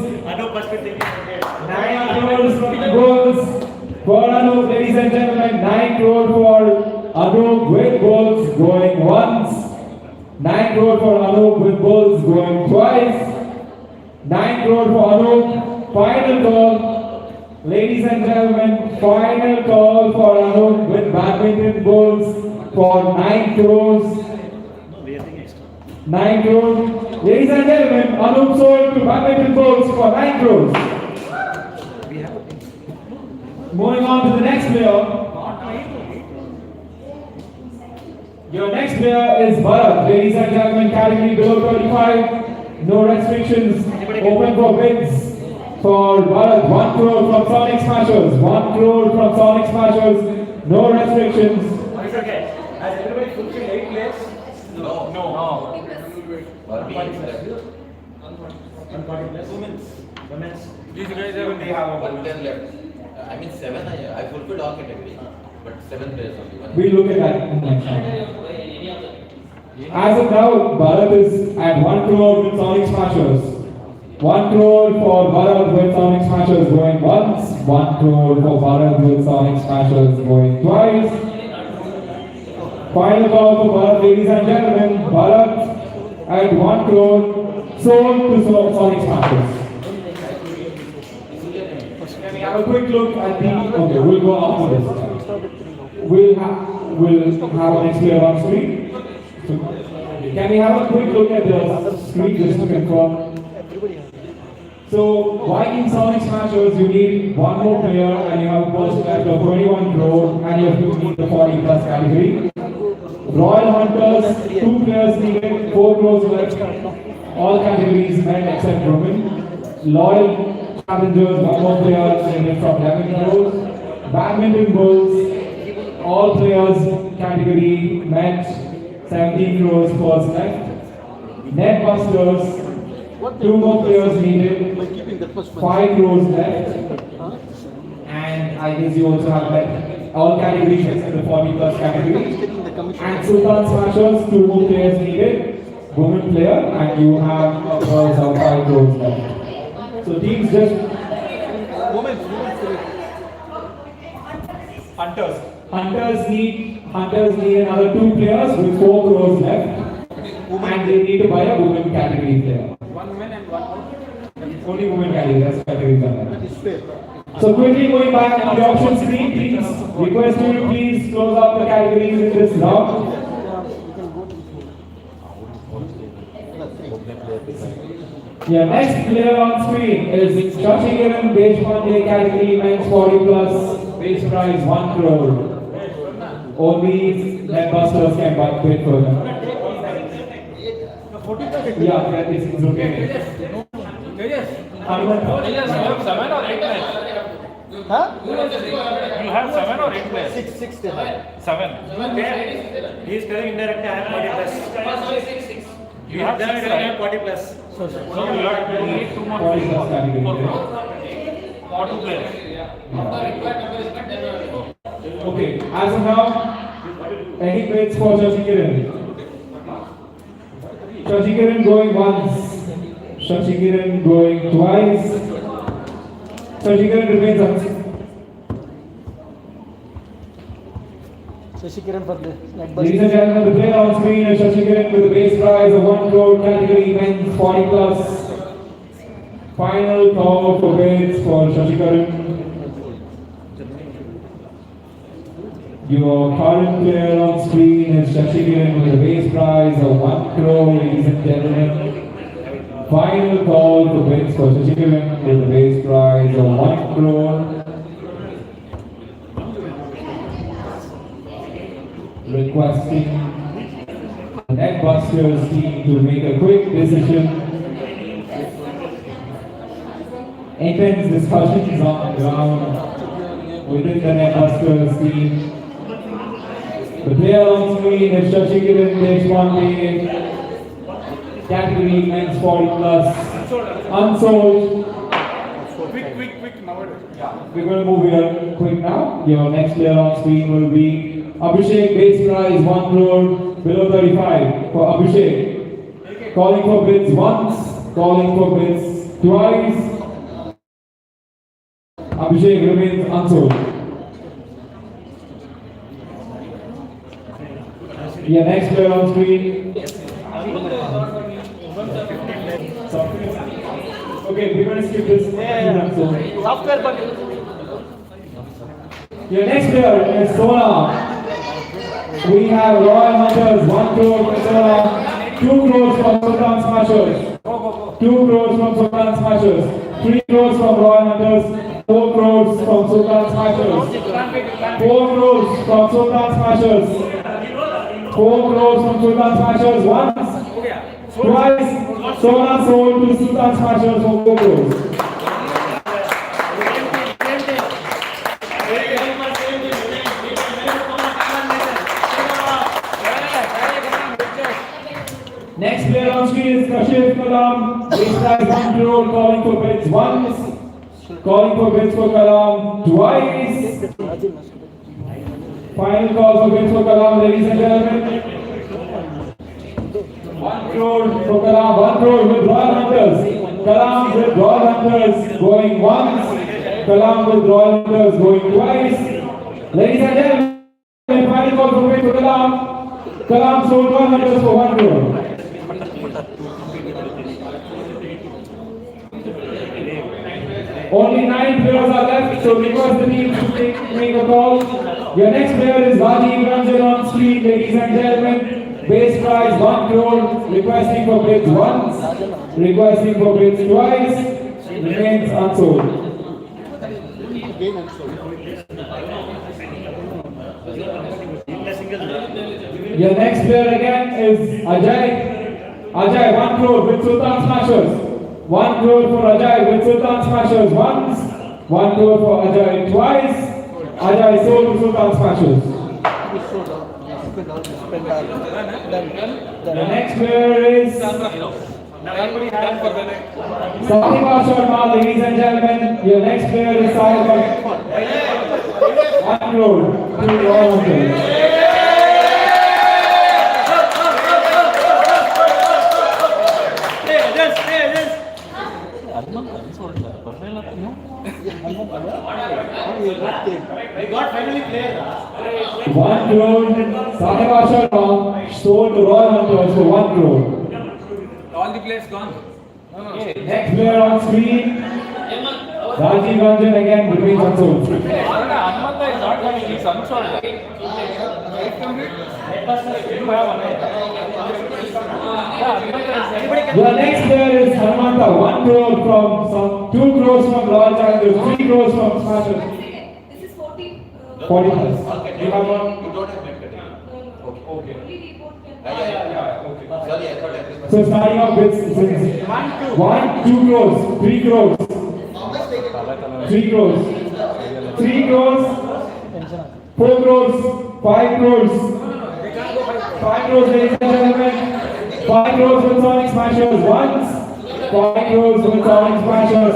9 crores from Bulls. For Anup, ladies and gentlemen, 9 crore for Anup with Bulls going once, 9 crore for Anup with Bulls going twice, 9 crore for Anup. Final call, ladies and gentlemen, final call for Anup with Badminton Bulls for 9 crores. 9 crores. Ladies and gentlemen, Anup sold to Badminton Bulls for 9 crores. Moving on to the next player. Your next player is Bharat. Ladies and gentlemen, category below 35. No restrictions. Open for bids for Bharat. 1 crore from Sonic Smashers. 1 crore from Sonic Smashers. No restrictions. It's okay. Has everybody fulfilled 8 players? No. 140 plus. Women's. These guys have One player left. I mean 7. I fulfilled all categories, but 7 players only. We'll look at that in the next round. As of now, Bharat is at 1 crore with Sonic Smashers. 1 crore for Bharat with Sonic Smashers going once. 1 crore for Bharat with Sonic Smashers going twice. Final call for Bharat, ladies and gentlemen. Bharat at 1 crore sold to Sonic Smashers. Can we have a quick look at the... Okay, we'll go after this. We'll have our next player on screen. So, can we have a quick look at the screen just to confirm? So, why in Sonic Smashers you need one more player and you have a post left of 21 crore and you have to meet the 40 plus category. Royal Hunters, 2 players needed, 4 crores left. All categories met except women. Loyal Challengers, 1 more player needed from 11 crores. Badminton Bulls, all players category met. 17 crores falls left. Net busters, 2 more players needed, 5 crores left. And I guess you also have like all categories except the 40 plus category. And Sultan Smashers, 2 more players needed, women player, and you have a purse of 5 crores left. So teams just Hunters need another 2 players with 4 crores left, and they need to buy a women category player. One man and one woman. Only women category, that's categories are there. So quickly going back on the option screen, please request you to please close out the categories in this round. Yeah, next player on screen is Shashi Kiran Deshpande category men's 40 plus, base price 1 crore. Only net busters can bid for them. Yeah, it's okay. Huh? You have 7 or 8 players? 6 they have. 7. He is telling indirectly I have 40 plus. You have 6, right? 40 plus. So you need 2 more 40 plus category. or 2 players. Okay, as of now, any bids for Shashi Kiran? Shashi Kiran going once, Shashi Kiran going twice, Shashi Kiran remains unseen. Shashi Kiran for the net Ladies and gentlemen, the player on screen is Shashi Kiran with a base prize of 1 crore category men's 40 plus. Final call for bids for Shashi Kiran. Your current player on screen is Shashi Kiran with a base prize of 1 crore, ladies and gentlemen. Final call for bids for Shashi Kiran with a base prize of 1 crore. Requesting the Netbusters team to make a quick decision. Intense discussions on the ground within the Netbusters team. The player on screen is Shashi Kiran Deshpande, category men's 40 plus, unsold. Quick, nowadays. We're going to move here quick now. Your next player on screen will be Abhishek, base price 1 crore, below 35 for Abhishek. Calling for bids once, calling for bids twice. Abhishek remains unsold. Yeah, next player on screen. Okay, we're going to skip this. Your next player is Sona. We have Royal Hunters, 1 crore for Sona, 2 crores from Sultan Smashers, 2 crores from Sultan Smashers, 3 crores from Royal Hunters, 4 crores from Sultan Smashers, 4 crores from Sultan Smashers, 4 crores from Sultan Smashers once, twice, Sona sold to Sultan Smashers for 4 crores. Next player on screen is Kashif Kalam, base price 1 crore, calling for bids once, calling for bids for Kalam twice. Final call for bids for Kalam, ladies and gentlemen. 1 crore for Kalam, 1 crore with Royal Hunters. Kalam with Royal Hunters going once, Kalam with Royal Hunters going twice. Ladies and gentlemen, final call for bids for Kalam. Kalam sold Royal Hunters for 1 crore. Only 9 players are left, so request the team to make a call. Your next player is Rajiv Ranjan on screen, ladies and gentlemen. Base price 1 crore, requesting for bids once, requesting for bids twice, remains unsold. Your next player again is Ajay. Ajay, 1 crore with Sultan Smashers. 1 crore for Ajay with Sultan Smashers once, 1 crore for Ajay twice. Ajay sold to Sultan Smashers. The next player is Sahiba Sharma, ladies and gentlemen. Your next player is Sahiba. 1 crore to Royal Hunters. I got finally player. 1 crore, Sahiba Sharma sold to Royal Hunters for 1 crore. All the players gone. Next player on screen, Rajiv Ranjan again between unsold. Hanumanta is not coming, he's unsold. The next player is Hanumanta, 1 crore from some 2 crores from Royal Challengers, 3 crores from Smashers. This is 40. 40 plus. You have one, you don't have net cutting. Okay. Okay. Sorry, I thought everyone. So starting off with 1, 2 crores, 3 crores, 3 crores, 3 crores, 4 crores, 5 crores, 5 crores, ladies and gentlemen, 5 crores with Sonic Smashers once, 5 crores with Sonic Smashers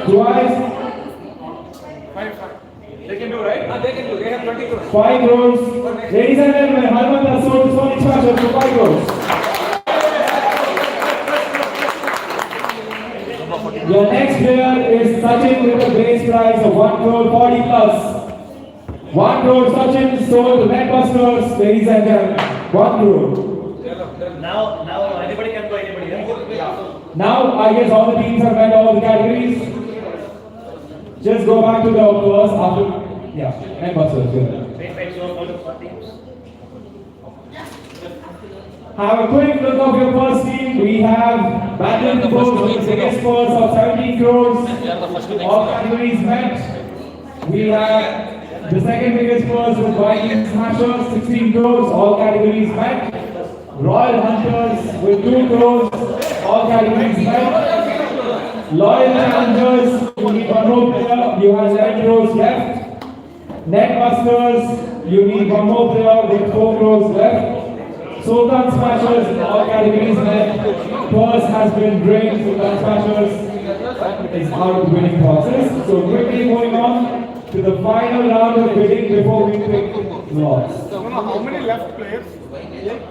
twice, They can do, right? They can do, they have 20 crores. 5 crores, ladies and gentlemen, Hanumanta sold to Sonic Smashers for 5 crores. Your next player is Sachin with a base price of 1 crore 40 plus. 1 crore Sachin sold to Netbusters, ladies and gentlemen. 1 crore. Now anybody can go anybody. Now I guess all the teams have met all the categories. Just go back to the first after. Yeah, Netbusters. Good. Wait, so all the 4 teams. Have a quick look of your first team. We have Badminton Sports with the biggest purse of 17 crores. All categories met. We have the second biggest purse with Viking Smashers, 16 crores. All categories met. Royal Hunters with 2 crores. All categories met. Loyal Challengers, you need 1 more player. You have 11 crores left. Netbusters, you need 1 more player with 4 crores left. Sultan Smashers in all categories met. Purse has been drained. Sultan Smashers is out of the winning process. So quickly moving on to the final round of bidding before we pick lots. How many left players?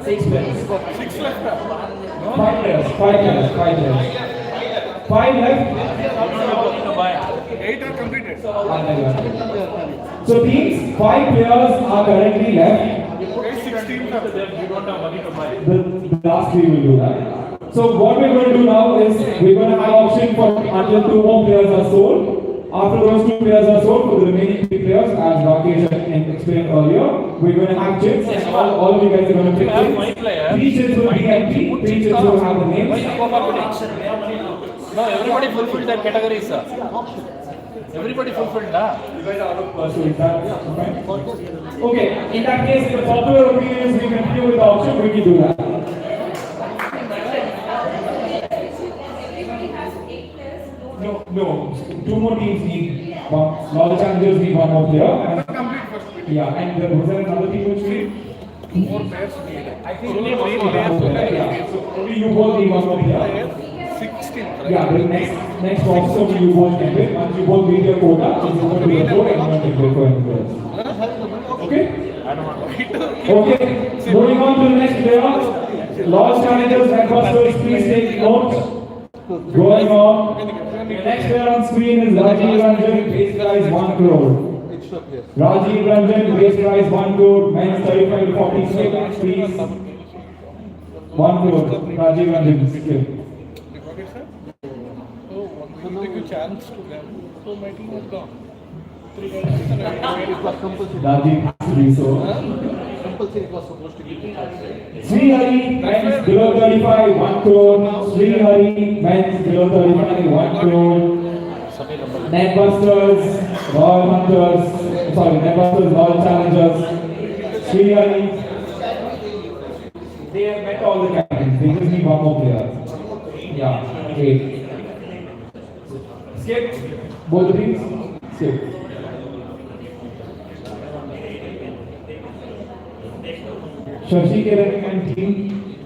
6 players. 6 left. 5 players. 5 players. 5 players. 5 left. 8 are completed. So teams, 5 players are currently left. 16 you don't have money to buy. The last 3 will do that. So what we're going to do now is we're going to have auction for until 2 more players are sold. After those 2 players are sold, for the remaining 3 players, as Rakesh explained earlier, we're going to have chips and all of you guys are going to pick chips. 3 chips will be empty, 3 chips will have the names. No, everybody fulfilled their categories, sir. Everybody fulfilled, huh? You guys are out of so is that fine? Okay, in that case, if the popular opinion is we continue with the auction, we can do that. No, 2 more teams need 1. All the challengers need 1 more player. And, yeah, and was there another team which need? 4 players need. I think only 1 player. Yeah, so only you both need 1 more player. 16. Yeah, the next also you both can win. Once you both meet your quota, it's going to be a vote and you can go for anything else. Okay? Okay, moving on to the next player. Lost Challengers and Busters, please take note. Going on. The next player on screen is Rajiv Ranjan, base price 1 crore. Rajiv Ranjan, base price 1 crore, men's 35 to 40 seconds, please. 1 crore, Rajiv Ranjan, skip. Take a chance to them. So my team is gone. 3 guys. Rajiv, 3 so. Sri Hari, men's below 35, 1 crore. Sri Hari, men's below 35, 1 crore. Netbusters, Royal Hunters, Netbusters, Royal Challengers. Sri Hari, they have met all the categories. They just need 1 more player. Yeah, 8. Skip. Both the teams? Skip. Shashi Kiran and team.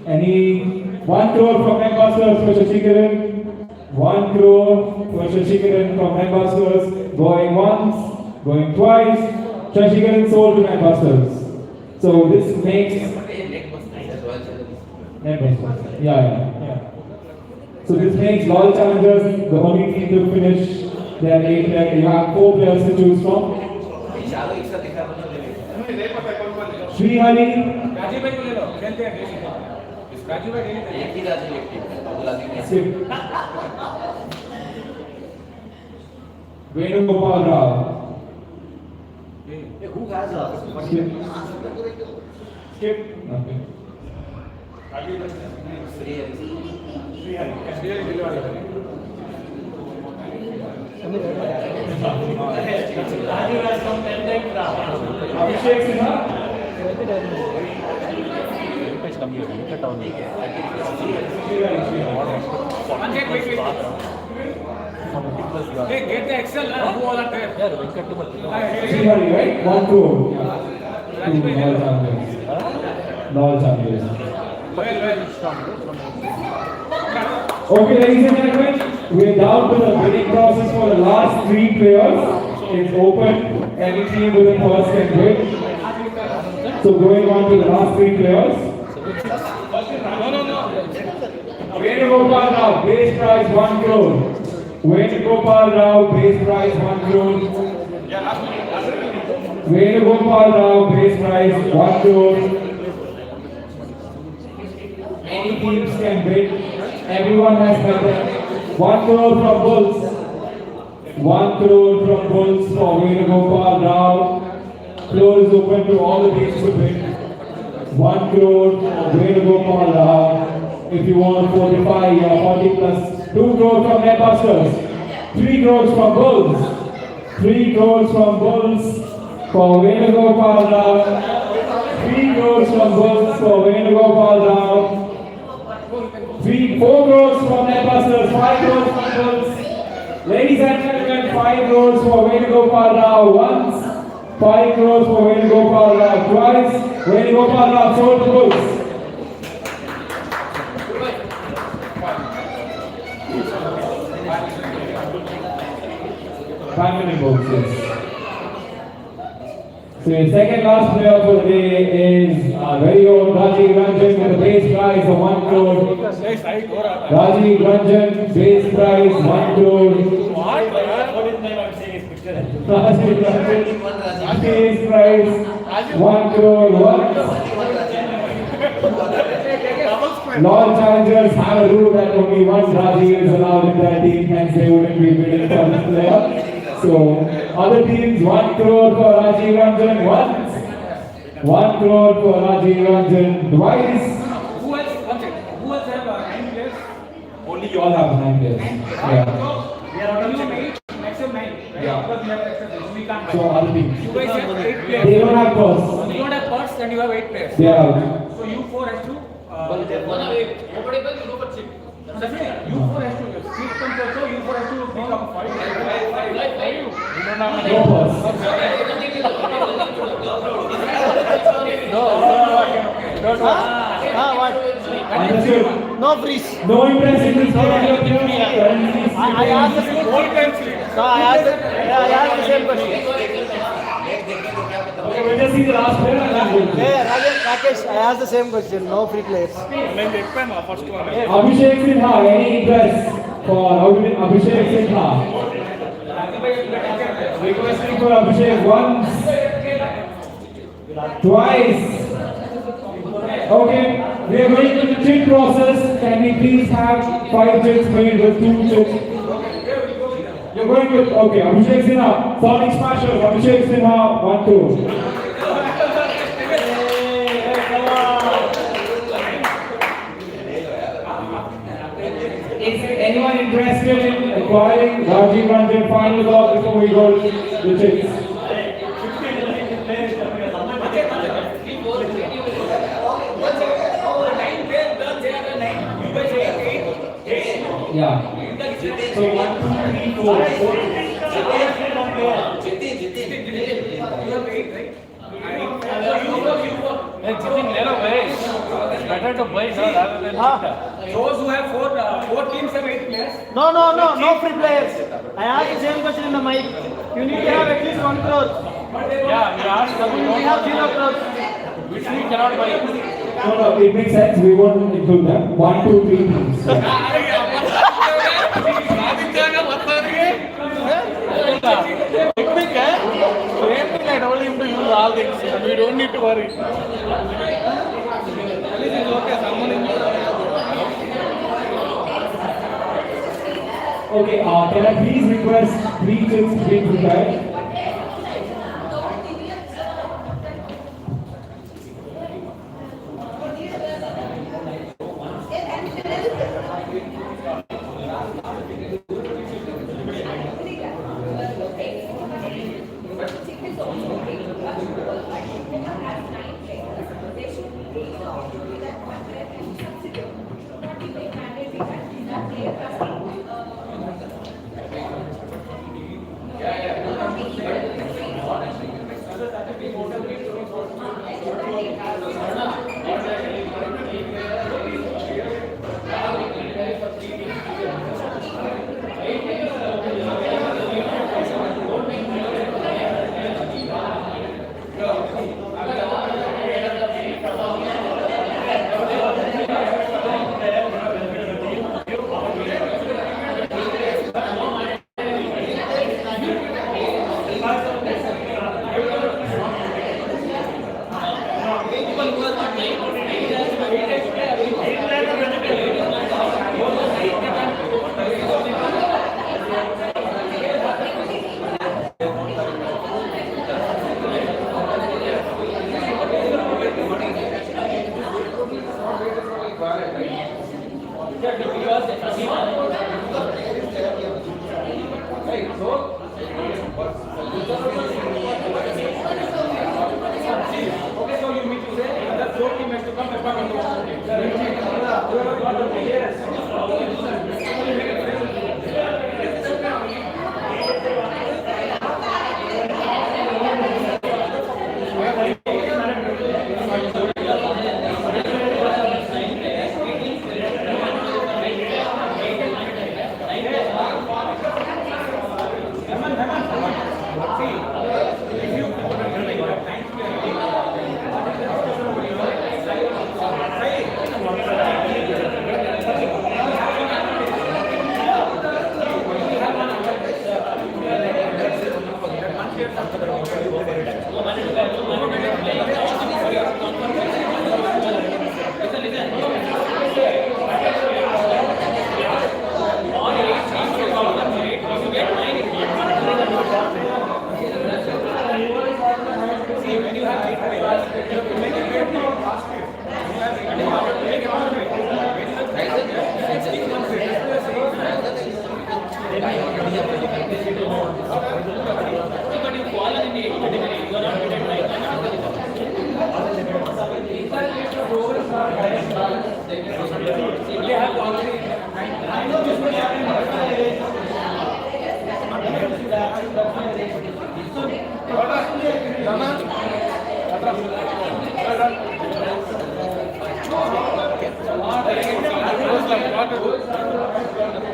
Any 1 crore from Ambassadors for Shashi Kiran. 1 crore for Shashi Kiran from Ambassadors. Going once, going twice. Shashi Kiran sold to Ambassadors. So this makes. Yeah. So this makes Loyal Challengers the only team to finish their 8 leg. You have 4 players to choose from. Sri Hari. Skip. Venugopal Rao. Who has a? Skip. Skip. Okay. Abhishek Sinha. Hey, get the Excel. Who all are there? Srihari, right? 1 crore. Loyal Challengers. Okay, ladies and gentlemen, we are down to the bidding process for the last 3 players. It's open. Any team with a first can bid. So going on to the last 3 players. Venugopal Rao, base price 1 crore. Venugopal Rao, base price 1 crore. Venugopal Rao, base price 1 crore. Any teams can bid. Everyone has bid. 1 crore from Bulls. 1 crore from Bulls for Venugopal Rao. Floor is open to all the teams to bid. 1 crore for Venugopal Rao. If you want 45, you are 40 plus 2 crore from Netbusters. 3 crores from Bulls. 3 crores from Bulls for Venugopal Rao. 3 crores from Bulls for Venugopal Rao. 4 crores from Netbusters. 5 crores from Bulls. Ladies and gentlemen, 5 crores for Venugopal Rao once. 5 crores for Venugopal Rao twice. Venugopal Rao sold to Bulls. Family Bulls, yes. So the second last player for the day is very old Rajiv Ranjan with a base price of 1 crore. Rajiv Ranjan, base price 1 crore. Rajiv Ranjan, base price 1 crore. Loyal Challengers have a rule that only one Rajiv is allowed in their team, hence they wouldn't be bidding for this player. So, other teams, 1 crore for Rajiv Ranjan once, 1 crore for Rajiv Ranjan twice. Who else have 9 players? Only you all have 9 players. Yeah. We are out of 8, maximum 9. Right? Yeah. Because we have extra players. We can't. So, other teams. You guys have 8 players. They don't have purse. You don't have purse and you have 8 players. They are out. So you 4 has to. Definitely, you 4 has to. Seat comes also. You 4 has to pick up 5. No purse. Understood? No freeze. No interest in this game. I asked the same question. No, I asked the same question. Okay, we'll just see the last player and then we'll Hey, Rakesh, I asked the same question. No free players. Abhishek Sinha, any interest for Abhishek Sinha? Requesting for Abhishek once, twice. Okay, we are going to the chit process. Can we please have 5 chits made with 2 chits? You're going with, okay, Abhishek Sinha, Sonic Smashers, Abhishek Sinha, 1, 2. Is anyone interested in acquiring Rajiv Ranjan final thought before we go to the chits? Yeah. So 1, 2, 3, 4. You have 8, right? Jitting narrow way. It's better to buy rather than those who have four teams have 8 players. No free players. I asked the same question in the mic. You need to have at least 1 crore. Yeah, we asked them. We have 0 crores. Which we cannot buy. No, it makes sense. We won't include them. 1, 2, 3 teams. I told him to use all things. We don't need to worry. Okay, can I please request 3 chicks to be prepared?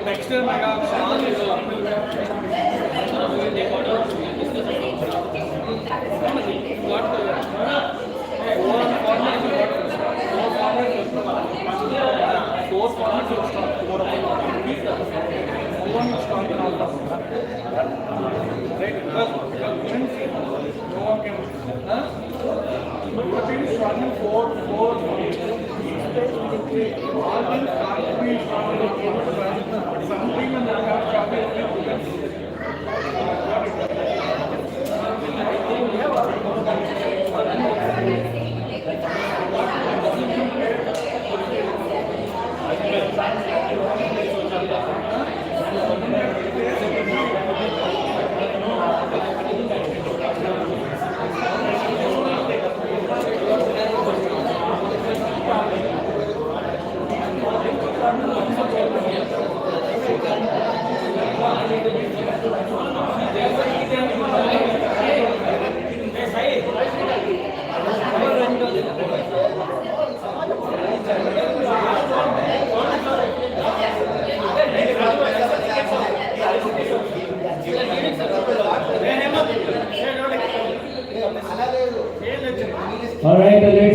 Next time I got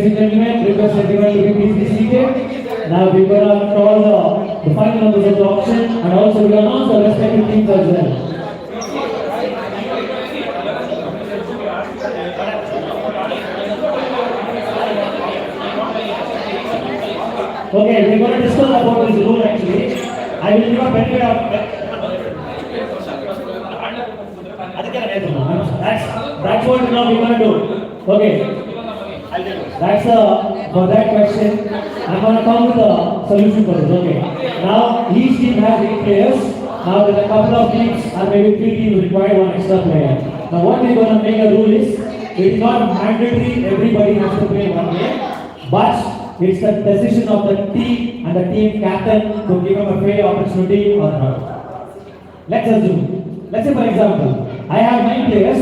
and gentlemen, request everyone to please be seated. Now we're going to call the final numbers of the auction and also we announce the respective teams as well. Okay, we're going to discuss about this rule actually. I will give a benefit of that's what now we're going to do. Okay. That's for that question. I'm going to come with a solution for this. Okay. Now each team has 8 players. Now there are a couple of teams and maybe 3 teams require 1 extra player. Now what we're going to make a rule is it is not mandatory everybody has to play 1 game, but it's the decision of the team and the team captain to give them a fair opportunity or not. Let's assume. Let's say for example, I have 9 players.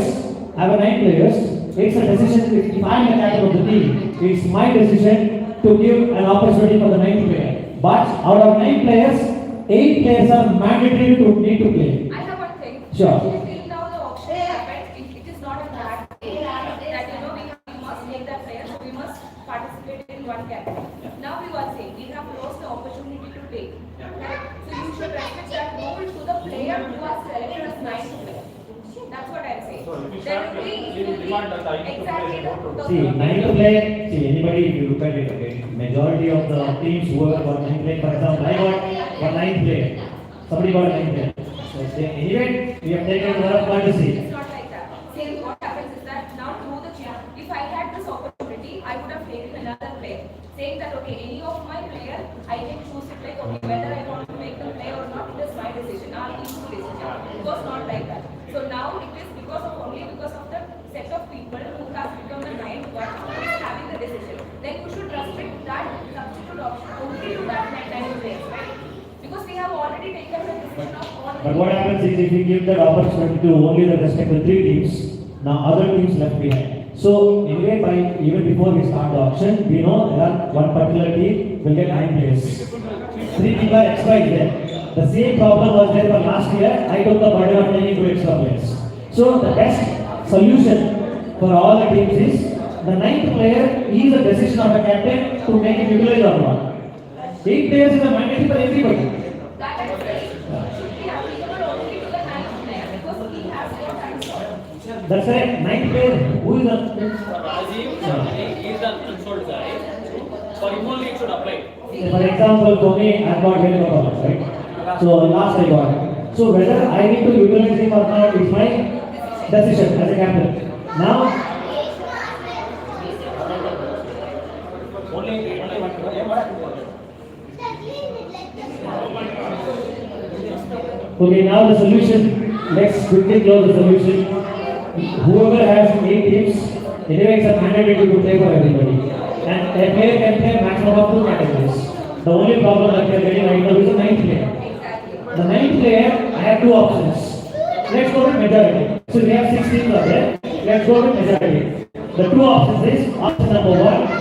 I have 9 players. It's a decision, if I'm the captain of the team, it's my decision to give an opportunity for the 9th player. But out of 9 players, 8 players are mandatory to need to play. I have one thing. Sure. Till now the auction happened, it is not a bad thing that we must take that player, so we must participate in one category. Now we were saying we have lost the opportunity to take. So you should respect that rule to the player who has selected as 9th player. That's what I'm saying. There will be exactly the See, 9th player, see anybody if you look at it, okay, majority of the teams who have got 9th player, for example, I got 9th player, somebody got 9th player. So anyway, we have taken a lot of courtesy. It's not like that. See, what happens is that now through the chat, if I had this opportunity, I would have taken another player, saying that okay, any of my player, I can choose it like okay, whether I want to make the play or not, it is my decision. I'll give the decision. It was not like that. So now it is because of the set of people who have become the 9th one who is having the decision. Then you should restrict that substitute option only to that 9th players, right? Because we have already taken the decision of all. But what happens is if we give that opportunity to only the respective 3 teams, now other teams left behind. So anyway, even before we start the auction, we know that one particular team will get 9 players. 3 people are extra there. The same problem was there for last year. I took the burden of taking 2 extra players. So the best solution for all the teams is the 9th player is a decision of the captain to make it utilized or not. 8 players is a mandatory for everybody. That is right. Should be applicable only to the 9th player because he has no time slot. That's right. 9th player. Who is the Rajiv, he is the unsold guy. For him only it should apply. For example, for me, I got very good right? So last I got. So whether I need to utilize him or not is my decision as a captain. Now, okay, now the solution. Let's quickly close the solution. Whoever has 8 teams, anyway, it's a mandatory to play for everybody. And a player can play maximum of 2 categories. The only problem that we are getting right now is the 9th player. The 9th player, I have 2 options. Let's go with majority. So we have 6 teams are there. Let's go with majority. The 2 options is option number 1.